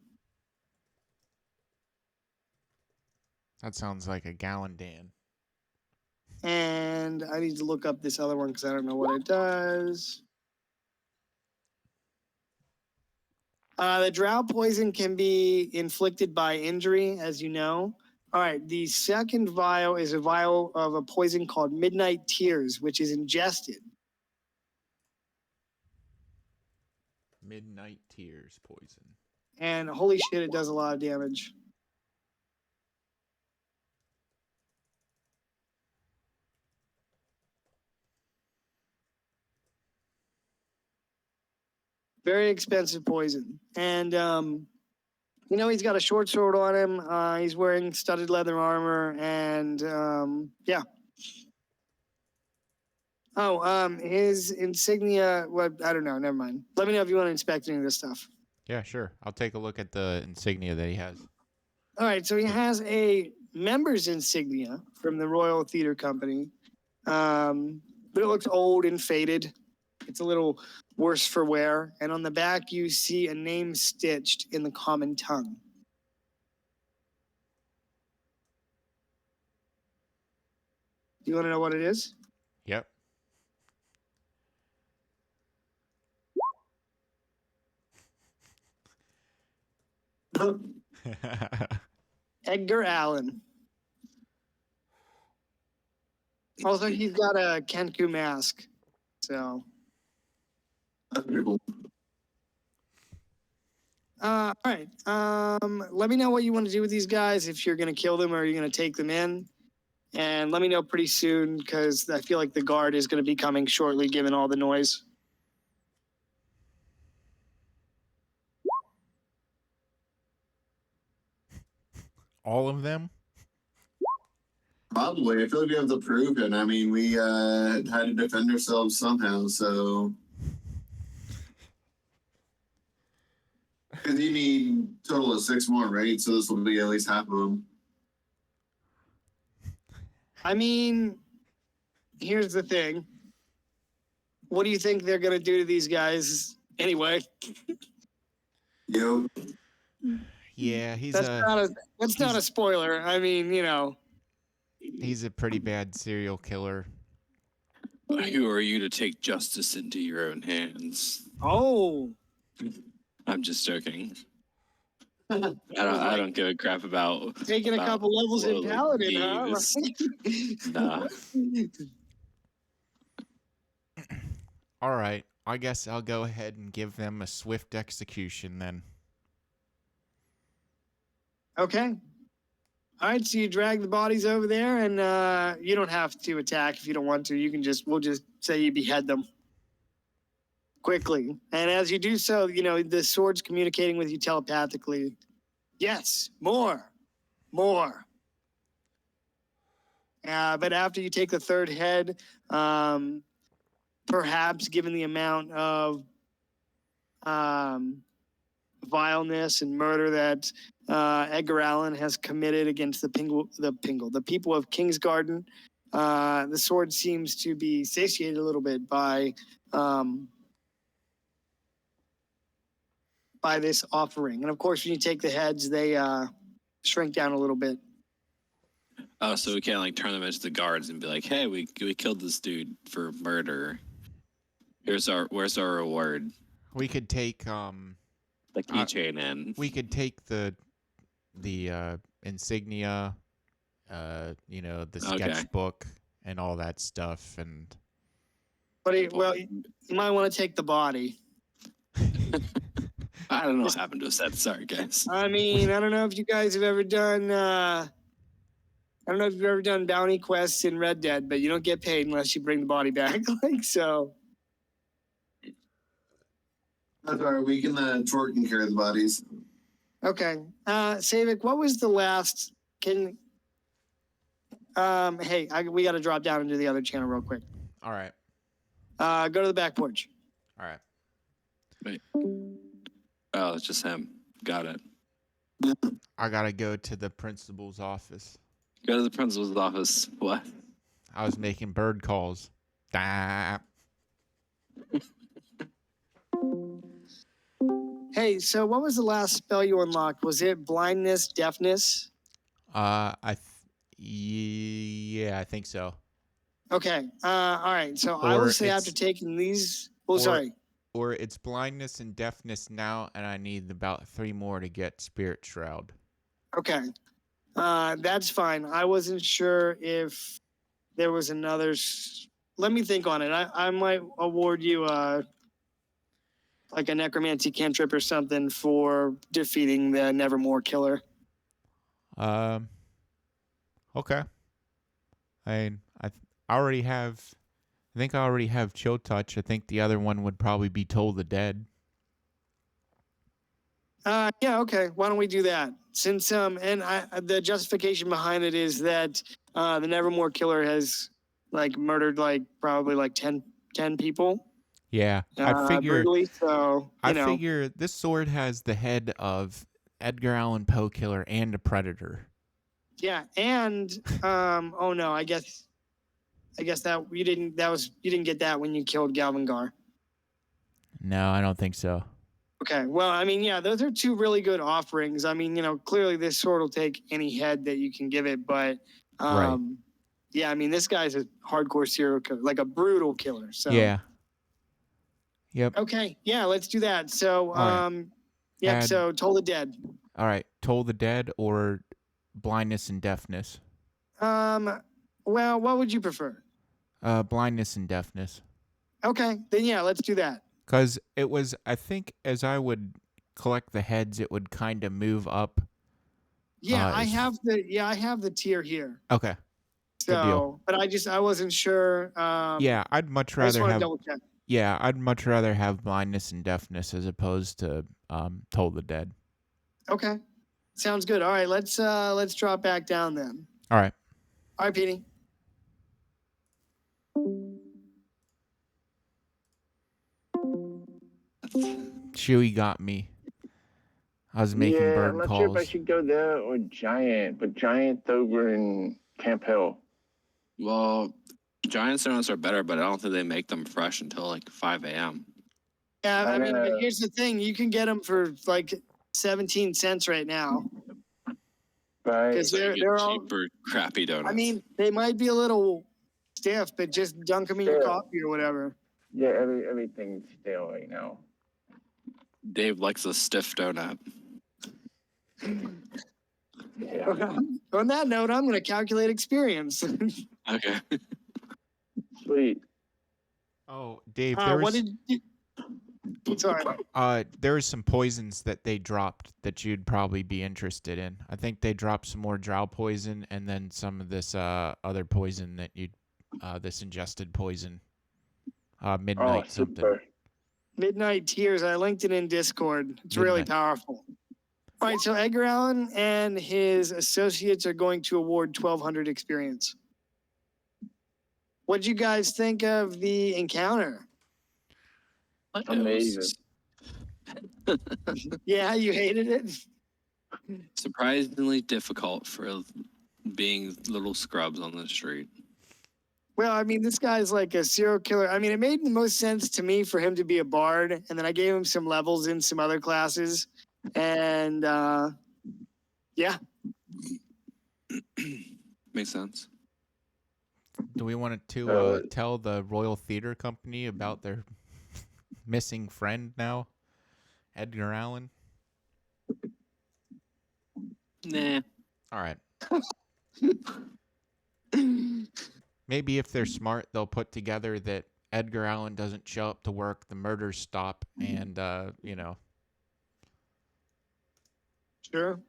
That sounds like a Gallandan. And I need to look up this other one because I don't know what it does. The drow poison can be inflicted by injury, as you know. All right, the second vial is a vial of a poison called Midnight Tears, which is ingested. Midnight Tears poison. And holy shit, it does a lot of damage. Very expensive poison. And, you know, he's got a short sword on him. He's wearing studded leather armor. And, yeah. Oh, his insignia, what? I don't know. Never mind. Let me know if you want to inspect any of this stuff. Yeah, sure. I'll take a look at the insignia that he has. All right. So he has a member's insignia from the Royal Theater Company. But it looks old and faded. It's a little worse for wear. And on the back, you see a name stitched in the common tongue. Do you want to know what it is? Yep. Edgar Allan. Also, he's got a Kenku mask. So, That's pretty cool. all right. Let me know what you want to do with these guys. If you're going to kill them or you're going to take them in. And let me know pretty soon because I feel like the guard is going to be coming shortly given all the noise. All of them? Probably. I feel like we have to prove it. I mean, we had to defend ourselves somehow, so. Because you need a total of 6 more, right? So this will be at least half of them. I mean, here's the thing. What do you think they're going to do to these guys anyway? Yo, Yeah, That's not a spoiler. I mean, you know. he's a pretty bad serial killer. Who are you to take justice into your own hands? Oh. I'm just joking. I don't give a crap about Taking a couple levels in lowly Paladin, huh? thieves. Nah. All right. I guess I'll go ahead and give them a swift execution then. Okay. All right, so you drag the bodies over there, and you don't have to attack if you don't want to. You can we'll just say you behead them quickly. And as you do so, you know, the sword's communicating with you telepathically. Yes, more. But after you take the third head, perhaps given the amount of vileness and murder that Edgar Allan has committed against the people of Kingsgarden, the sword seems to be satiated a little bit by this offering. And of course, when you take the heads, they shrink down a little bit. Oh, so we can't like turn them into the guards and be like, "Hey, we killed this dude for murder. Where's our reward?" We could take The keychain in. we could take the insignia you know, the Okay. sketchbook and all that stuff. And But well, you might want to take the body. I don't know what happened to us. Sorry, guys. I mean, I don't know if you guys have ever done. I don't know if you've ever done bounty quests in Red Dead, but you don't get paid unless you bring the body back. Like so. That's all right. We can Torque can carry the bodies. Okay. Savik, what was the last? Can we got to drop down into the other channel real quick. all right, Go to the back porch. all right. Wait. Oh, it's just him. Got it. I gotta go to the principal's office. Go to the principal's office. What? I was making bird calls. Da. Hey, so what was the last spell you unlocked? Was it blindness, deafness? Yeah, I think so. Okay. All right. So I Or would say it's- after taking these. Oh, or- sorry. Or it's blindness and deafness now, and I need about 3 more to get Spirit Shroud. Okay. That's fine. I wasn't sure if there was another. Let me think on it. I might award you like a necromancy cantrip or something for defeating the Nevermore killer. Okay. I already have. I think I already have Chill Touch. I think the other one would probably be Toll the Dead. Yeah, okay. Why don't we do that? Since the justification behind it is that the Nevermore killer has like murdered like probably like 10 people. Yeah, I figure. Brutally, so I you know. figure this sword has the head of Edgar Allan Poe killer and a predator. Yeah, and oh no, I guess that you didn't get that when you killed Galvangar. No, I don't think so. Okay, well, I mean, yeah, those are two really good offerings. I mean, you know, clearly this sword will take any head that you can give it, but Right. yeah, I mean, this guy's a hardcore serial killer, like a brutal killer. So Yeah. Yep. okay, yeah, let's do that. So right. yep, Add- so Toll the Dead. All right. Toll the Dead or blindness and deafness. Well, what would you prefer? Blindness and deafness. Okay, then yeah, let's do that. Because it was, I think, as I would collect the heads, it would kind of move up. Yeah, I is- have the tier here. Okay. Good deal. So, but I wasn't sure. Yeah, I'd much I just rather want to have. double check. Yeah, I'd much rather have blindness and deafness as opposed to Toll the Dead. Okay, sounds good. All right, let's drop back down then. All right. All right, Petey. Chewy got me. I was making yeah, bird I'm not calls. sure if I should go there or Giant, but Giant's over in Camp Hill. Well, giant donuts are better, but I don't think they make them fresh until like 5 a.m. Yeah, I mean, but know. here's the thing: you can get them for like 17 cents right now. Right? Because So you they're get all. cheaper, crappy donuts. I mean, they might be a little stiff, but just dunk them in your Yeah. coffee or whatever. Yeah, everything's stale right now. Dave likes a stiff donut. Yeah. On that note, I'm going to calculate experience. Okay. Sweet. Oh, Dave, there What was did you? Sorry. there was some poisons that they dropped that you'd probably be interested in. I think they dropped some more drow poison and then some of this other poison that you'd this ingested poison. Midnight Oh, something. super. Midnight Tears. I linked it in Discord. It's really Midnight. powerful. All right, so Edgar Allan and his associates are going to award 1,200 experience. What'd you guys think of the encounter? Amazing. Yeah, you hated it? Surprisingly difficult for being little scrubs on the street. Well, I mean, this guy's like a serial killer. I mean, it made the most sense to me for him to be a bard, and then I gave him some levels in some other classes, and yeah. Makes sense. Do we want to tell the Royal Theatre Company about their missing friend now, Edgar Allan? Nah. All right. Maybe if they're smart, they'll put together that Edgar Allan doesn't show up to work, the murders stop, and you know. Sure.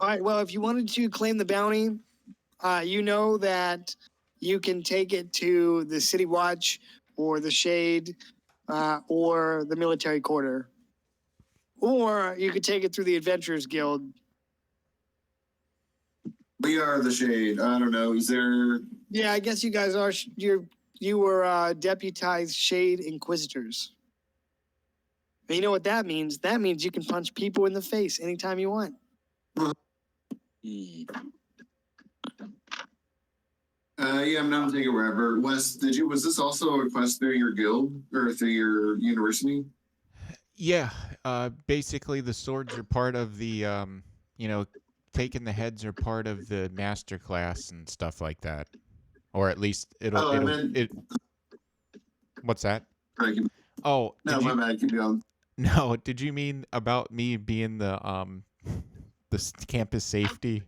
All right. Well, if you wanted to claim the bounty, you know that you can take it to the City Watch or the Shade or the Military Quarter. Or you could take it through the Adventurers Guild. We are the Shade. I don't know. Is there? Yeah, I guess you guys are. You were deputized Shade Inquisitors. And you know what that means? That means you can punch people in the face anytime you want. Yeah, I'm not taking wherever. Wes, was this also a quest through your guild or through your university? Yeah, basically the swords are part of the, you know, taking the heads are part of the master class and stuff like that. Or at least what's that? Right, Oh, no, my bad. Keep going. No, did you mean about me being the campus safety?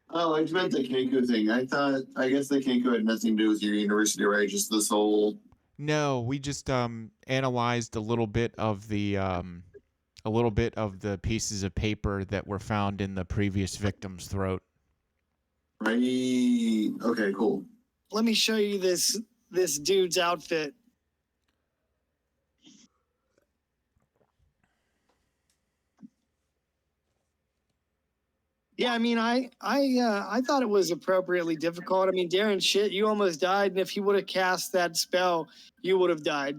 Oh, I meant the Kenko thing. I guess the Kenko had nothing to do with your university, right? Just this whole. No, we just analyzed a little bit of the pieces of paper that were found in the previous victim's throat. Right. Okay, cool. Let me show you this dude's outfit. Yeah, I mean, I thought it was appropriately difficult. I mean, Darren, shit, you almost died, and if you would have cast that spell, you would have died.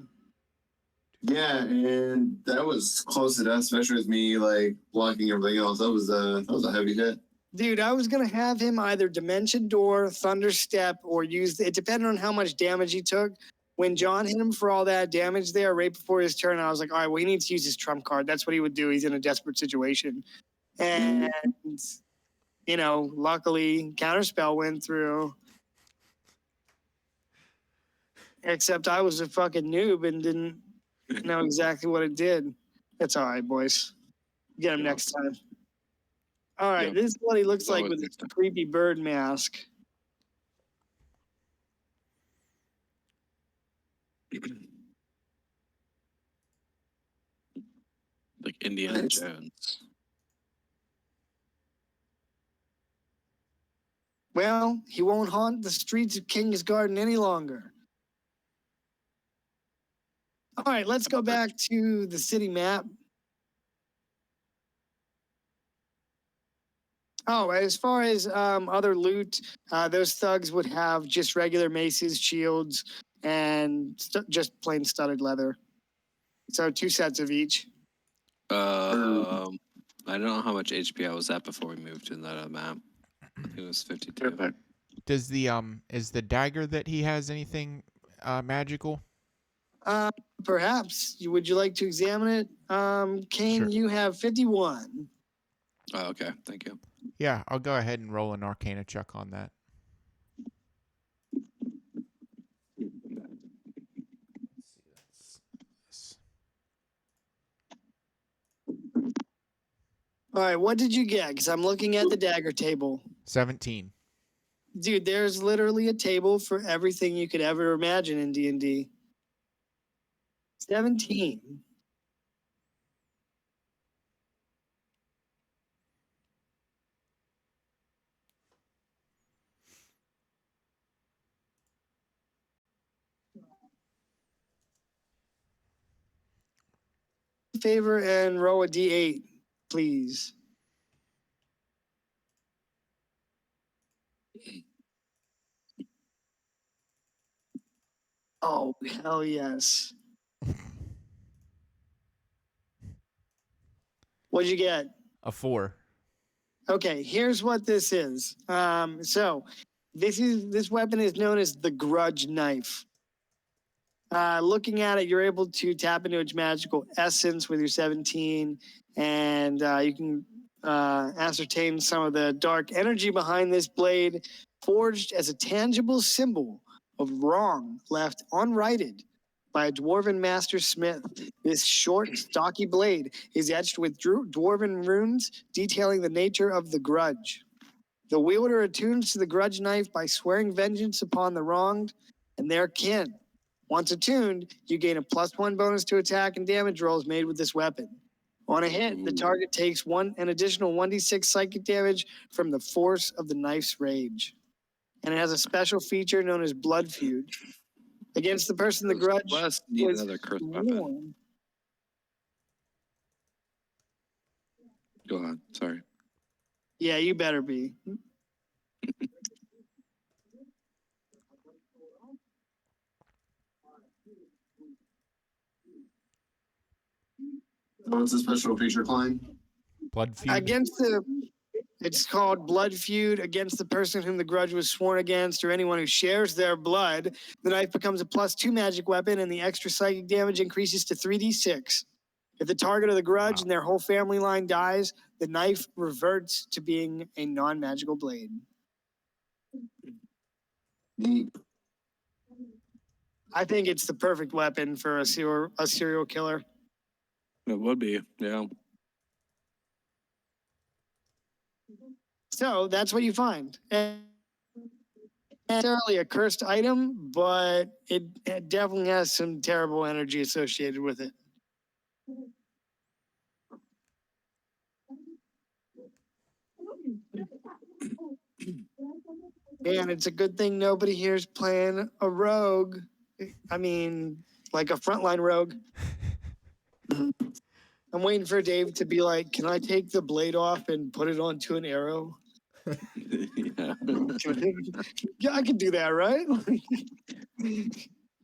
Yeah, and that was close to death, especially with me like blocking everything else. That was a heavy hit. Dude, I was gonna have him either Dimension Door, Thunder Step, or use it depended on how much damage he took. When John hit him for all that damage there right before his turn, I was like, all right, well, he needs to use his trump card. That's what he would do. He's in a desperate situation. And you know, luckily, Counterspell went through. Except I was a fucking noob and didn't know exactly what it did. That's all right, boys. Get him next time. All right, Yep. this is what he looks like Always with his next time. creepy bird mask. Like Indiana Jones. Well, he won't haunt the streets of King's Garden any longer. All right, let's go back to the city map. Oh, as far as other loot, those thugs would have just regular maces, shields, and just plain studded leather. So 2 sets of each. I don't know how much HP I was at before we moved to that map. I think it was 52. Perfect. Does the is the dagger that he has anything magical? Perhaps. Would you like to examine it? Kane, Sure. you have 51. Oh, okay. Thank you. Yeah, I'll go ahead and roll an Arcana check on that. All right, what did you get? Because I'm looking at the dagger table. 17. Dude, there's literally a table for everything you could ever imagine in D&D. 17. Favor and roll a D8, please. Oh, hell yes. What'd you get? A 4. Okay, here's what this is. So this weapon is known as the Grudge Knife. Looking at it, you're able to tap into its magical essence with your 17, and you can ascertain some of the dark energy behind this blade, forged as a tangible symbol of wrong left unrighted by a dwarven master smith. This short, stocky blade is etched with dwarven runes detailing the nature of the grudge. The wielder attunes to the grudge knife by swearing vengeance upon the wronged and their kin. Once attuned, you gain a +1 bonus to attack and damage rolls made with this weapon. On a hit, the target takes an additional 1d6 psychic damage from the force of the knife's rage. And it has a special feature known as Blood Feud. Against the person the grudge Wes need was another cursed weapon. worn. Go on. Sorry. Yeah, you better be. What's the special feature, Klein? Blood feud. It's called Blood Feud. Against the person whom the grudge was sworn against or anyone who shares their blood, the knife becomes a +2 magic weapon and the extra psychic damage increases to 3d6. If the target of the grudge and their whole family line dies, the knife reverts to being a non-magical blade. Neat. I think it's the perfect weapon for a serial killer. It would be. Yeah. So that's what you find. And necessarily a cursed item, but it definitely has some terrible energy associated with it. And it's a good thing nobody here is playing a rogue. I mean, like a frontline rogue. I'm waiting for Dave to be like, can I take the blade off and put it onto an arrow? Yeah. Yeah, I can do that, right?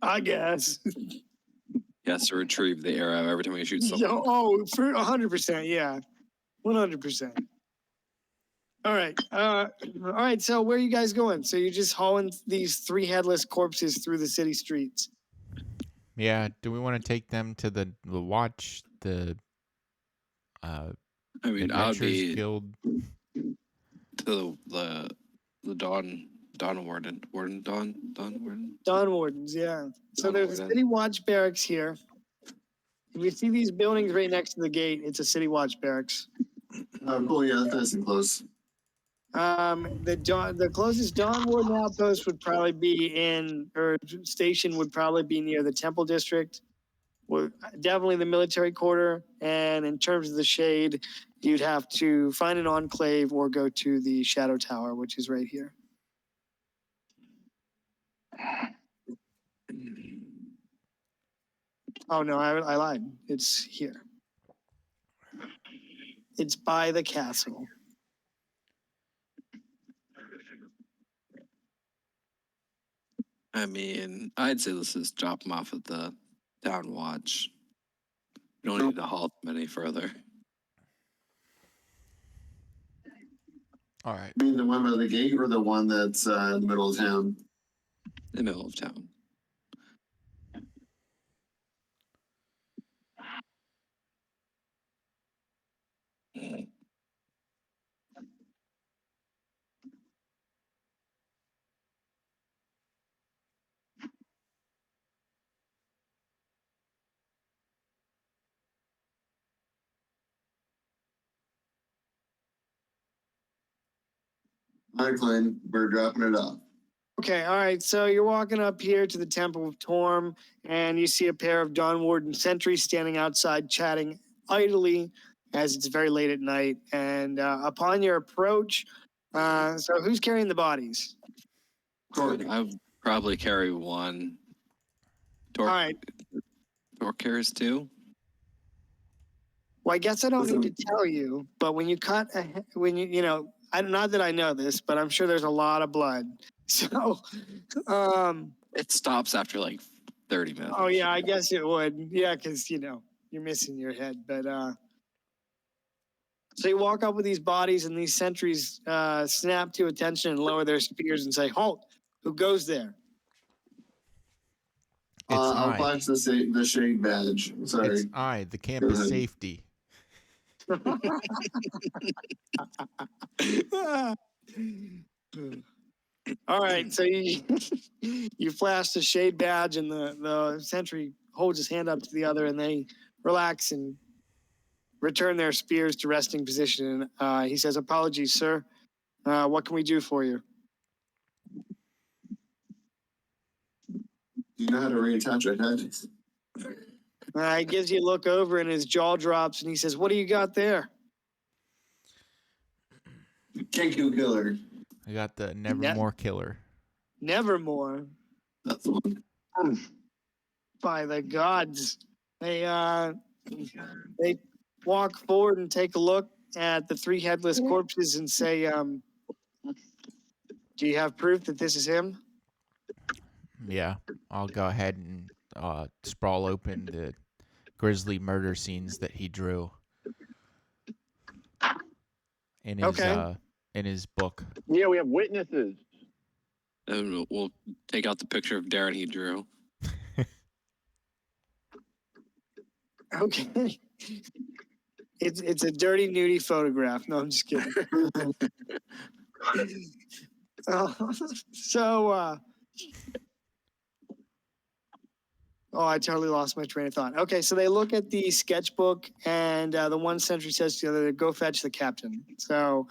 I guess. He has to retrieve the arrow every time he shoots someone. Oh, for 100%, yeah. 100%. All right. So where are you guys going? So you're just hauling these 3 headless corpses through the city streets. Yeah. Do we want to take them to the watch, the I mean, I would Adventurers be Guild? to the Dawn Warden. Dawn Wardens, yeah. So Dawn there's a Warden. city watch barracks here. If you see these buildings right next to the gate, it's a city watch barracks. Cool, yeah, that's nice and close. The closest Dawn Warden outpost would probably be station would probably be near the Temple District. Well, definitely the military quarter. And in terms of the shade, you'd have to find an enclave or go to the Shadow Tower, which is right here. Oh no, I lied. It's here. It's by the castle. I mean, I'd say let's just drop them off at the town watch. We don't need to haul them any further. All right. You mean the one by the gate or the one that's in the middle of town? In the middle of town. All right, Klein, we're dropping it off. Okay, all right. So you're walking up here to the Temple of Torm, and you see a pair of Dawn Warden sentries standing outside chatting idly as it's very late at night. And upon your approach, so who's carrying the bodies? I would probably carry one. All right. Torque carries 2. Well, I guess I don't need to tell you, but when you not that I know this, but I'm sure there's a lot of blood. So, It stops after like 30 minutes. oh yeah, I guess it would. Yeah, because you're missing your head. But so you walk up with these bodies, and these sentries snap to attention and lower their spears and say, "Halt! Who goes there?" It's I'll I. flash the shade badge. Sorry. It's I, the campus ahead. safety. All All right, so you you flash the shade badge, and the sentry holds his hand up to the other, and they relax and return their spears to resting position. He says, "Apologies, sir. What can we do for you?" Do you know how to reattach a head? He gives you a look over, and his jaw drops, and he says, "What do you got there?" Kenku killer. I got the Nevermore Killer. Nevermore. That's the one. By the gods, they walk forward and take a look at the three headless corpses and say, "Do you have proof that this is him?" Yeah, I'll go ahead and sprawl open the grisly murder scenes that he drew in his Okay. In his book. Yeah, we have witnesses. And we'll take out the picture of Darren he drew. Okay. It's a dirty, nudie photograph. No, I'm just kidding. Oh, I totally lost my train of thought. Okay, so they look at the sketchbook, and the one sentry says to the other, "Go fetch the captain." So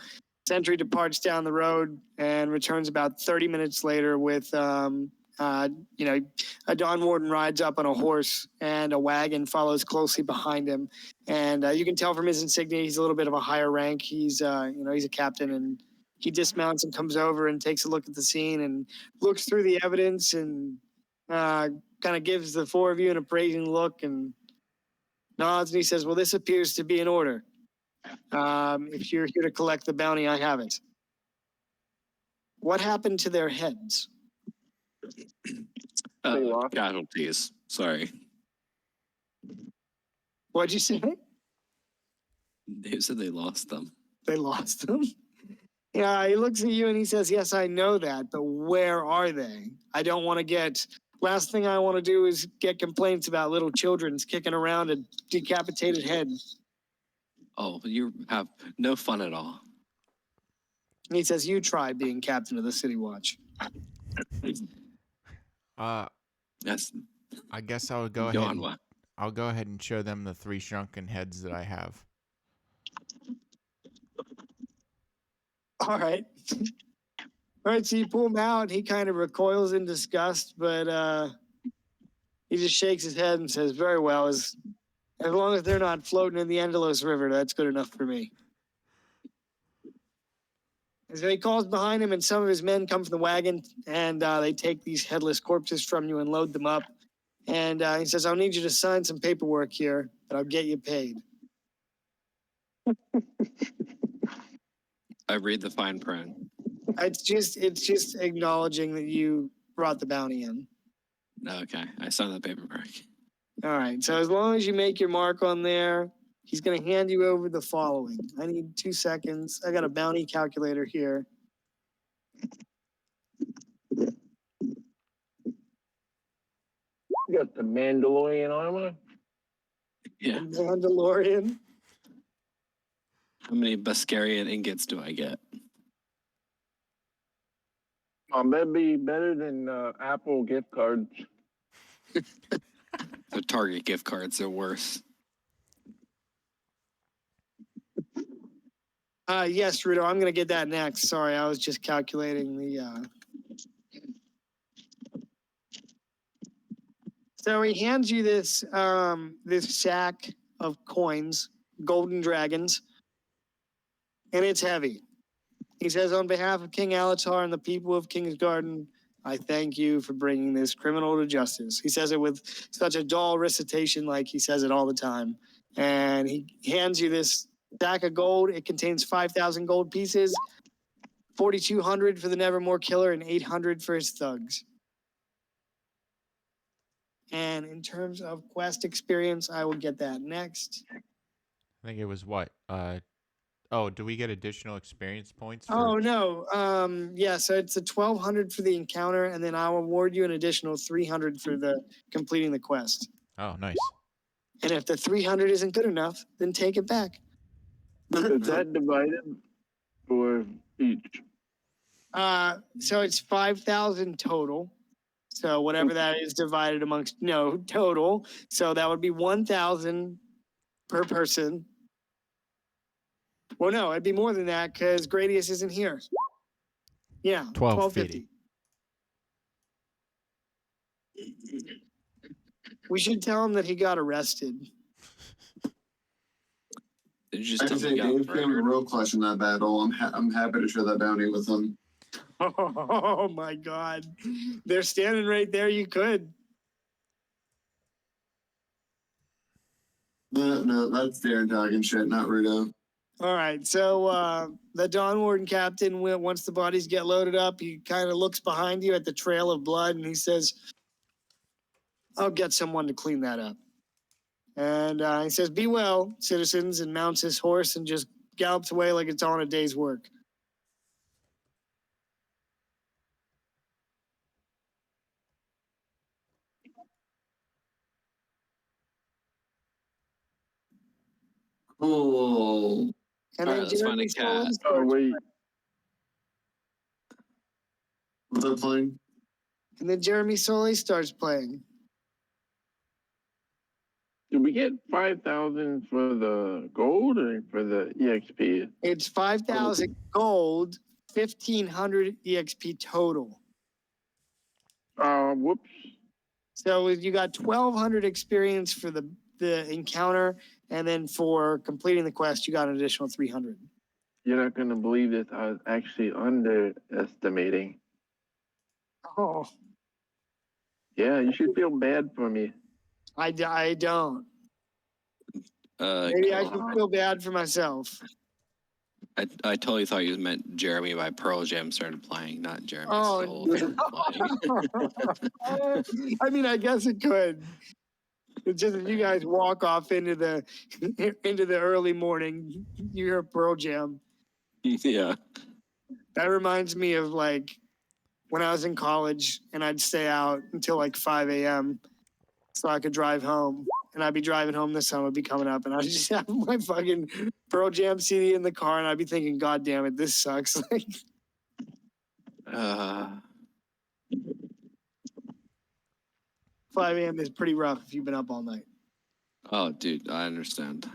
sentry departs down the road and returns about 30 minutes later with, a Dawn Warden rides up on a horse, and a wagon follows closely behind him. And you can tell from his insignia, he's a little bit of a higher rank. He's a captain, and he dismounts and comes over and takes a look at the scene and looks through the evidence and kind of gives the four of you an appraising look and nods, and he says, "Well, this appears to be in order. If you're here to collect the bounty, I have it." What happened to their heads? They lost. Casualties. Sorry. What'd you say? They said they lost them. They lost them? Yeah, he looks at you and he says, "Yes, I know that, but where are they? I don't want to get... Last thing I want to do is get complaints about little children's kicking around a decapitated head." Oh, you have no fun at all. And he says, "You try being captain of the City Watch." Yes. I guess I would go Go ahead. on, what? I'll go ahead and show them the 3 shrunken heads that I have. All right. All right, so you pull him out. He kind of recoils in disgust, but he just shakes his head and says, "Very well. As long as they're not floating in the Endelos River, that's good enough for me." And so he calls behind him, and some of his men come from the wagon, and they take these headless corpses from you and load them up. And he says, "I'll need you to sign some paperwork here, but I'll get you paid." I read the fine print. It's just acknowledging that you brought the bounty in. Okay, I signed the paperwork. All right. So as long as you make your mark on there, he's going to hand you over the following. I need 2 seconds. I got a bounty calculator here. You got the Mandalorian armor. Yeah. Mandalorian. How many Beskarian ingots do I get? That'd be better than Apple gift cards. The Target gift cards are worse. Yes, Rudo, I'm going to get that next. Sorry, I was just calculating the... So he hands you this this sack of coins, golden dragons, and it's heavy. He says, "On behalf of King Alatar and the people of Kingsgarden, I thank you for bringing this criminal to justice." He says it with such a dull recitation, like he says it all the time. And he hands you this sack of gold. It contains 5,000 gold pieces, 4,200 for the Nevermore Killer, and 800 for his thugs. And in terms of quest experience, I will get that next. I think it was what? Do we get additional experience points? Oh no. Yeah, so it's a 1,200 for the encounter, and then I'll award you an additional 300 for the completing the quest. Oh, nice. And if the 300 isn't good enough, then take it back. Is that divided or each? So it's 5,000 total. So whatever that is divided amongst total. So that would be 1,000 per person. Well, no, it'd be more than that because Gradius isn't here. Yeah, 1250. We should tell him that he got arrested. Did you just I tell say me you Dave got came murdered? real clutch in that battle. I'm happy to share that bounty with him. Oh my God. They're standing right there. You could. No, that's Darren talking shit, not Rudo. All right. So the Dawn Warden captain, once the bodies get loaded up, he kind of looks behind you at the trail of blood and he says, I'll get someone to clean that up. And he says, be well, citizens, and mounts his horse and just gallops away like it's on a day's work. Cool. And All then right, let's find a Jeremy cat. Solon Oh starts, wait, What's up, playing? and then Jeremy Soley starts playing. did we get 5,000 for the gold or for the EXP? It's 5,000 gold, 1,500 EXP total. Whoops. So you got 1,200 experience for the encounter, and then for completing the quest, you got an additional 300. You're not gonna believe this. I was actually underestimating. Oh, Yeah, you should feel bad for me. I don't. Maybe I should feel bad for myself. I totally thought you meant Jeremy by Pearl Jam started playing, not Jeremy Oh, Soul started playing. I mean, I guess it could. It's just if you guys walk off into the early morning, you hear Pearl Jam. Yeah. That reminds me of like when I was in college and I'd stay out until like 5 a.m. so I could drive home. And I'd be driving home, the sun would be coming up, and I'd just have my fucking Pearl Jam CD in the car, and I'd be thinking, God damn it, this sucks. Like, 5 a.m. is pretty rough if you've been up all night. Oh, dude, I understand.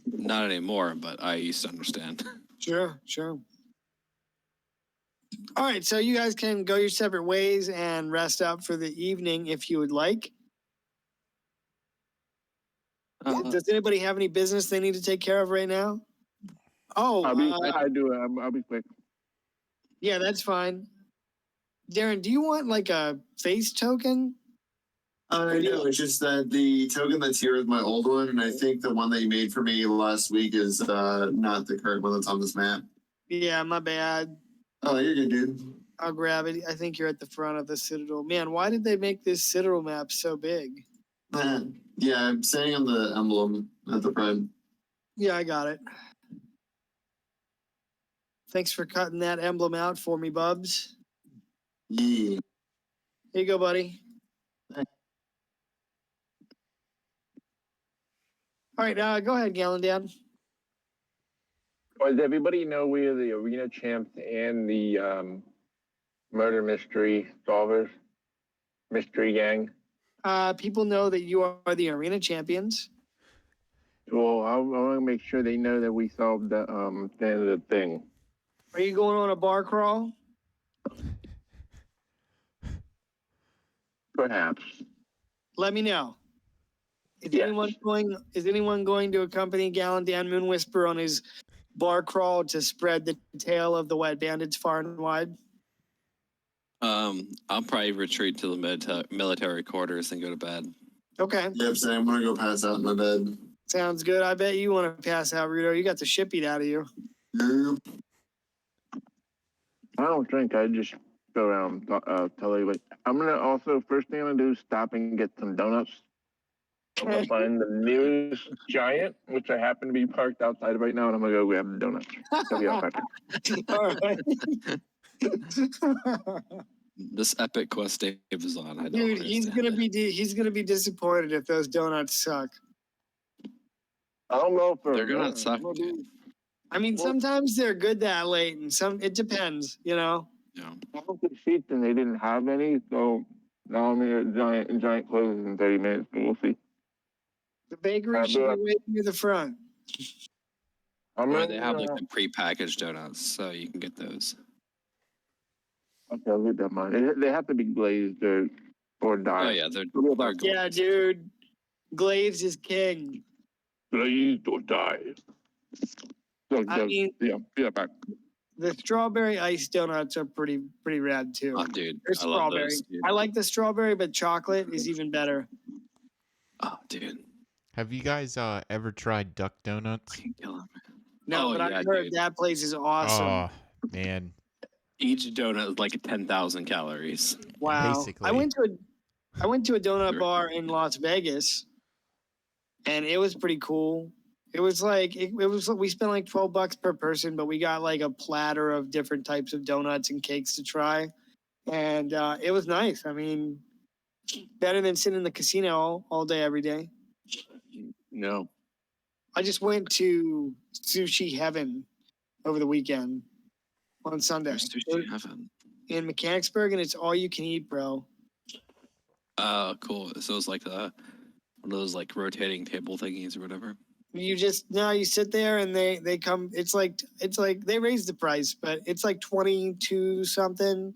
Not anymore, but I used to understand. Sure. All right, so you guys can go your separate ways and rest up for the evening if you would like. Does anybody have any business they need to take care of right now? Oh, I do. I'll be quick. yeah, that's fine. Darren, do you want like a face token? I know, it's just that the token that's here is my old one, and I think the one that you made for me last week is not the current one that's on this map. Yeah, my bad. Oh, you're good, dude. I'll grab it. I think you're at the front of the Citadel. Man, why did they make this Citadel map so big? Yeah, I'm saying on the emblem at the front. Yeah, I got it. Thanks for cutting that emblem out for me, Bubs. Yeah. Here you go, buddy. All right, go ahead, Gallon Dad. Well, does everybody know we are the arena champs and the murder mystery solvers, mystery gang? People know that you are the arena champions. Well, I want to make sure they know that we solved the thing. Are you going on a bar crawl? Perhaps. Let me know. Is Yes. anyone going to accompany Gallon Dan Moon Whisper on his bar crawl to spread the tale of the Wet Bandits far and wide? I'll probably retreat to the military quarters and go to bed. Okay, Yep, so I'm gonna go pass out in my bed. sounds good. I bet you want to pass out, Rudo. You got the shit beat out of you. Yep. I don't drink. I just go around tell you what. I'm gonna also first thing I'm gonna do is stop and get some donuts. I'm gonna find the nearest Giant, which I happen to be parked outside right now, and I'm gonna go grab the donuts. I'll be right back. All right. This epic quest Dave is on. I don't Dude, he's understand gonna it. be disappointed if those donuts suck. I don't know if They're gonna suck, dude. I mean, Well- sometimes they're good that late, and it depends, you know. Yeah. I went to Sheets and they didn't have any, so now I'm here at Giant closes in 30 minutes, but we'll see. The bakery should be right near the front. I'm Or ready. they have like the prepackaged donuts, so you can get those. Okay, I'll leave that mine. They have to be glazed or dyed. Oh yeah, they're Glazed Yeah, dude. Glazed is king. or dyed. So, I mean, yeah, back. the strawberry ice donuts are pretty rad too. Oh, dude, They're I love strawberry. those. Dude. I like the strawberry, but chocolate is even better. Oh, dude, Have you guys ever tried Duck Donuts? fucking killing me. No, Oh, but yeah, I heard dude. that place is awesome. Oh man, Each donut is like 10,000 calories. Wow. basically. I went to a donut bar in Las Vegas, and it was pretty cool. It was like we spent like $12 per person, but we got like a platter of different types of donuts and cakes to try, and it was nice. I mean, better than sitting in the casino all day every day. No. I just went to Sushi Heaven over the weekend on Sunday There's sushi heaven. in Mechanicsburg, and it's all you can eat, bro. Oh, cool. So it's like one of those like rotating table thingies or whatever. You sit there and they come. It's like they raised the price, but it's like 22 something.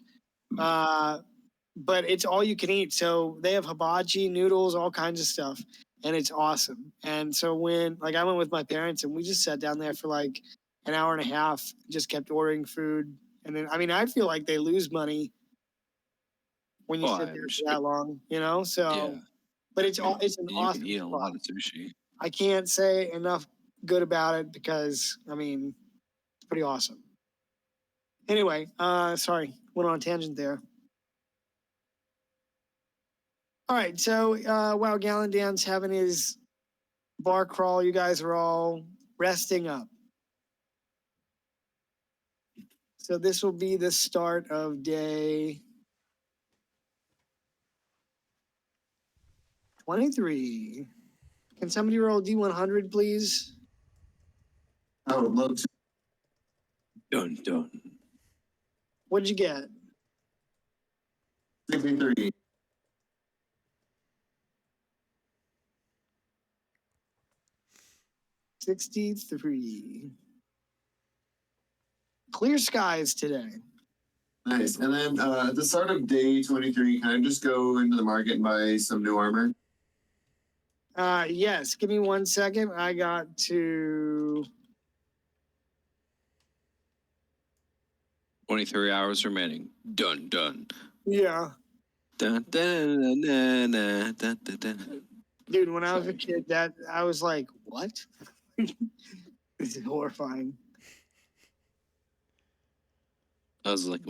But it's all you can eat. So they have hibachi, noodles, all kinds of stuff, and it's awesome. And so when I went with my parents and we just sat down there for like an hour and a half, just kept ordering food. And then I feel like they lose money when you Oh, sit I'm there for sure. that long, you know. So, Yeah. but it's an You awesome can eat a spot. lot of sushi. I can't say enough good about it because it's pretty awesome. Anyway, sorry, went on a tangent there. All right, so while Gallon Dan's having his bar crawl, you guys are all resting up. So this will be the start of day 23. Can somebody roll D100, please? I would love to. Dun dun. What'd you get? 63. 63. Clear skies today. Nice. And then at the start of day 23, can I just go into the market and buy some new armor? Yes, give me 1 second. I got to 23 hours remaining. Dun dun. yeah. Dun dun dun dun dun dun dun dun. Dude, when I was a Sorry. kid, that I was like, what? This is horrifying. That was like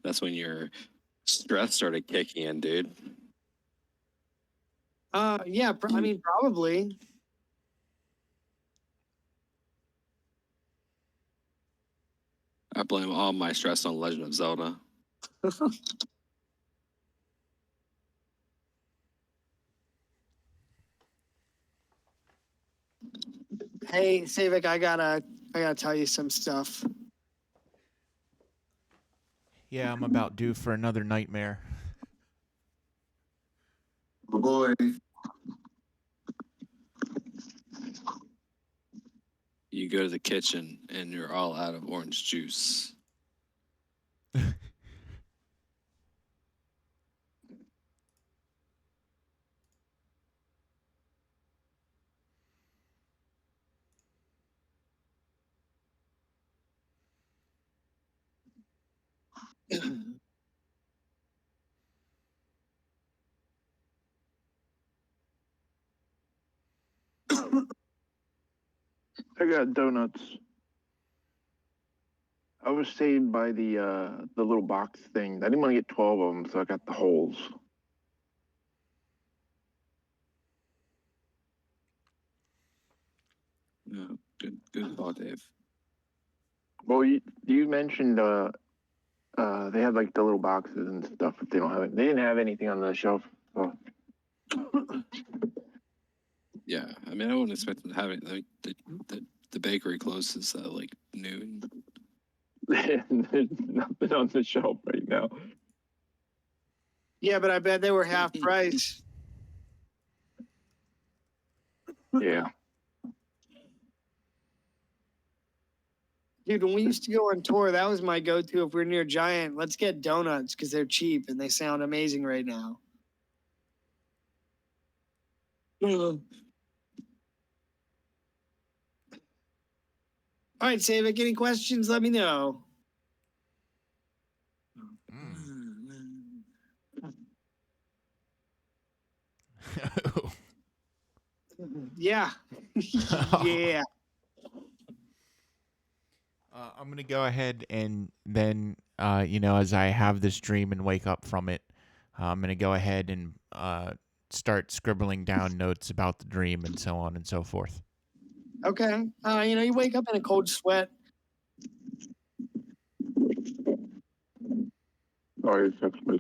that's when your stress started kicking in, dude. Yeah, probably. I blame all my stress on Legend of Zelda. Hey, Savik, I gotta tell you some stuff. Yeah, I'm about due for another nightmare. Oh boy. You go to the kitchen and you're all out of orange juice. I got donuts. I was saved by the little box thing. I didn't want to get 12 of them, so I got the holes. Yeah, good thought, Dave. Well, you mentioned they have like the little boxes and stuff. If they don't have it, they didn't have anything on the shelf. So. Yeah, I mean, I wouldn't expect them to have it. The bakery closes at like noon. There's nothing on the shelf right now. Yeah, but I bet they were half price. Yeah. Dude, when we used to go on tour, that was my go-to. If we're near Giant, let's get donuts because they're cheap and they sound amazing right now. All right, Savik, any questions? Let me know. Yeah. Yeah. I'm gonna go ahead and then, as I have this dream and wake up from it, I'm gonna go ahead and start scribbling down notes about the dream and so on and so forth. Okay. You wake up in a cold sweat. Sorry, sex was.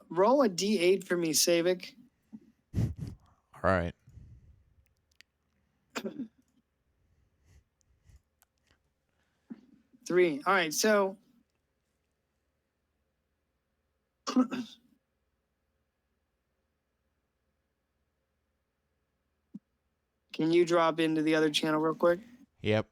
Roll a D8 for me, Savik. All right. Three. All right, so can you drop into the other channel real quick? Yep.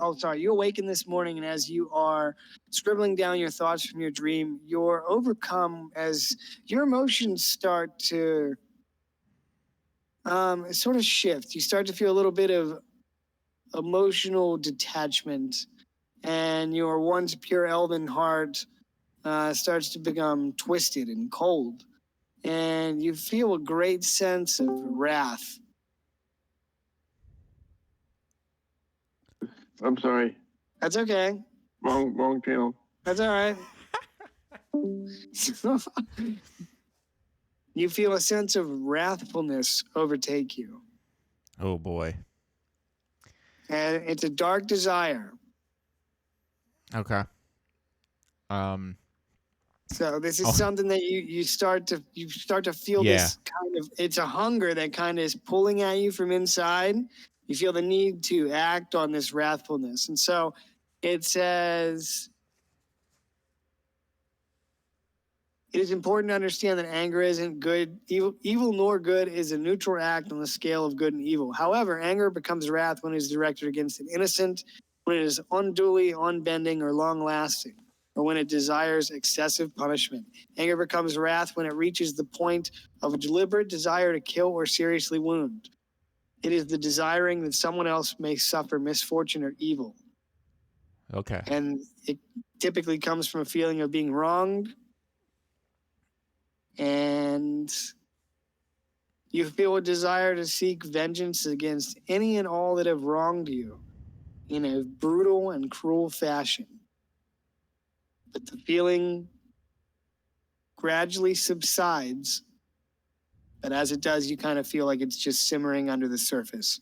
Oh, sorry. You awaken this morning, and as you are scribbling down your thoughts from your dream, you're overcome as your emotions start to sort of shift. You start to feel a little bit of emotional detachment, and your once pure elven heart starts to become twisted and cold, and you feel a great sense of wrath. I'm sorry. That's okay. Wrong channel. That's all right. You feel a sense of wrathfulness overtake you. Oh boy. And it's a dark desire. Okay. So this is something that you start to feel this kind of, it's a hunger that kind of is pulling at you from inside. You feel the need to act on this wrathfulness. And so it says, it is important to understand that anger isn't good. Evil nor good is a neutral act on the scale of good and evil. However, anger becomes wrath when it is directed against an innocent, when it is unduly unbending or long-lasting, or when it desires excessive punishment. Anger becomes wrath when it reaches the point of a deliberate desire to kill or seriously wound. It is the desiring that someone else may suffer misfortune or evil. Okay. And it typically comes from a feeling of being wronged. And you feel a desire to seek vengeance against any and all that have wronged you in a brutal and cruel fashion. But the feeling gradually subsides. But as it does, you kind of feel like it's just simmering under the surface.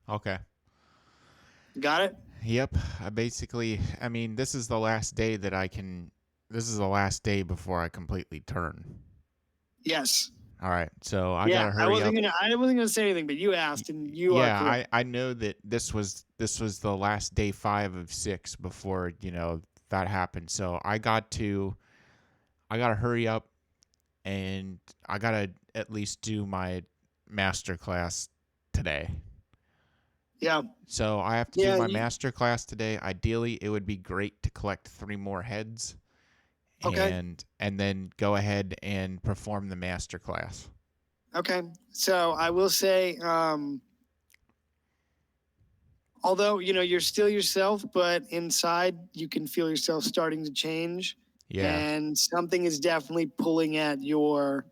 Okay. Got it? Yep. I mean, this is the last day before I completely turn. Yes. All right. So I gotta hurry up. I wasn't gonna say anything, but you asked, and you are correct. I know that this was the last day 5 of 6 before, that happened. So I gotta hurry up, and I gotta at least do my master class today. Yeah. So I have to do my master class today. Ideally, it would be great to collect 3 more heads. Okay. And then go ahead and perform the master class. Okay. So I will say, although, you're still yourself, but inside you can feel yourself starting to change. Yeah. And something is definitely pulling at your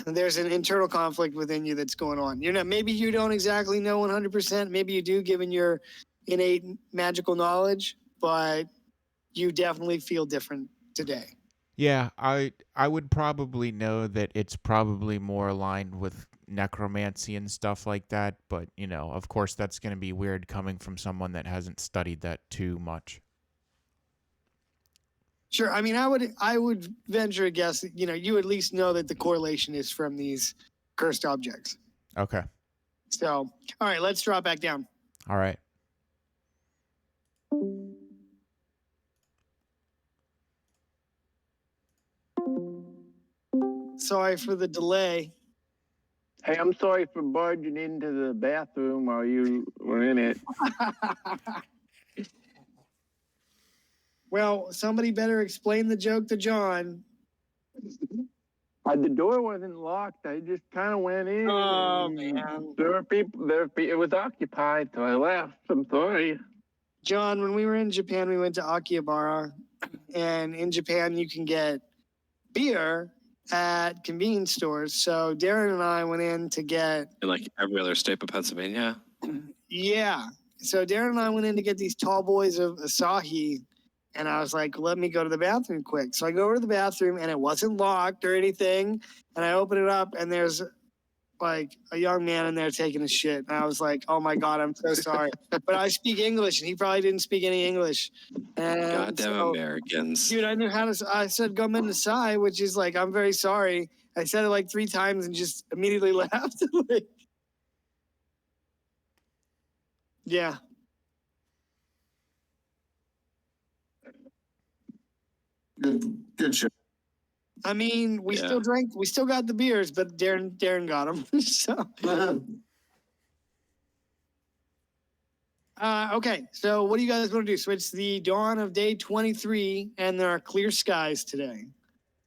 there's an internal conflict within you that's going on. Maybe you don't exactly know 100%. Maybe you do, given your innate magical knowledge, but you definitely feel different today. Yeah, I would probably know that it's probably more aligned with necromancy and stuff like that, but of course that's going to be weird coming from someone that hasn't studied that too much. Sure. I mean, I would venture a guess that, you at least know that the correlation is from these cursed objects. Okay. So, all right, let's drop back down. All right. Sorry for the delay. Hey, I'm sorry for barging into the bathroom while you were in it. Well, somebody better explain the joke to John. The door wasn't locked. I just kind of went in. Oh, and man. There were people. It was occupied, so I left. I'm sorry. John, when we were in Japan, we went to Akihabara, and in Japan you can get beer at convenience stores. So Darren and I went in to get, In like every other state but Pennsylvania. yeah. So Darren and I went in to get these tall boys of Asahi, and I was like, let me go to the bathroom quick. So I go over to the bathroom, and it wasn't locked or anything, and I open it up, and there's like a young man in there taking a shit. And I was like, oh my God, I'm so sorry. But I speak English, and he probably didn't speak any English. And Goddamn so, Americans. dude, I knew how to. I said "Gomen Nasai," which is like, I'm very sorry. I said it like 3 times and just immediately laughed. Like, yeah. Good show. I mean, we Yeah. still drank. We still got the beers, but Darren got them. So, okay. So, what do you guys want to do? So it's the dawn of day 23, and there are clear skies today.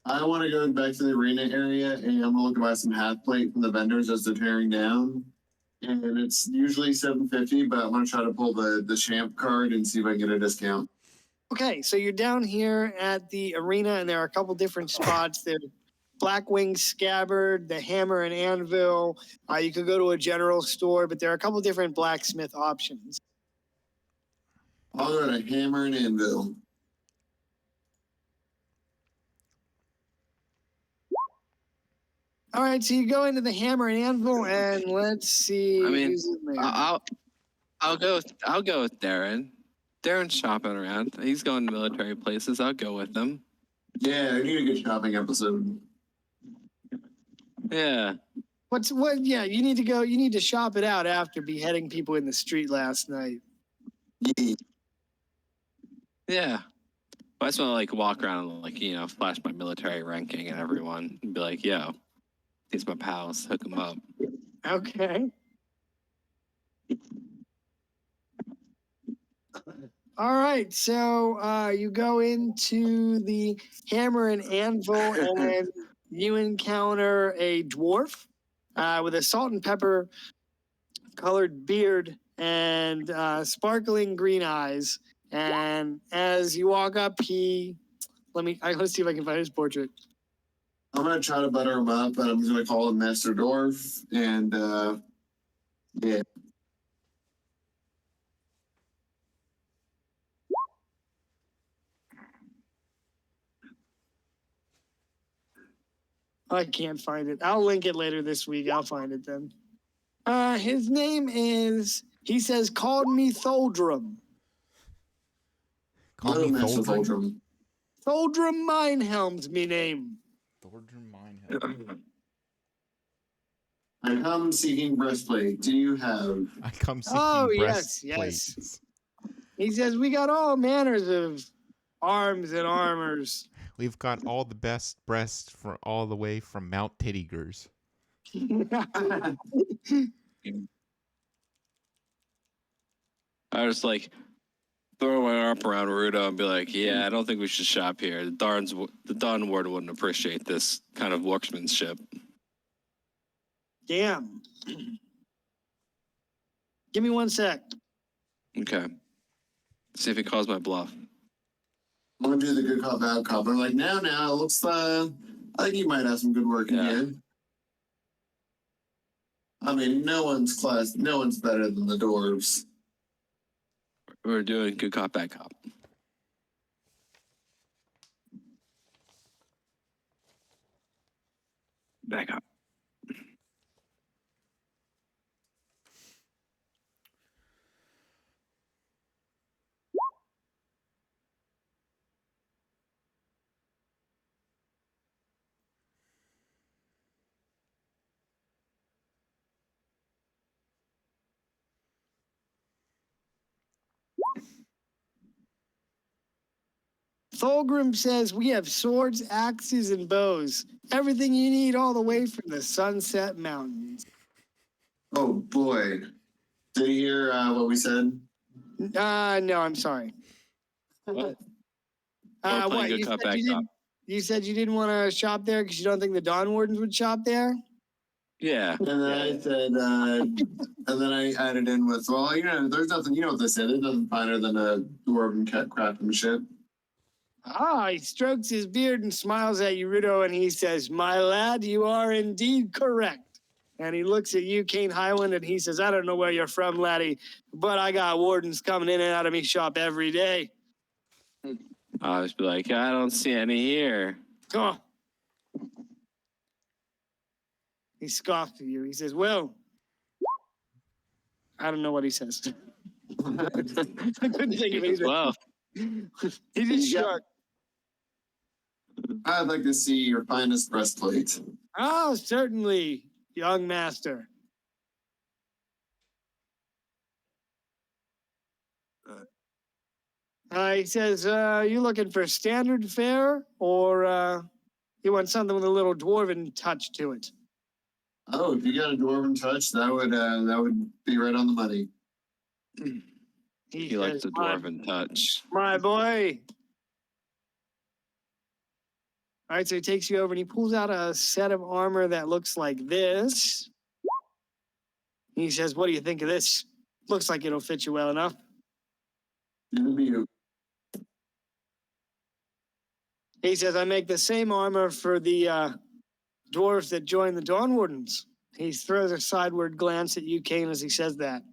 I want to go back to the arena area, and I'm gonna look to buy some half plate from the vendors as they're tearing down. And it's usually $7.50, but I'm gonna try to pull the champ card and see if I can get a discount. Okay, so you're down here at the arena, and there are a couple different spots. There's Blackwing Scabbard, the Hammer and Anvil. You could go to a general store, but there are a couple different blacksmith options. I'll go to Hammer and Anvil. All right, so you go into the Hammer and Anvil, and let's see. I mean, who's in there. I'll go with Darren. Darren's shopping around. He's going to military places. I'll go with him. Yeah, I need a good shopping episode. Yeah. Yeah, you need to go. You need to shop it out after beheading people in the street last night. Yeah. Yeah. I just want to like walk around and like, flash my military ranking at everyone and be like, yo, these my pals, hook them up. Okay. All right, so you go into the Hammer and Anvil, and you encounter a dwarf with a salt and pepper colored beard and sparkling green eyes. And as you walk up, let's see if I can find his portrait. I'm gonna try to butter him up, but I'm just gonna call him Master Dwarf, and yeah. I can't find it. I'll link it later this week. I'll find it then. His name is, he says, called me Tholdrum. Call Little me Master Tholdrum. Tholdrum. Tholdrum Minehelm's me name. Tholdrum Minehelm. I come seeking breastplate. Do you have? I come seeking Oh, yes, breastplates. yes. He says, we got all manners of arms and armors. We've got all the best breasts for all the way from Mount Tittigers. I was like, throw my arm around Rudo and be like, yeah, I don't think we should shop here. The Dawn Ward wouldn't appreciate this kind of workmanship. Damn. Give me 1 sec. Okay. See if he calls my bluff. I'm gonna do the good cop, bad cop. I'm like, now, it looks I think you might have some good work in Yeah. here. I mean, no one's better than the dwarves. We're doing good cop, bad cop. Back up. Thulgrim says we have swords, axes, and bows. Everything you need all the way from the Sunset Mountains. Oh boy. Did you hear what we said? No, I'm sorry. What? We're playing What? good cop, bad cop. You said you didn't want to shop there because you don't think the Dawn Wardens would shop there? Yeah. And then I said, and then I added in with, well, you know, there's nothing, you know what they said, there's nothing finer than a dwarven craftsmanship. He strokes his beard and smiles at you, Rudo, and he says, "My lad, you are indeed correct." And he looks at you, Kane Highland, and he says, "I don't know where you're from, laddie, but I got wardens coming in and out of me shop every day." I'll just be like, I don't see any here. Oh. He scoffed at you. He says, "Well," I don't know what he says. I couldn't think of anything. Well, He just shrugged. I'd like to see your finest breastplate. "Oh, certainly, young master." He says, "You looking for standard fare, or you want something with a little dwarven touch to it?" Oh, if you got a dwarven touch, that would be right on the money. he likes the dwarven touch. My boy. All right, so he takes you over and he pulls out a set of armor that looks like this. He says, "What do you think of this? Looks like it'll fit you well enough." It'll be He says, "I make the same armor for the dwarves that join the Dawn Wardens." He throws a sideward glance at you, Kane, as he says that.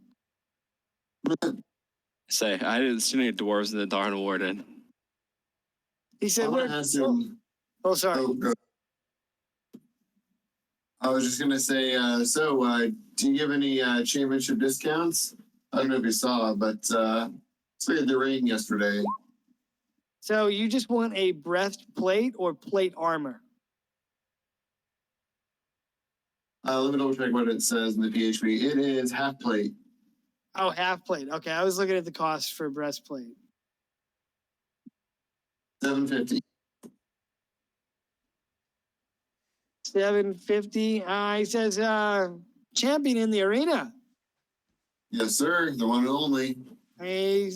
Say, I didn't see any dwarves in the Darn Warden. He said, I wanna "Where?" ask him. Oh, sorry. Oh, go. I was just gonna say, do you give any championship discounts? I don't know if you saw, but we had the ring yesterday. So you just want a breastplate or plate armor? Let me double check what it says in the PHP. It is half plate. Oh, half plate. Okay, I was looking at the cost for breastplate. $750. $750. He says, "Champion in the arena." Yes, sir. The one and only. He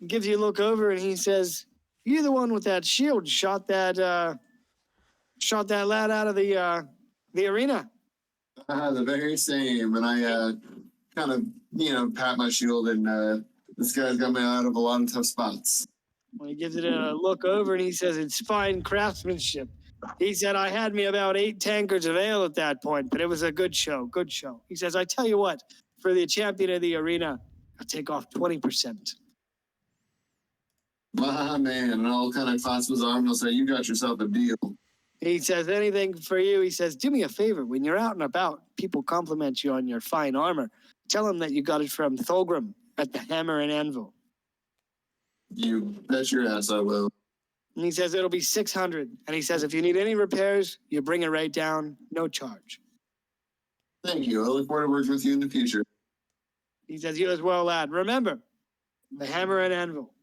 gives you a look over and he says, "You're the one with that shield shot that lad out of the arena." The very same. And I kind of, pat my shield, and this guy's got me out of a lot of tough spots. Well, he gives it a look over and he says, "It's fine craftsmanship." He said, "I had me about 8 tankards of ale at that point, but it was a good show, good show." He says, "I tell you what, for the champion of the arena, I'll take off 20%. My man, and I'll kind of clasp his arm and I'll say, "You got yourself a deal." He says, "Anything for you." He says, "Do me a favor. When you're out and about, people compliment you on your fine armor. Tell them that you got it from Thulgrim at the Hammer and Anvil." You bet your ass I will. And he says, "It'll be 600. And he says, "If you need any repairs, you bring it right down, no charge." Thank you. I look forward to working with you in the future. He says, "You as well, lad. Remember, the Hammer and Anvil."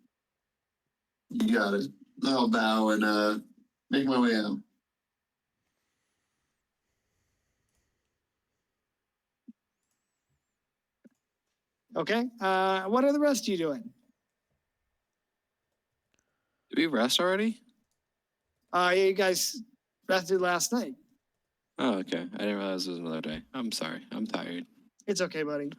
You got it. I'll bow and make my way out. Okay. What are the rest of you doing? Did we rest already? You guys rested last night. Oh, okay. I didn't realize it was another day. I'm sorry. I'm tired. It's okay, buddy.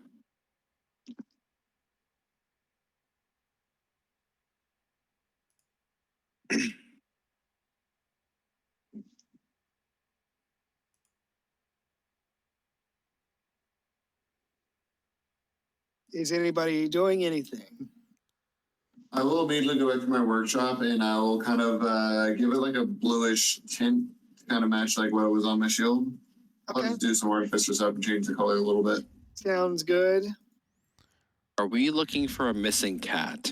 Is anybody doing anything? I will immediately go back to my workshop and I will kind of give it like a bluish tint to kind of match like what was on my shield. I'll Okay, just do some artificer stuff and change the color a little bit. sounds good. Are we looking for a missing cat?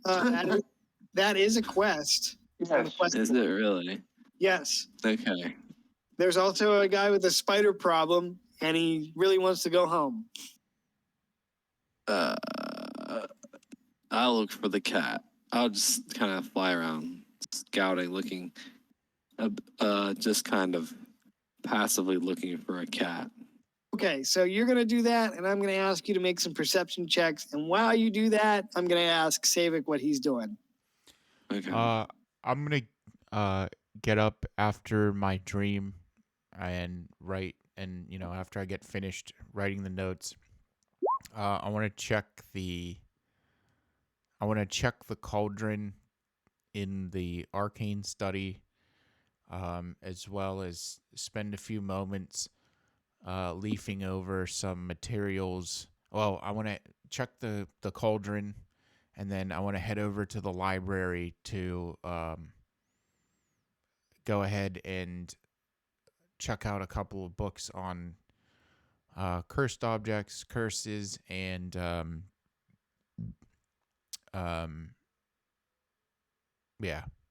That is a quest. on the quest Is board. it really? Yes. Okay. There's also a guy with a spider problem, and he really wants to go home. I'll look for the cat. I'll just kind of fly around, scouting, looking, just kind of passively looking for a cat. Okay, so you're going to do that, and I'm going to ask you to make some perception checks. And while you do that, I'm going to ask Savik what he's doing. Okay. I'm gonna get up after my dream and write, and after I get finished writing the notes, I want to check the cauldron in the arcane study, as well as spend a few moments leafing over some materials. Well, I want to check the cauldron, and then I want to head over to the library to go ahead and check out a couple of books on cursed objects, curses, and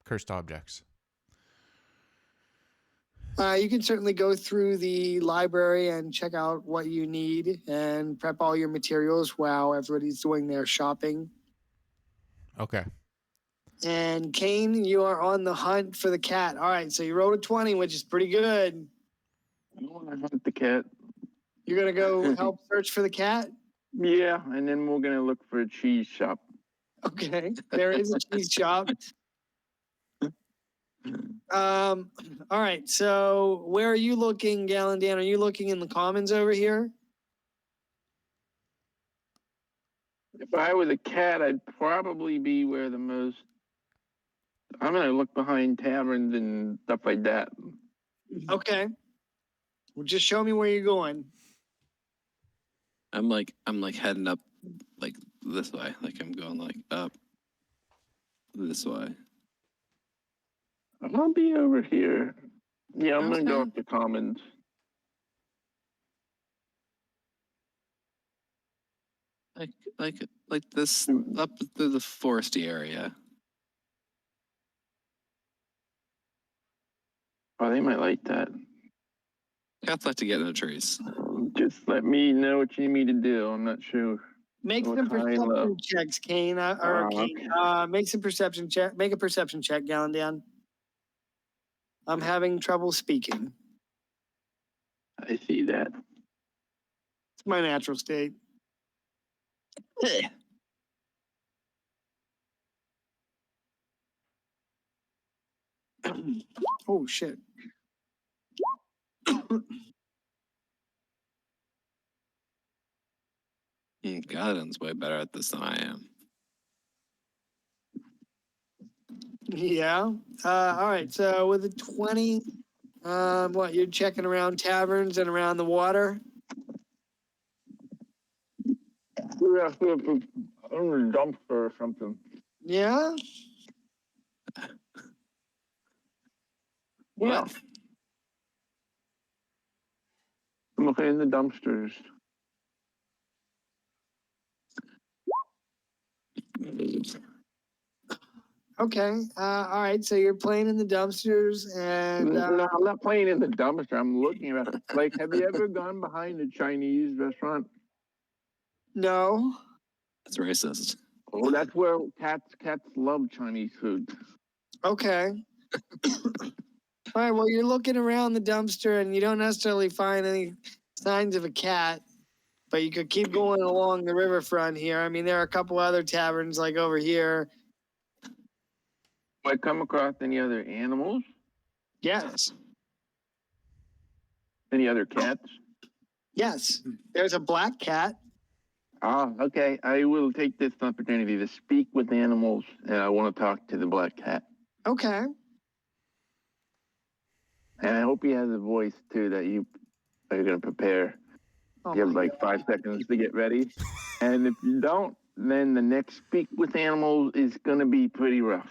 cursed objects. You can certainly go through the library and check out what you need and prep all your materials while everybody's doing their shopping. Okay. And Kane, you are on the hunt for the cat. All right, so you rolled a 20, which is pretty good. I want to hunt the cat. You're going to go help search for the cat? Yeah, and then we're gonna look for a cheese shop. Okay, there is a cheese shop. All right, so where are you looking, Gallandan? Are you looking in the commons over here? If I was a cat, I'd probably be where the most. I'm gonna look behind taverns and stuff like that. Okay. Well, just show me where you're going. I'm like heading up like this way. Like I'm going like up this way. I'll be over here. Yeah, I'm gonna go Okay. up the commons. Like this up through the foresty area. Oh, they might like that. Cats like to get in the trees. Just let me know what you need me to do. I'm not sure. Make What some high, perception low? checks, Kane. Make some perception check. Make a perception check, Gallandan. I'm having trouble speaking. I see that. It's my natural state. Oh shit. Galen's way better at this than I am. Yeah. All right. So with a 20, what you're checking around taverns and around the water? We're after a dumpster or something. Yeah. Yeah. What? I'm looking in the dumpsters. Okay. All right. So you're playing in the dumpsters and No, I'm not playing in the dumpster. I'm looking at it. Like, have you ever gone behind a Chinese restaurant? no. That's racist. Oh, that's where cats love Chinese food. Okay. All right. Well, you're looking around the dumpster and you don't necessarily find any signs of a cat, but you could keep going along the riverfront here. I mean, there are a couple other taverns like over here. I come across any other animals? Yes. Any other cats? Yes. There's a black cat. Ah, okay. I will take this opportunity to speak with animals, and I want to talk to the black cat. Okay. And I hope he has a voice too that you are going to prepare. Oh You have my like 5 seconds to get ready. And if you don't, then the next speak with animals is going to be pretty rough.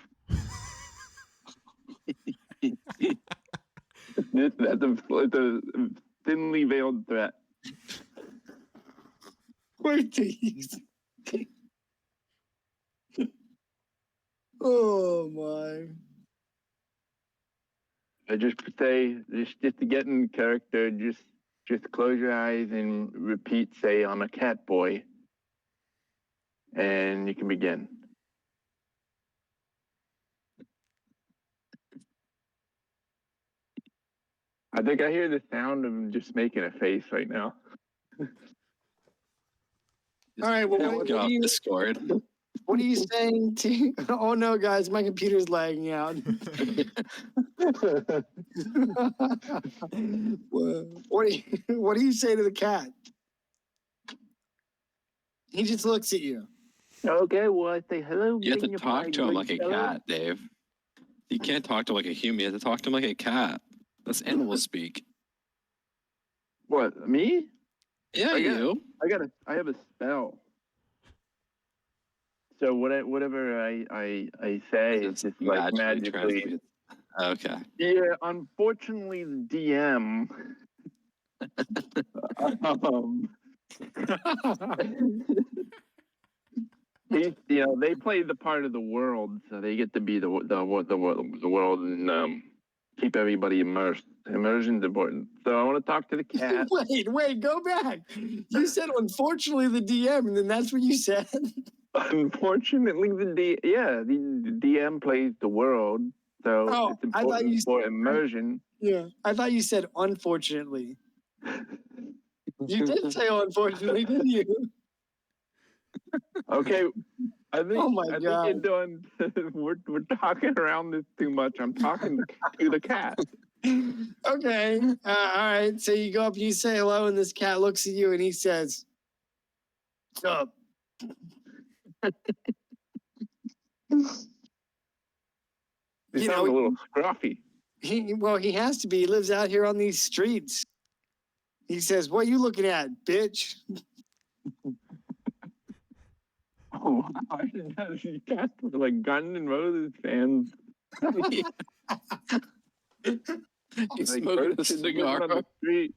That's a thinly veiled threat. Wait till you see. Oh my. I just say, just to get in character, just close your eyes and repeat, say, I'm a cat boy. And you can begin. I think I hear the sound of him just making a face right now. All right, well, Get off Discord. what are you saying to? Oh no, guys, my computer's lagging out. What do you say to the cat? He just looks at you. Okay, well, I say hello. You have to talk to him like a fellow. cat, Dave. You can't talk to him like a human. You have to talk to him like a cat. That's animal speak. What, me? Yeah, I got- you. I have a spell. So whatever I say, it's just like magically. translates. Okay. Yeah, unfortunately, the DM. They play the part of the world, so they get to be the world and keep everybody immersed. Immersion's important. So I want to talk to the cat. Wait, go back. You said unfortunately the DM, and then that's what you said. Unfortunately, the DM plays the world, so Oh, it's I thought important you for said- immersion. Yeah, I thought you said unfortunately. You did say unfortunately, didn't you? Okay, I think. Oh my I God. think you're doing. we're talking around this too much. I'm talking to the cat. Okay. All right. So you go up, you say hello, and this cat looks at you and he says, "What's up?" You You sound know, a little scruffy. He has to be. He lives out here on these streets. He says, "What you looking at, bitch?" Oh, wow. I didn't know you cats were like Gun and Roses fans. He's Like, smoking a roaches living on cigar. the street.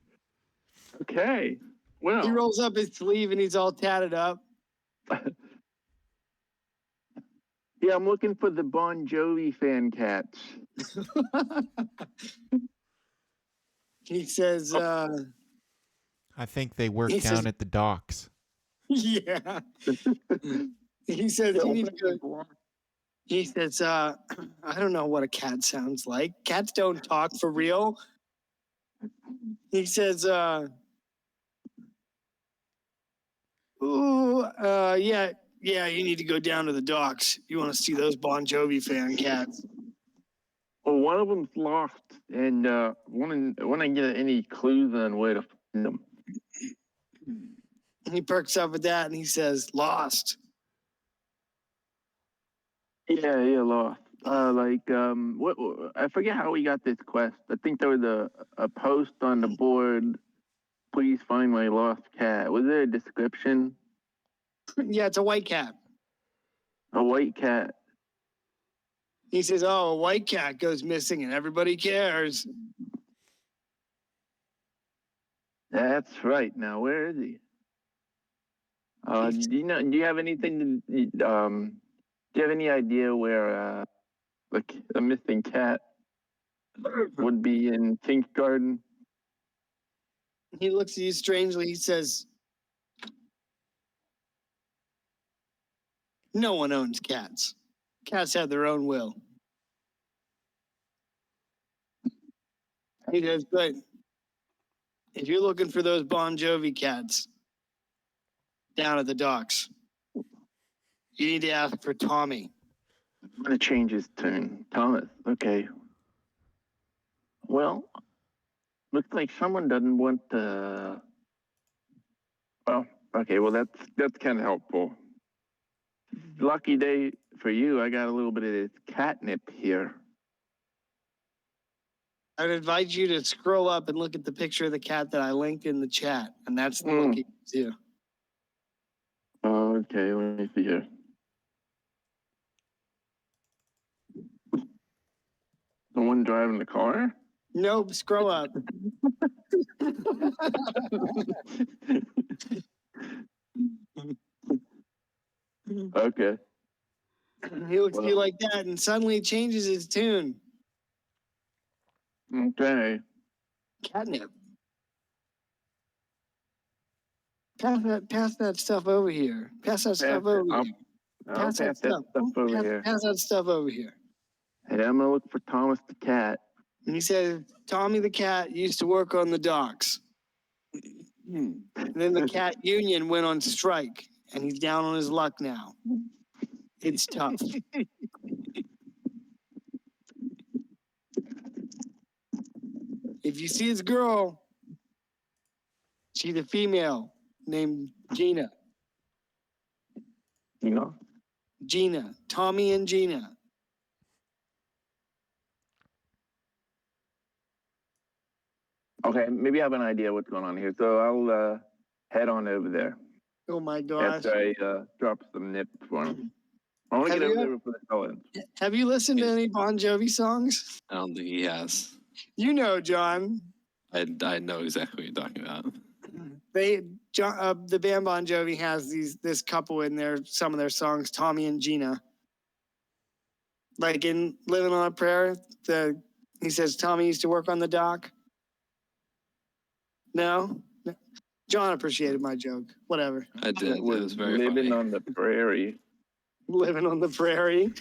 Okay. Well, He rolls up his sleeve and he's all tatted up. yeah, I'm looking for the Bon Jovi fan cats. He says, I think they work He down says- at the docks. "Yeah." He says, "You need to go." He says, "I don't know what a cat sounds like. Cats don't talk for real." He says, "Ooh, yeah, you need to go down to the docks. You want to see those Bon Jovi fan cats." Well, one of them's lost, and want to get any clues on where to find them. He perks up at that and he says, "Lost." Yeah, lost. What? I forget how we got this quest. I think there was a post on the board. Please find my lost cat. Was there a description? Yeah, it's a white cat. A white cat. He says, "Oh, a white cat goes missing and everybody cares." That's right. Now, where is he? Do you have anything to, do you have any idea where, like a missing cat would be in King's Garden? He looks at you strangely. He says, "No one owns cats. Cats have their own will." He says, "But if you're looking for those Bon Jovi cats down at the docks, you need to ask for Tommy." I'm gonna change his tune. Thomas. Okay. Well, looks like someone doesn't want to. Well, okay. Well, that's kind of helpful. Lucky day for you. I got a little bit of this catnip here. I would invite you to scroll up and look at the picture of the cat that I linked in the chat, and that's the look it gives you. Okay, let me see here. The one driving the car? Nope, scroll up. Okay. He looks at you like that, and suddenly it changes his tune. Okay. Catnip. Pass that stuff over here. Pass that stuff over here. I'll Pass that stuff over here. Pass that stuff over here. Hey, I'm gonna look for Thomas the cat. And he said, Tommy the cat used to work on the docks. And then the cat union went on strike, and he's down on his luck now. It's tough. If you see this girl, she's a female named Gina. You know? Gina. Tommy and Gina. Okay, maybe I have an idea what's going on here. So I'll head on over there Oh my gosh. after I drop some nips for him. I want to Have get you over ever- there before the Collins. Have you listened to any Bon Jovi songs? I don't think he has. You know, John. I know exactly what you're talking about. The band Bon Jovi has this couple in there, some of their songs, Tommy and Gina. Like in Living on a Prayer, he says Tommy used to work on the dock. No? John appreciated my joke. Whatever. I did. It was very living funny. on the prairie. Living on the prairie.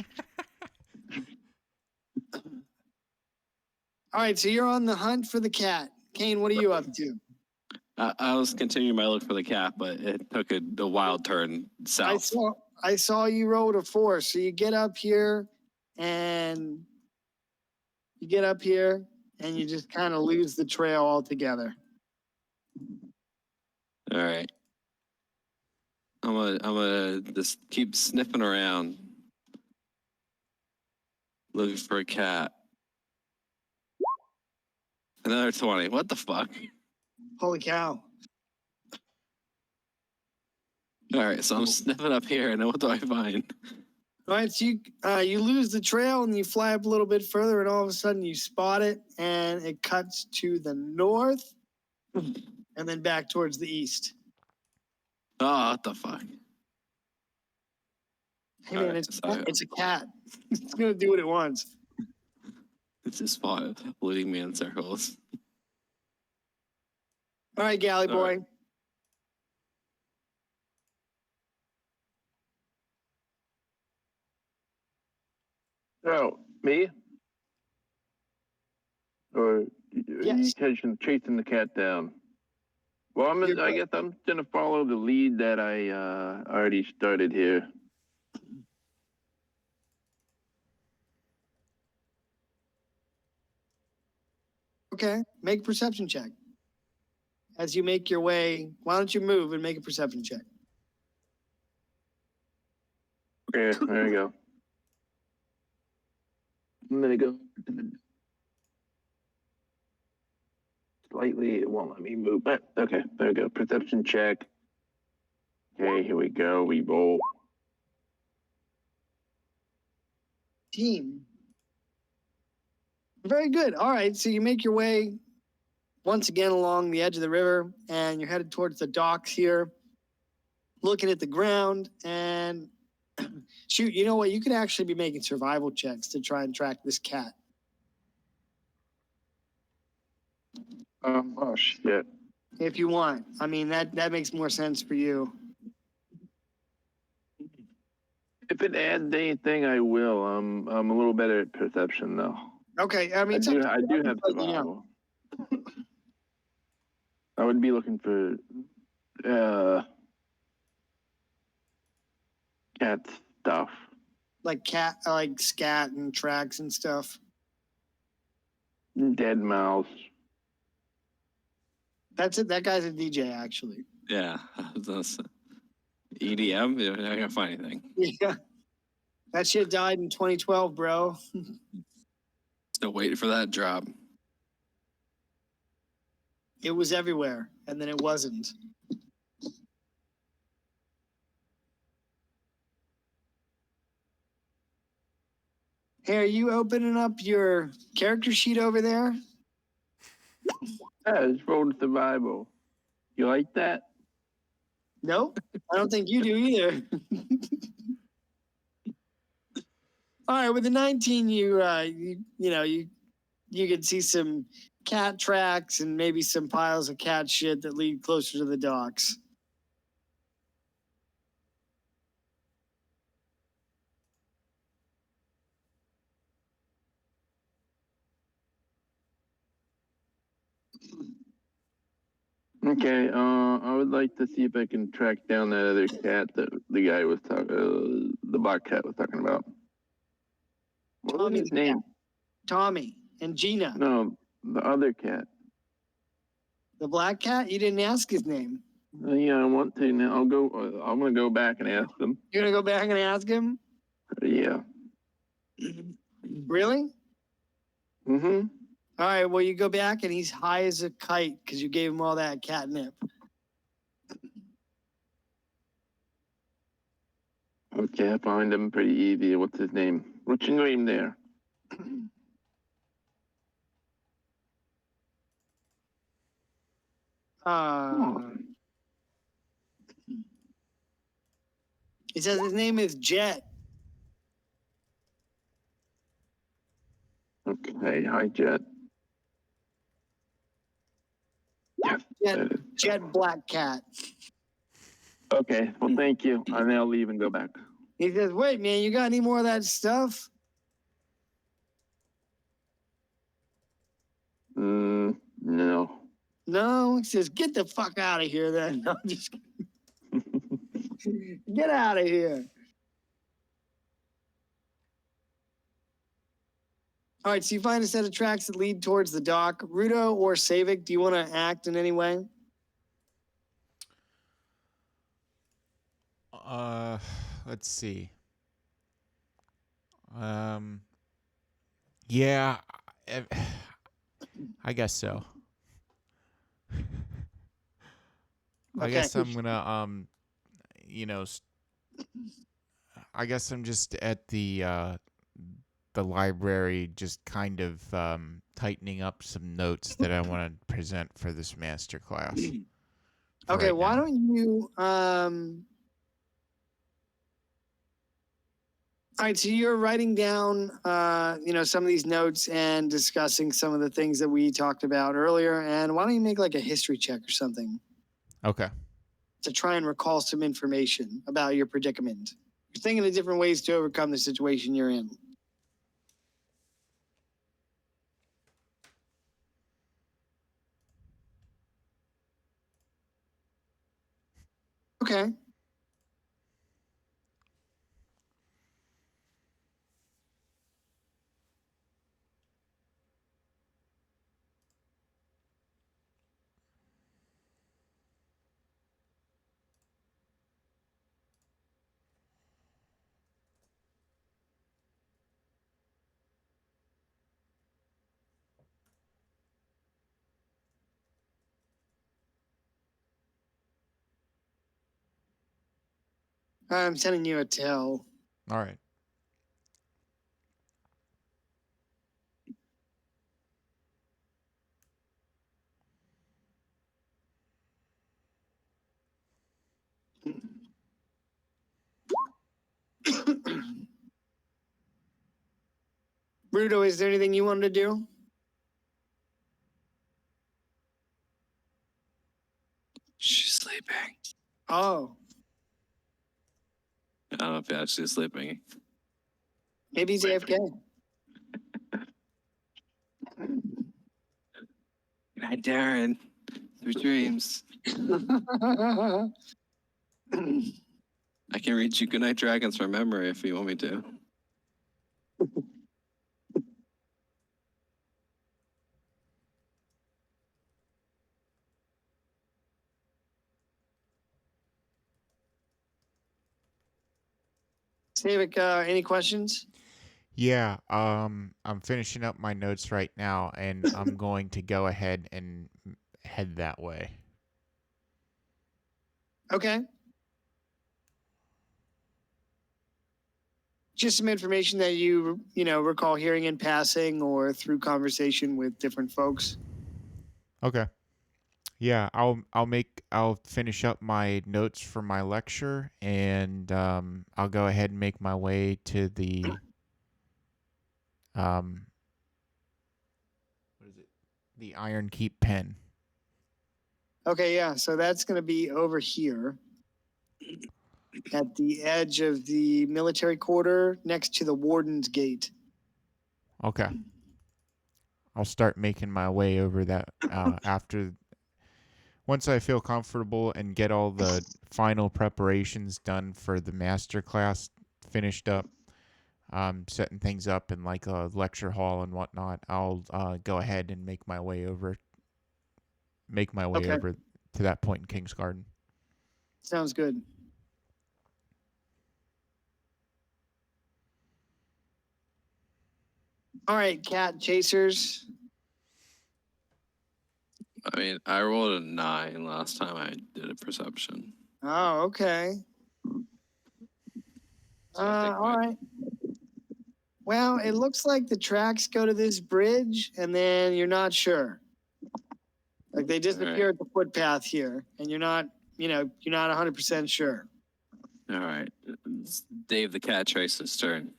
All right, so you're on the hunt for the cat. Kane, what are you up to? I was continuing my look for the cat, but it took a wild turn south. I saw you roll a 4. So you get up here and you just kind of lose the trail altogether. All right. I'm gonna just keep sniffing around, looking for a cat. Another 20. What the fuck? Holy cow. All right, so I'm sniffing up here, and then what do I find? All right, so you lose the trail and you fly up a little bit further, and all of a sudden you spot it, and it cuts to the north, and then back towards the east. Oh, what the fuck? Hey All man, right, so- it's a cat. It's gonna do what it wants. It's just leading me in circles. All right, Galley All boy. right. Oh, me? Or Yes. you chasing the cat down? Well, I guess I'm gonna follow the lead that I already started here. Okay, make a perception check. As you make your way, why don't you move and make a perception check? Okay, there we go. I'm gonna go slightly. It won't let me move. But okay, there we go. Perception check. Okay, here we go. We roll. Team. Very good. All right, so you make your way once again along the edge of the river, and you're headed towards the docks here, looking at the ground, and shoot, you know what? You could actually be making survival checks to try and track this cat. Oh shit. If you want. I mean, that makes more sense for you. If it adds anything, I will. I'm a little better at perception though. Okay, I mean, I do have let you know. survival. I would be looking for cat stuff. like scat and tracks and stuff. Dead mouse. That's it. That guy's a DJ, actually. Yeah, that's EDM. You're not gonna find anything. Yeah, that shit died in 2012, bro. Still waiting for that drop. It was everywhere, and then it wasn't. Hey, are you opening up your character sheet over there? Yeah, it's rolled survival. You like that? Nope, I don't think you do either. All right, with the 19, you can see some cat tracks and maybe some piles of cat shit that lead closer to the docks. Okay, I would like to see if I can track down that other cat that the guy was talking, the black cat was talking about. What was Tommy's his name? Tommy and Gina. No, the other cat. The black cat? You didn't ask his name. Yeah, I want to now. I'll go. I'm gonna go back and ask them. You're gonna go back and ask him? Yeah. Really? Mm-hmm. All right, well, you go back and he's high as a kite because you gave him all that catnip. Okay, I find him pretty easy. What's his name? What's your name there? He says his name is Jet. Okay, hi Jet. Yes. Jet Black Cat. Okay, well thank you. I'll now leave and go back. He says, wait, man, you got any more of that stuff? No. No? He says, get the fuck out of here then. No, I'm just kidding. Get out of here. All right, so you find a set of tracks that lead towards the dock. Rudo or Savik, do you want to act in any way? Let's see. Yeah, I guess so. I Okay. guess I'm gonna I guess I'm just at the library, just kind of tightening up some notes that I want to present for this master class. Okay, right why now. don't you all right, so you're writing down some of these notes and discussing some of the things that we talked about earlier, and why don't you make like a history check or something Okay. to try and recall some information about your predicament. You're thinking of different ways to overcome the situation you're in. Okay. I'm sending you a tell. All right. Rudo, is there anything you wanted to do? She's sleeping. Oh, I don't know if she's sleeping. maybe he's AFK. Good night, Darren. Sweet dreams. I can read you Goodnight Dragons from memory if you want me to. Savik, any questions? Yeah, I'm finishing up my notes right now, and I'm going to go ahead and head that way. Okay. Just some information that you recall hearing in passing or through conversation with different folks. Okay. Yeah, I'll finish up my notes for my lecture, and I'll go ahead and make my way to the what is it? The Iron Keep Pen. Okay, yeah. So that's going to be over here at the edge of the military quarter next to the Warden's Gate. Okay. I'll start making my way over that once I feel comfortable and get all the final preparations done for the master class finished up, setting things up in like a lecture hall and whatnot. I'll go ahead and make my way over Okay. to that point in King's Garden. Sounds good. All right, cat chasers. I mean, I rolled a 9 last time I did a perception. Oh, okay. So I think All right. Well, it looks like the tracks go to this bridge, and then you're not sure. Like they disappear at the footpath here, and you're not 100% sure. All right. It's Dave the cat chaser's turn.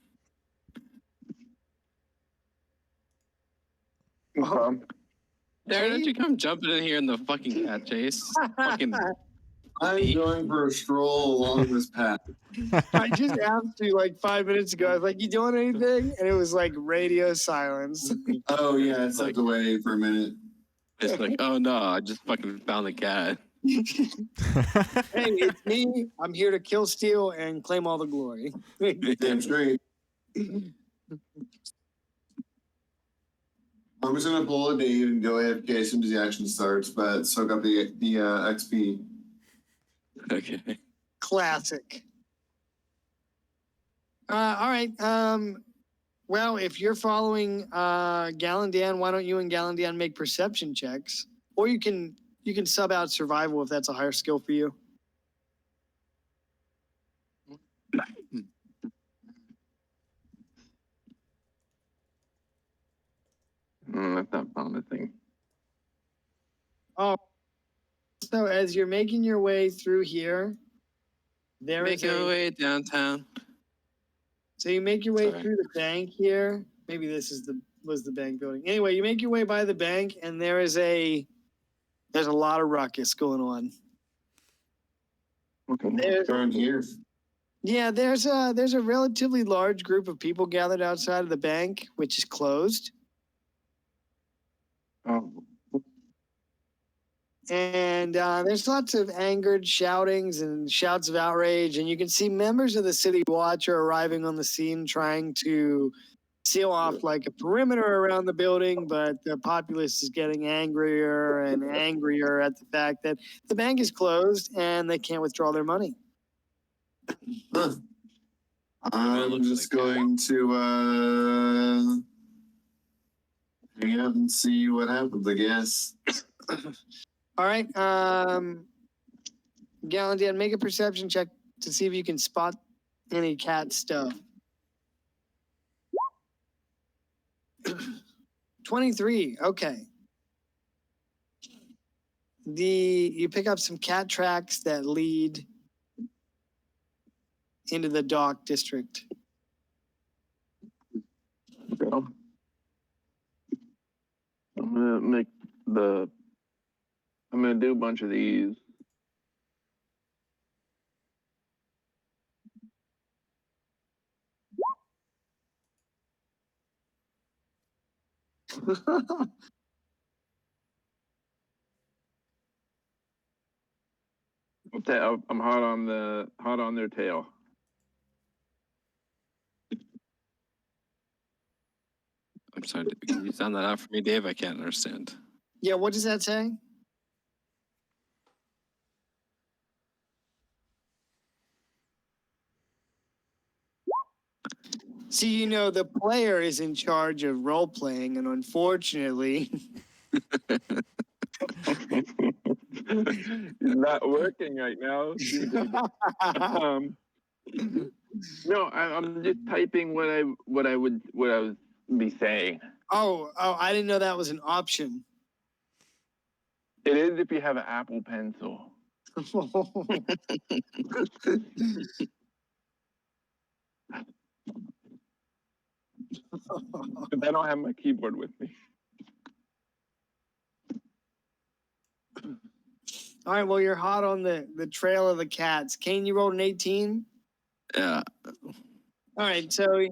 Um, Darren, don't you come jumping in here in the fucking cat chase? Fucking I'm going for a stroll along this path. I just asked you like 5 minutes ago. I was like, "You doing anything?" And it was like radio silence. Oh yeah, I stepped away for a minute. it's like, oh no, I just fucking found the cat. Hey, it's me. I'm here to kill, steal, and claim all the glory. Damn straight. I'm just gonna pull a Dave and go AFK as soon as the action starts, but soak up the XP. Okay. Classic. All right. Well, if you're following Gallandan, why don't you and Gallandan make perception checks? Or you can sub out survival if that's a higher skill for you. that's not promising. Oh, so as you're making your way through here, there is Making our way downtown. So you make your way Sorry. through the bank here. Maybe this was the bank building. Anyway, you make your way by the bank, and there's a lot of ruckus going on. Okay. There's, Around here. yeah, there's a relatively large group of people gathered outside of the bank, which is closed. Oh, And there's lots of angered shoutings and shouts of outrage. And you can see members of the city watch are arriving on the scene trying to seal off like a perimeter around the building. But the populace is getting angrier and angrier at the fact that the bank is closed and they can't withdraw their money. Huh. I'm looks just like going to hang out and see what happens, I guess. All right. Gallandan, make a perception check to see if you can spot any cat stuff. 23. Okay. You pick up some cat tracks that lead into the dock district. okay. I'm gonna do a bunch of these. I'm hot on their tail. I'm sorry. Can you sound that out for me, Dave? I can't understand. Yeah, what does that say? See, the player is in charge of role playing, and unfortunately, It's not working right now. No, I'm just typing what I was be saying. Oh, I didn't know that was an option. It is if you have an Apple Pencil. But I don't have my keyboard with me. All right, well, you're hot on the trail of the cats. Kane, you rolled an 18. Yeah. All right, so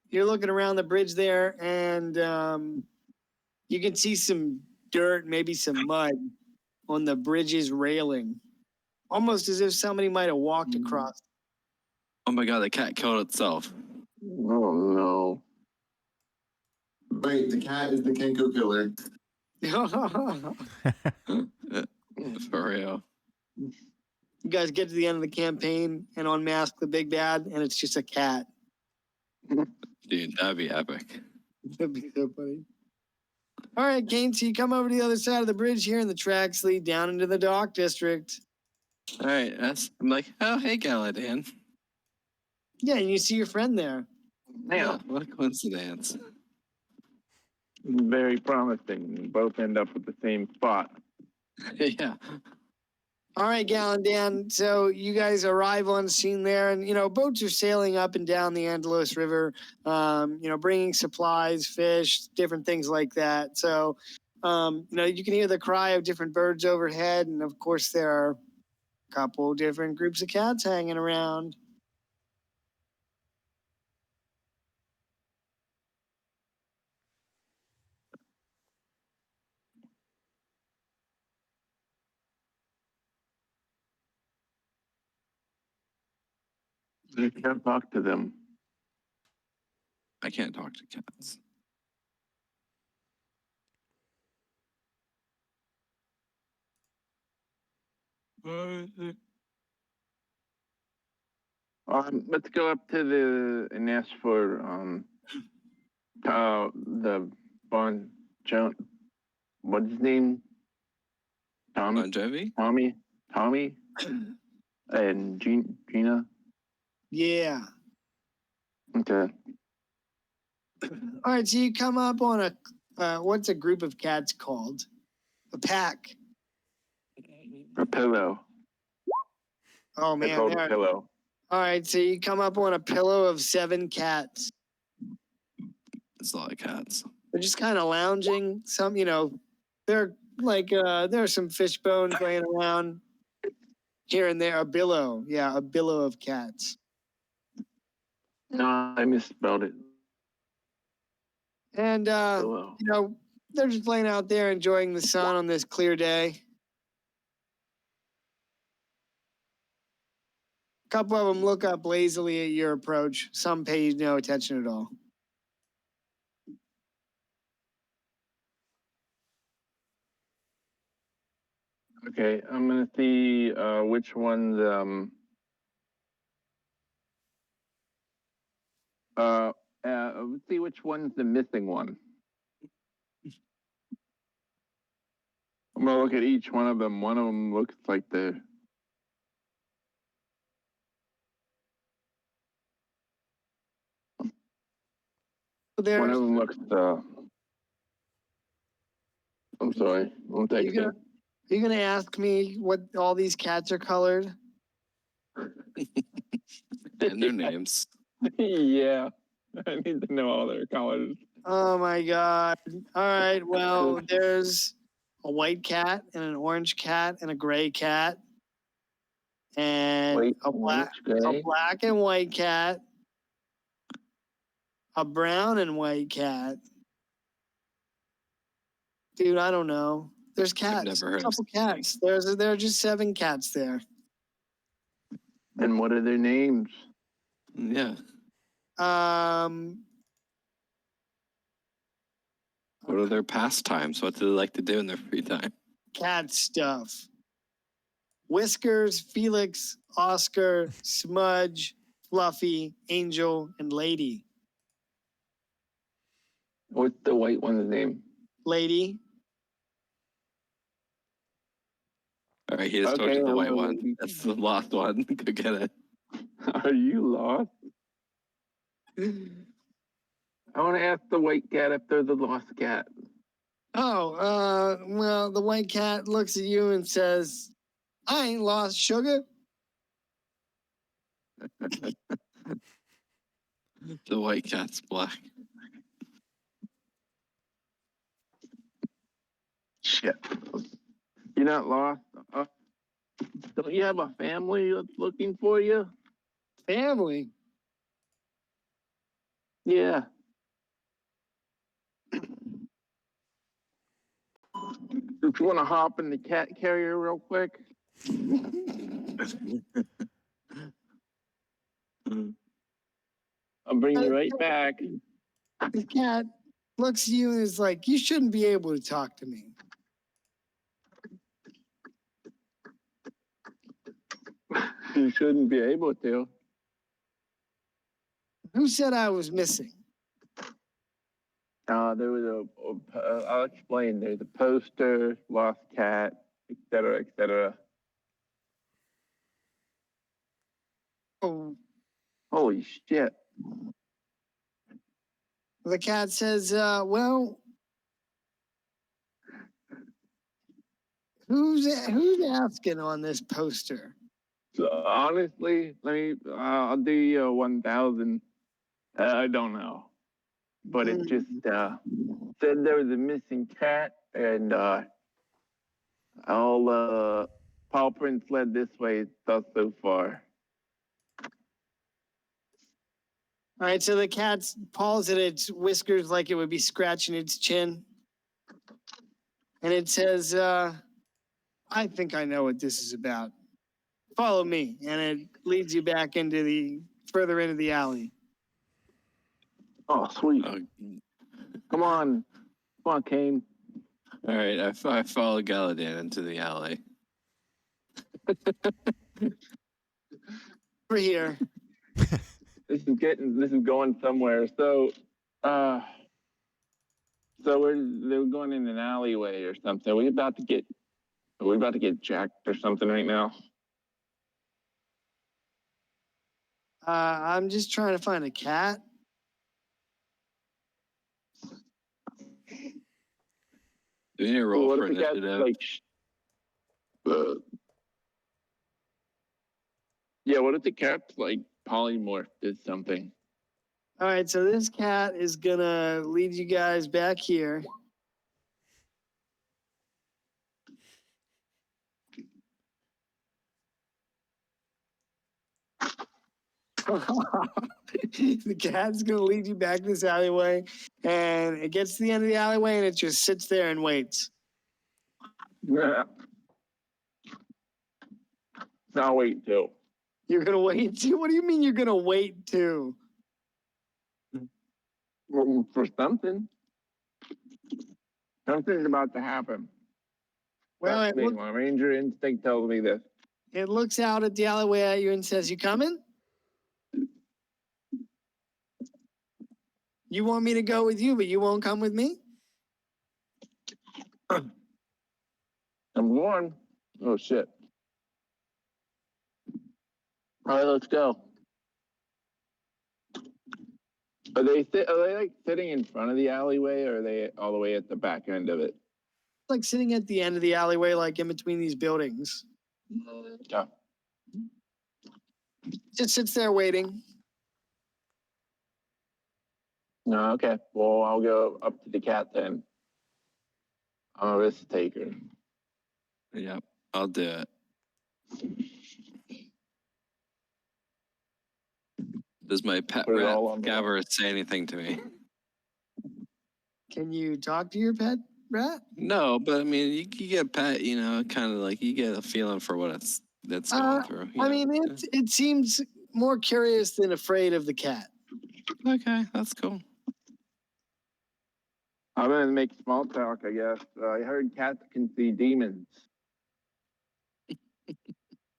you're looking around the bridge there, and you can see some dirt, maybe some mud on the bridge's railing, almost as if somebody might have walked across. Oh my god, the cat killed itself. Oh no. Wait, the cat is the Kenko killer. For real. You guys get to the end of the campaign and unmask the big bad, and it's just a cat. Dude, that'd be epic. That'd be so funny. All right, Kane, so you come over to the other side of the bridge here, and the tracks lead down into the dock district. All right, I'm like, oh, hey, Galadan. Yeah, and you see your friend there. Yeah, what a coincidence. Very promising. We both end up at the same spot. Yeah. All right, Gal and Dan. So you guys arrive on scene there, and boats are sailing up and down the Angelos River. Bringing supplies, fish, different things like that. So, you can hear the cry of different birds overhead, and of course there are a couple different groups of cats hanging around. You can't talk to them. I can't talk to cats. Let's go up to and ask for the Bon Jones. What's his name? Bon Jovi? Tommy, and Gina. Yeah. Okay. All right, so you come up on what's a group of cats called? A pack. A pillow. Oh They're man, called a pillow. All right, so you come up on a pillow of 7 cats. It's a lot of cats. They're just kind of lounging. Some, they're like there's some fish bones laying around here and there. A billow, yeah, a billow of cats. No, I misspelled it. And Pillow. they're just laying out there enjoying the sun on this clear day. A couple of them look up lazily at your approach. Some pay no attention at all. Okay, I'm gonna see which one's let's see which one's the missing one. I'm gonna look at each one of them. One of them looks like the one of them looks I'm sorry, I'm texting. Are you gonna ask me what all these cats are colored? And their names. Yeah, I need to know all their colors. Oh my god. All right, well, there's a white cat and an orange cat and a gray cat. And White, a black orange, and white cat. A brown and white cat. Dude, I don't know. There's cats. never heard a of couple such a cats. There are just 7 cats there. And what are their names? Yeah. What are their pastimes? What do they like to do in their free time? Cat stuff. Whiskers, Felix, Oscar, Smudge, Fluffy, Angel, and Lady. What's the white one's name? Lady. All right, he just told Okay, you the I'm white one. looking. That's the lost one. Go get it. Are you lost? I want to ask the white cat if they're the lost cat. Oh, well, the white cat looks at you and says, I ain't lost, sugar. The white cat's black. Shit. You're not lost? Don't you have a family that's looking for you? Family. Yeah. If you want to hop in the cat carrier real quick, I'll bring you right back. The cat looks at you and is like, you shouldn't be able to talk to me. You shouldn't be able to. Who said I was missing? There was I'll explain. There's a poster, lost cat, etc., etc. Oh, Holy shit. the cat says, well, who's asking on this poster? So honestly, I'll do you 1,000. I don't know. But it just said there was a missing cat, and all paw prints led this way thus so far. All right, so the cat paws at its whiskers like it would be scratching its chin. And it says, I think I know what this is about. Follow me. And it leads you back further into the alley. Oh, sweet. Oh, Come on, Kane. all right, I follow Galadan into the alley. Over here. This is going somewhere. So they're going in an alleyway or something. Are we about to get jacked or something right now? I'm just trying to find a cat. Do we need to roll What for if the cat's initiative? what if the cat's like polymorphed is something? All right, so this cat is going to lead you guys back here. The cat's going to lead you back this alleyway, and it gets to the end of the alleyway, and it just sits there and waits. I'll wait too. You're going to wait too? What do you mean you're going to wait too? For something. Something's about to happen. Well, Trust me, my ranger instinct tells me this. it looks out at the alleyway at you and says, you coming? You want me to go with you, but you won't come with me? Number one. Oh shit. All right, let's go. Are they like sitting in front of the alleyway, or are they all the way at the back end of it? Like sitting at the end of the alleyway, like in between these buildings. Yeah. Just sits there waiting. No, okay. Well, I'll go up to the cat then. I'm a risk taker. Yep, I'll do it. Does my pet Put it rat all on me. Gavra say anything to me? Can you talk to your pet rat? No, but I mean, you get a pet, you know, kind of like you get a feeling for what that's going through. I mean, it seems more curious than afraid of the cat. Okay, that's cool. I'm gonna make small talk, I guess. I heard cats can see demons.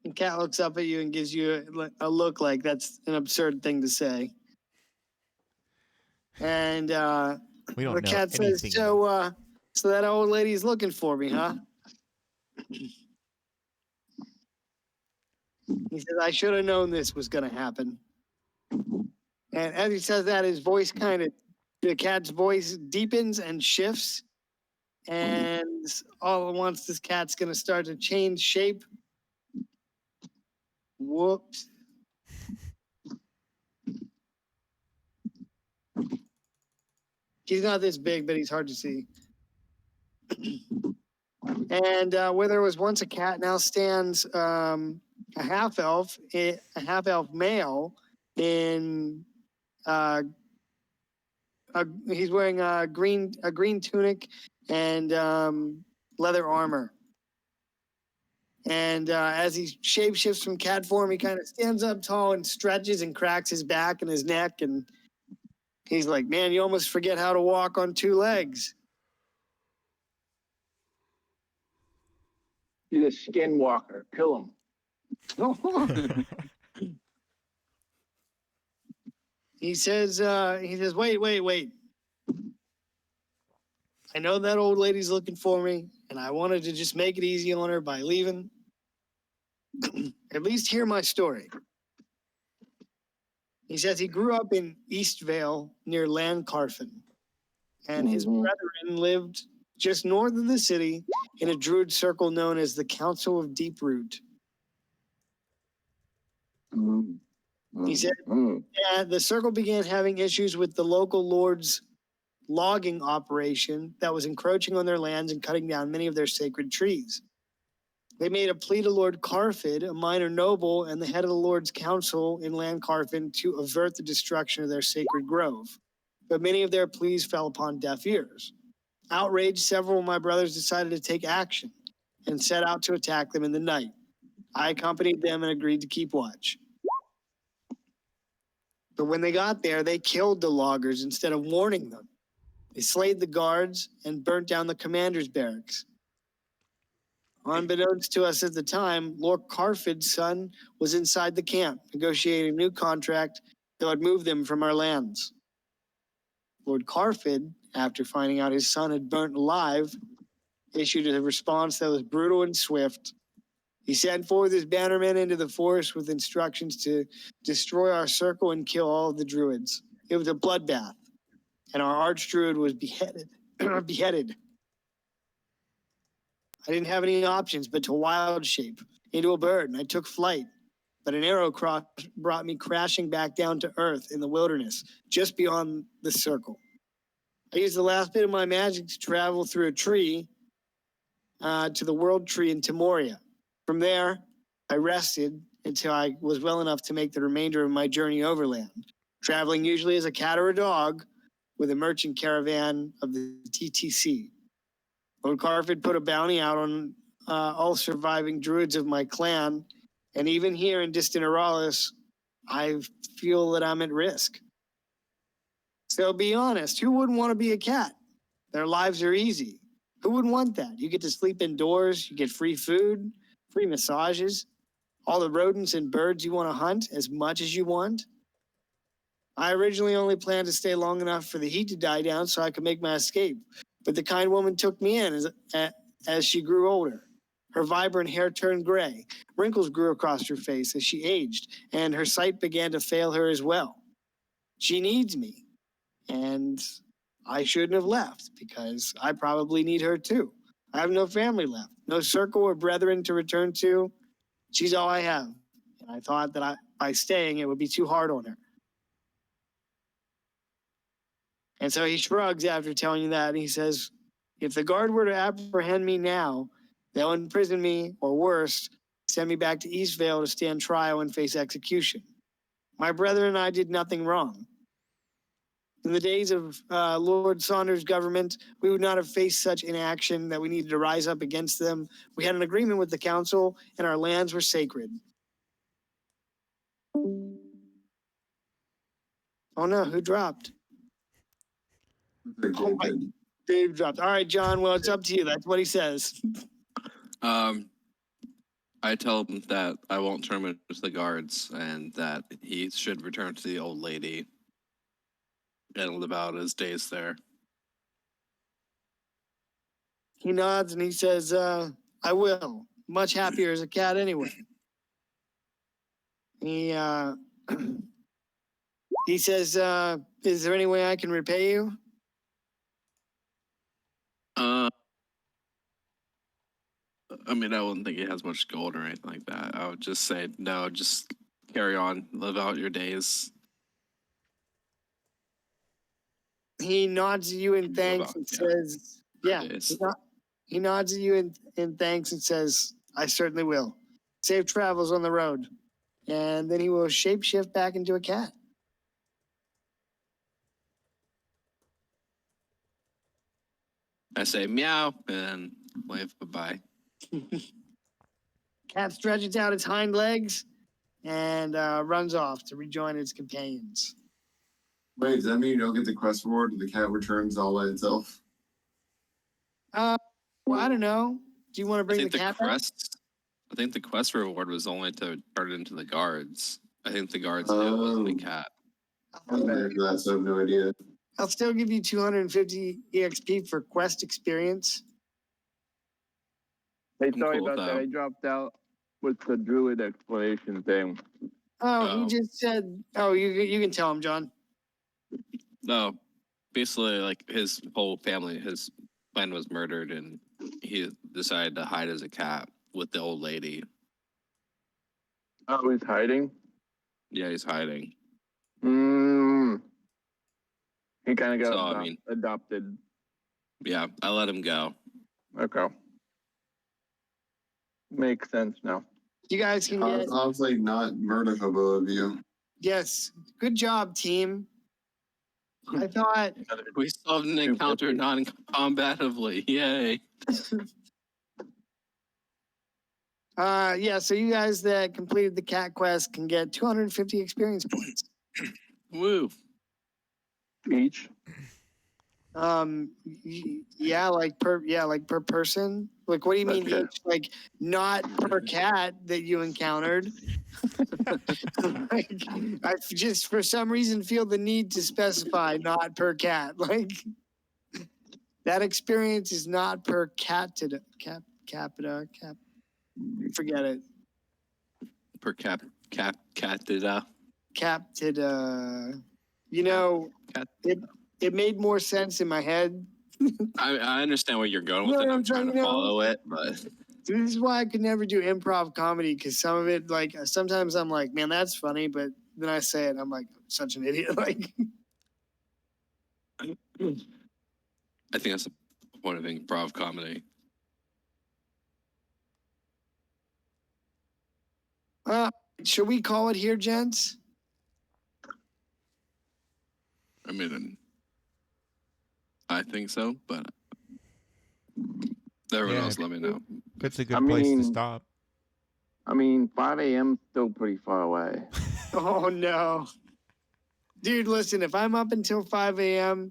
The cat looks up at you and gives you a look like that's an absurd thing to say. And We don't the know cat says, anything. so that old lady's looking for me, huh? He says, I should have known this was going to happen. And as he says that, his voice the cat's voice deepens and shifts. And all at once, this cat's going to start to change shape. Whoops. He's not this big, but he's hard to see. And where there was once a cat, now stands a half elf male in he's wearing a green tunic and leather armor. And as he shape shifts from cat form, he kind of stands up tall and stretches and cracks his back and his neck. And he's like, man, you almost forget how to walk on two legs. He's a skinwalker. Kill him. He says, wait. I know that old lady's looking for me, and I wanted to just make it easy on her by leaving. At least hear my story. He says he grew up in Eastvale near Landcarfen, and his brethren lived just north of the city in a druid circle known as the Council of Deeproot. He said, yeah, the circle began having issues with the local lord's logging operation that was encroaching on their lands and cutting down many of their sacred trees. They made a plea to Lord Carfid, a minor noble and the head of the Lord's council in Landcarfen, to avert the destruction of their sacred grove. But many of their pleas fell upon deaf ears. Outraged, several of my brothers decided to take action and set out to attack them in the night. I accompanied them and agreed to keep watch. But when they got there, they killed the loggers instead of warning them. They slayed the guards and burnt down the commander's barracks. Unbeknownst to us at the time, Lord Carfid's son was inside the camp, negotiating a new contract that would move them from our lands. Lord Carfid, after finding out his son had burnt alive, issued a response that was brutal and swift. He sent forth his bannermen into the forest with instructions to destroy our circle and kill all of the druids. It was a bloodbath, and our archdruid was beheaded. I didn't have any options but to wild shape into a bird, and I took flight. But an arrow brought me crashing back down to earth in the wilderness, just beyond the circle. I used the last bit of my magic to travel through a tree to the world tree in Timoria. From there, I rested until I was well enough to make the remainder of my journey overland, traveling usually as a cat or a dog with a merchant caravan of the TTC. Lord Carfid put a bounty out on all surviving druids of my clan, and even here in distant Aralis, I feel that I'm at risk. So be honest, who wouldn't want to be a cat? Their lives are easy. Who wouldn't want that? You get to sleep indoors, you get free food, free massages, all the rodents and birds you want to hunt as much as you want. I originally only planned to stay long enough for the heat to die down so I could make my escape, but the kind woman took me in as she grew older. Her vibrant hair turned gray. Wrinkles grew across her face as she aged, and her sight began to fail her as well. She needs me, and I shouldn't have left because I probably need her too. I have no family left, no circle or brethren to return to. She's all I have, and I thought that by staying, it would be too hard on her. And so he shrugs after telling you that, and he says, if the guard were to apprehend me now, they'll imprison me, or worse, send me back to Eastvale to stand trial and face execution. My brethren and I did nothing wrong. In the days of Lord Saunders' government, we would not have faced such inaction that we needed to rise up against them. We had an agreement with the council, and our lands were sacred. Oh no, who dropped? Oh my, Dave dropped. All right, John, well, it's up to you. That's what he says. I tell him that I won't turn him into the guards and that he should return to the old lady and live out his days there. He nods and he says, I will. Much happier as a cat anyway. He he says, "Is there any way I can repay you?" I mean, I wouldn't think he has much gold or anything like that. I would just say no. Just carry on, live out your days. He nods at you in thanks and says, "Yeah." Days. He nods at you in thanks and says, "I certainly will. Safe travels on the road." And then he will shapeshift back into a cat. I say meow and wave bye. Cat stretches out its hind legs and runs off to rejoin its companions. Wait, does that mean you don't get the quest reward or the cat returns all by itself? Well, I don't know. Do you want to I bring think the the cat back? quest. I think the quest reward was only to turn it into the guards. I think the guards knew it wasn't a cat. I'm there for that, so I have no idea. I'll still give you 250 EXP for quest experience. Hey, I'm sorry cool with about that. that. I dropped out with the druid explanation thing. Oh, he Oh. just said, "Oh, you can tell him, John." No, basically, like his whole family, his clan was murdered, and he decided to hide as a cat with the old lady. Oh, he's hiding? Yeah, he's hiding. He kind of got So, I mean- adopted. Yeah, I let him go. Okay. Makes sense now. You guys can get Honestly, not murder hobo of you. yes. Good job, team. I thought We solved an encounter non-combatively. Yay! yeah, so you guys that completed the cat quest can get 250 experience points. Woo! Each? Yeah, like per person. Like, what do you mean Okay. each? Like, not per cat that you encountered. Like, I just for some reason feel the need to specify not per cat. Like, that experience is not per capita. Forget it. Per capita. Capita. You know, Cat- it made more sense in my head. I understand where you're going with No, it. I'm I'm trying to trying to- follow it, but This is why I could never do improv comedy because some of it, like, sometimes I'm like, man, that's funny, but then I say it, and I'm like, such an idiot. Like, I think that's the point of improv comedy. should we call it here, gents? I mean, I think so, but everyone Yeah, else let me know. It's a good I place to mean- stop. 5 a.m. is still pretty far away. Oh no, dude, listen. If I'm up until 5 a.m.,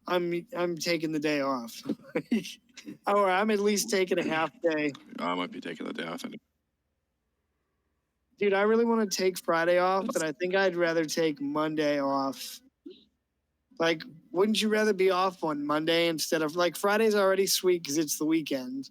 I'm taking the day off. Or I'm at least taking a half day. I might be taking the day off. Dude, I really want to take Friday off, but I think I'd rather take Monday off. Like, wouldn't you rather be off on Monday instead of like Friday's already sweet because it's the weekend,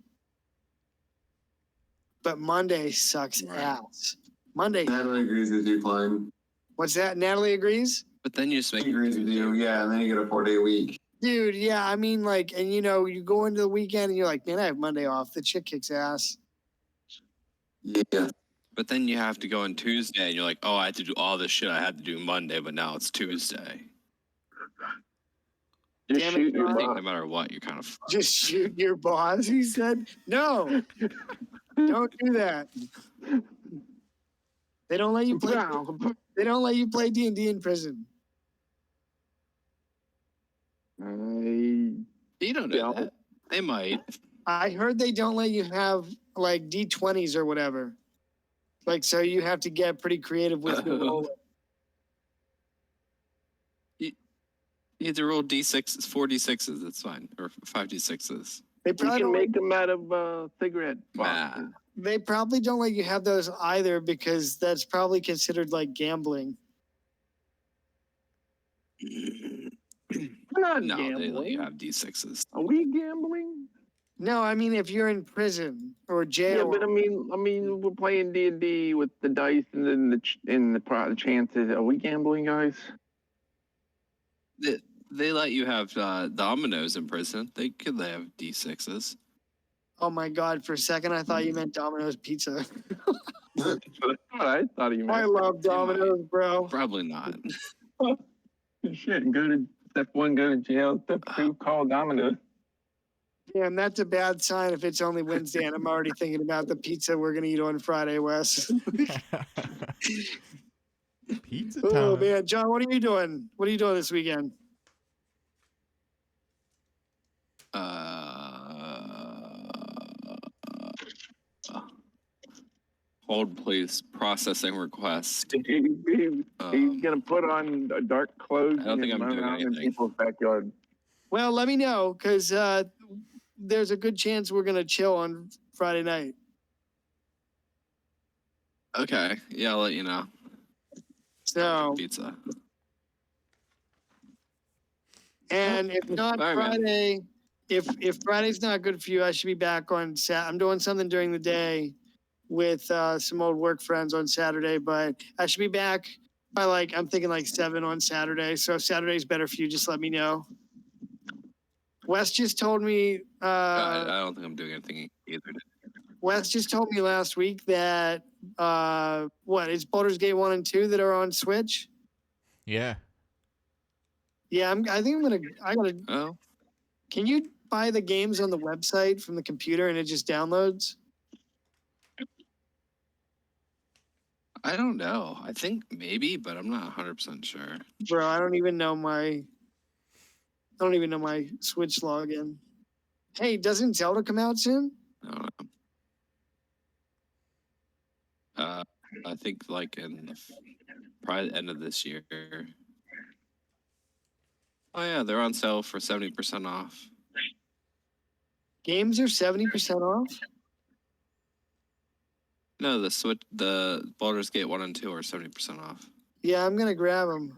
but Monday sucks Right. ass. Monday, Natalie agrees with you, Klein. what's that? Natalie agrees. But then you just make She agrees with you, yeah, and then you get a 4-day week. Dude, yeah, I mean, like, and you know, you go into the weekend and you're like, man, I have Monday off. The chick kicks ass. Yeah. But then you have to go on Tuesday, and you're like, oh, I had to do all this shit I had to do Monday, but now it's Tuesday. Just Damn it, shoot your I think boss. no matter what, you're kind of Just shoot your boss. He said, no, don't do that. They don't let you play. They don't let you play D&D in prison. you don't know Yeah. that. They might. I heard they don't let you have like D20s or whatever. Like, so you have to get pretty creative with your roll. You have to roll D6s, 4D6s. It's fine, or 5D6s. They You probably can don't. make them out of cigarette boxes. They probably don't let you have those either because that's probably considered like gambling. We're not No, they let gambling. you have D6s. Are we gambling? No, I mean if you're in prison or jail. Yeah, but I mean, we're playing D&D with the dice and then the chances. Are we gambling, guys? They let you have dominoes in prison. They could have D6s. Oh my God! For a second, I thought you meant Domino's Pizza. That's what I thought he I meant. love Domino's, bro. Probably not. Shit, step one, go to jail. Step two, call Domino's. Damn, that's a bad sign if it's only Wednesday and I'm already thinking about the pizza we're gonna eat on Friday, Wes. Pizza Oh time. man, John, what are you doing? What are you doing this weekend? Hold, please. Processing request. He's gonna put on dark clothes I don't think and I'm run doing around in anything. people's backyard. Well, let me know because there's a good chance we're gonna chill on Friday night. Okay. Yeah, I'll let you know. So, Pizza. and if not All right, man. Friday, if Friday's not good for you, I should be back on I'm doing something during the day with some old work friends on Saturday, but I should be back by I'm thinking 7 on Saturday. So if Saturday's better for you, just let me know. Wes just told me I don't think I'm doing anything either. Wes just told me last week that it's Baldur's Gate 1 and 2 that are on Switch. Yeah. Yeah, I think I gotta. Oh, Can you buy the games on the website from the computer and it just downloads? I don't know. I think maybe, but I'm not 100% sure. Bro, I don't even know my Switch login. Hey, doesn't Zelda come out soon? I don't know. I think in probably the end of this year. Oh yeah, they're on sale for 70% off. Games are 70% off? No, the Baldur's Gate 1 and 2 are 70% off. Yeah, I'm gonna grab them.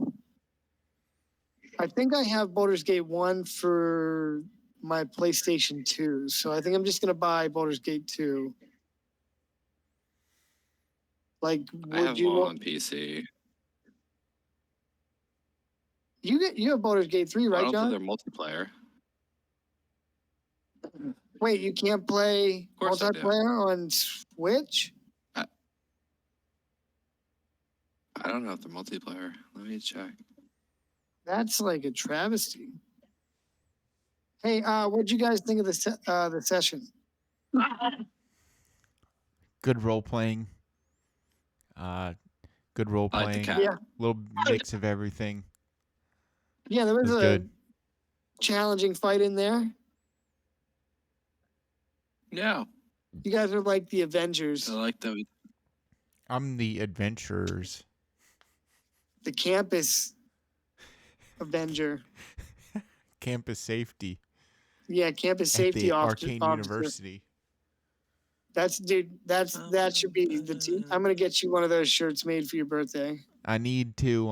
I think I have Baldur's Gate 1 for my PlayStation 2, so I think I'm just gonna buy Baldur's Gate 2. I would have you one want? on PC. You have Baldur's Gate 3, I right, don't John? think they're multiplayer. Wait, you can't play Of course I do. multiplayer on Switch? I don't know if they're multiplayer. Let me check. That's like a travesty. Hey, what'd you guys think of the session? Good role playing. Good role I like the playing. cat. Yeah. Little mix of everything. Yeah, there was It was a good. challenging fight in there. Yeah, You guys are like the Avengers, I like that. I'm the adventurers. the campus Avenger. Campus safety Yeah, campus at safety the officer. Arcane University. That should be the team. I'm gonna get you one of those shirts made for your birthday. I need to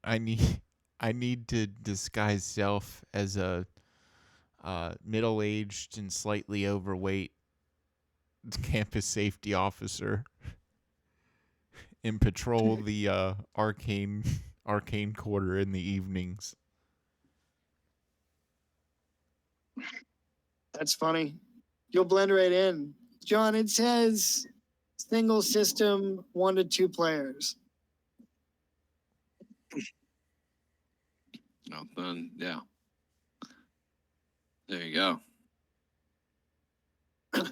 I need to disguise self as a middle-aged and slightly overweight campus safety officer and patrol the arcane quarter in the evenings. That's funny. You'll blend right in. John, it says single system 1 to 2 players. No, then yeah. There you go.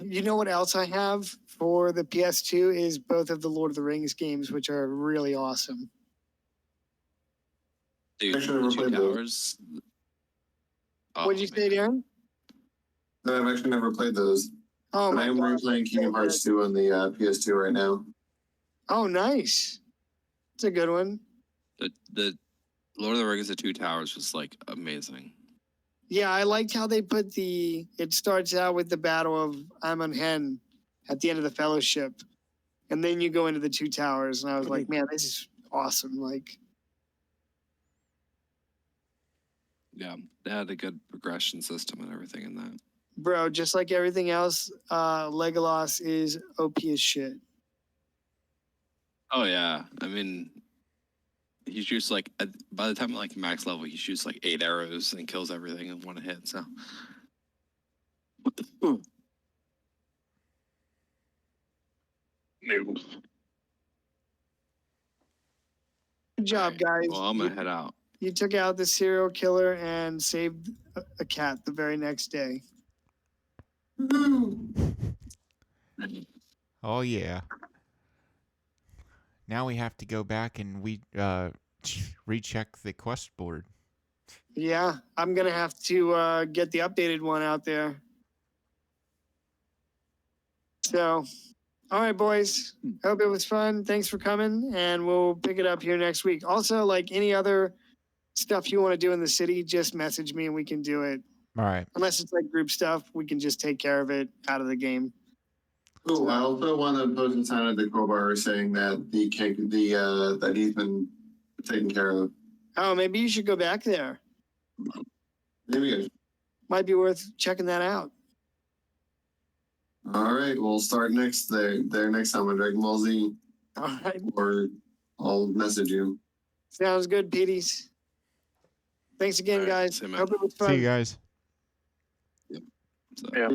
You know what else I have for the PS2 is both of the Lord of the Rings games, which are really awesome. Dude, Actually, the never two played those. towers. Oh, What'd you say, man. Darren? No, I've actually never played those. Oh But my I'm god. replaying Kingdom Hearts 2 on the PS2 right now. Oh, nice. It's a good one. The Lord of the Rings: The Two Towers was amazing. Yeah, I liked how they put it starts out with the Battle of Amon Hen at the end of the Fellowship. And then you go into the Two Towers, and I was like, man, this is awesome. Yeah, they had a good progression system and everything in that. bro, just like everything else, Legolas is OP as shit. Oh yeah, I mean, he shoots like by the time like max level, he shoots like 8 arrows and kills everything in one hit. So what the? Noobs. Good job, guys. Well, I'm you, gonna head out. you took out the serial killer and saved a cat the very next day. Oh yeah. Now we have to go back and we recheck the quest board. Yeah, I'm gonna have to get the updated one out there. So, all right, boys. Hope it was fun. Thanks for coming, and we'll pick it up here next week. Also, like any other stuff you want to do in the city, just message me and we can do it. All right. Unless it's like group stuff, we can just take care of it out of the game. Cool. I also want to post a sign at the crowbar saying that that he's been taken care of. Oh, maybe you should go back there. Maybe. Might be worth checking that out. All right, we'll start next next time on Dragon Ball Z, All right. or I'll message you. Sounds good, Petey's. Thanks again, All right, guys. see you, man. Hope it was fun. See you guys. So. Yeah.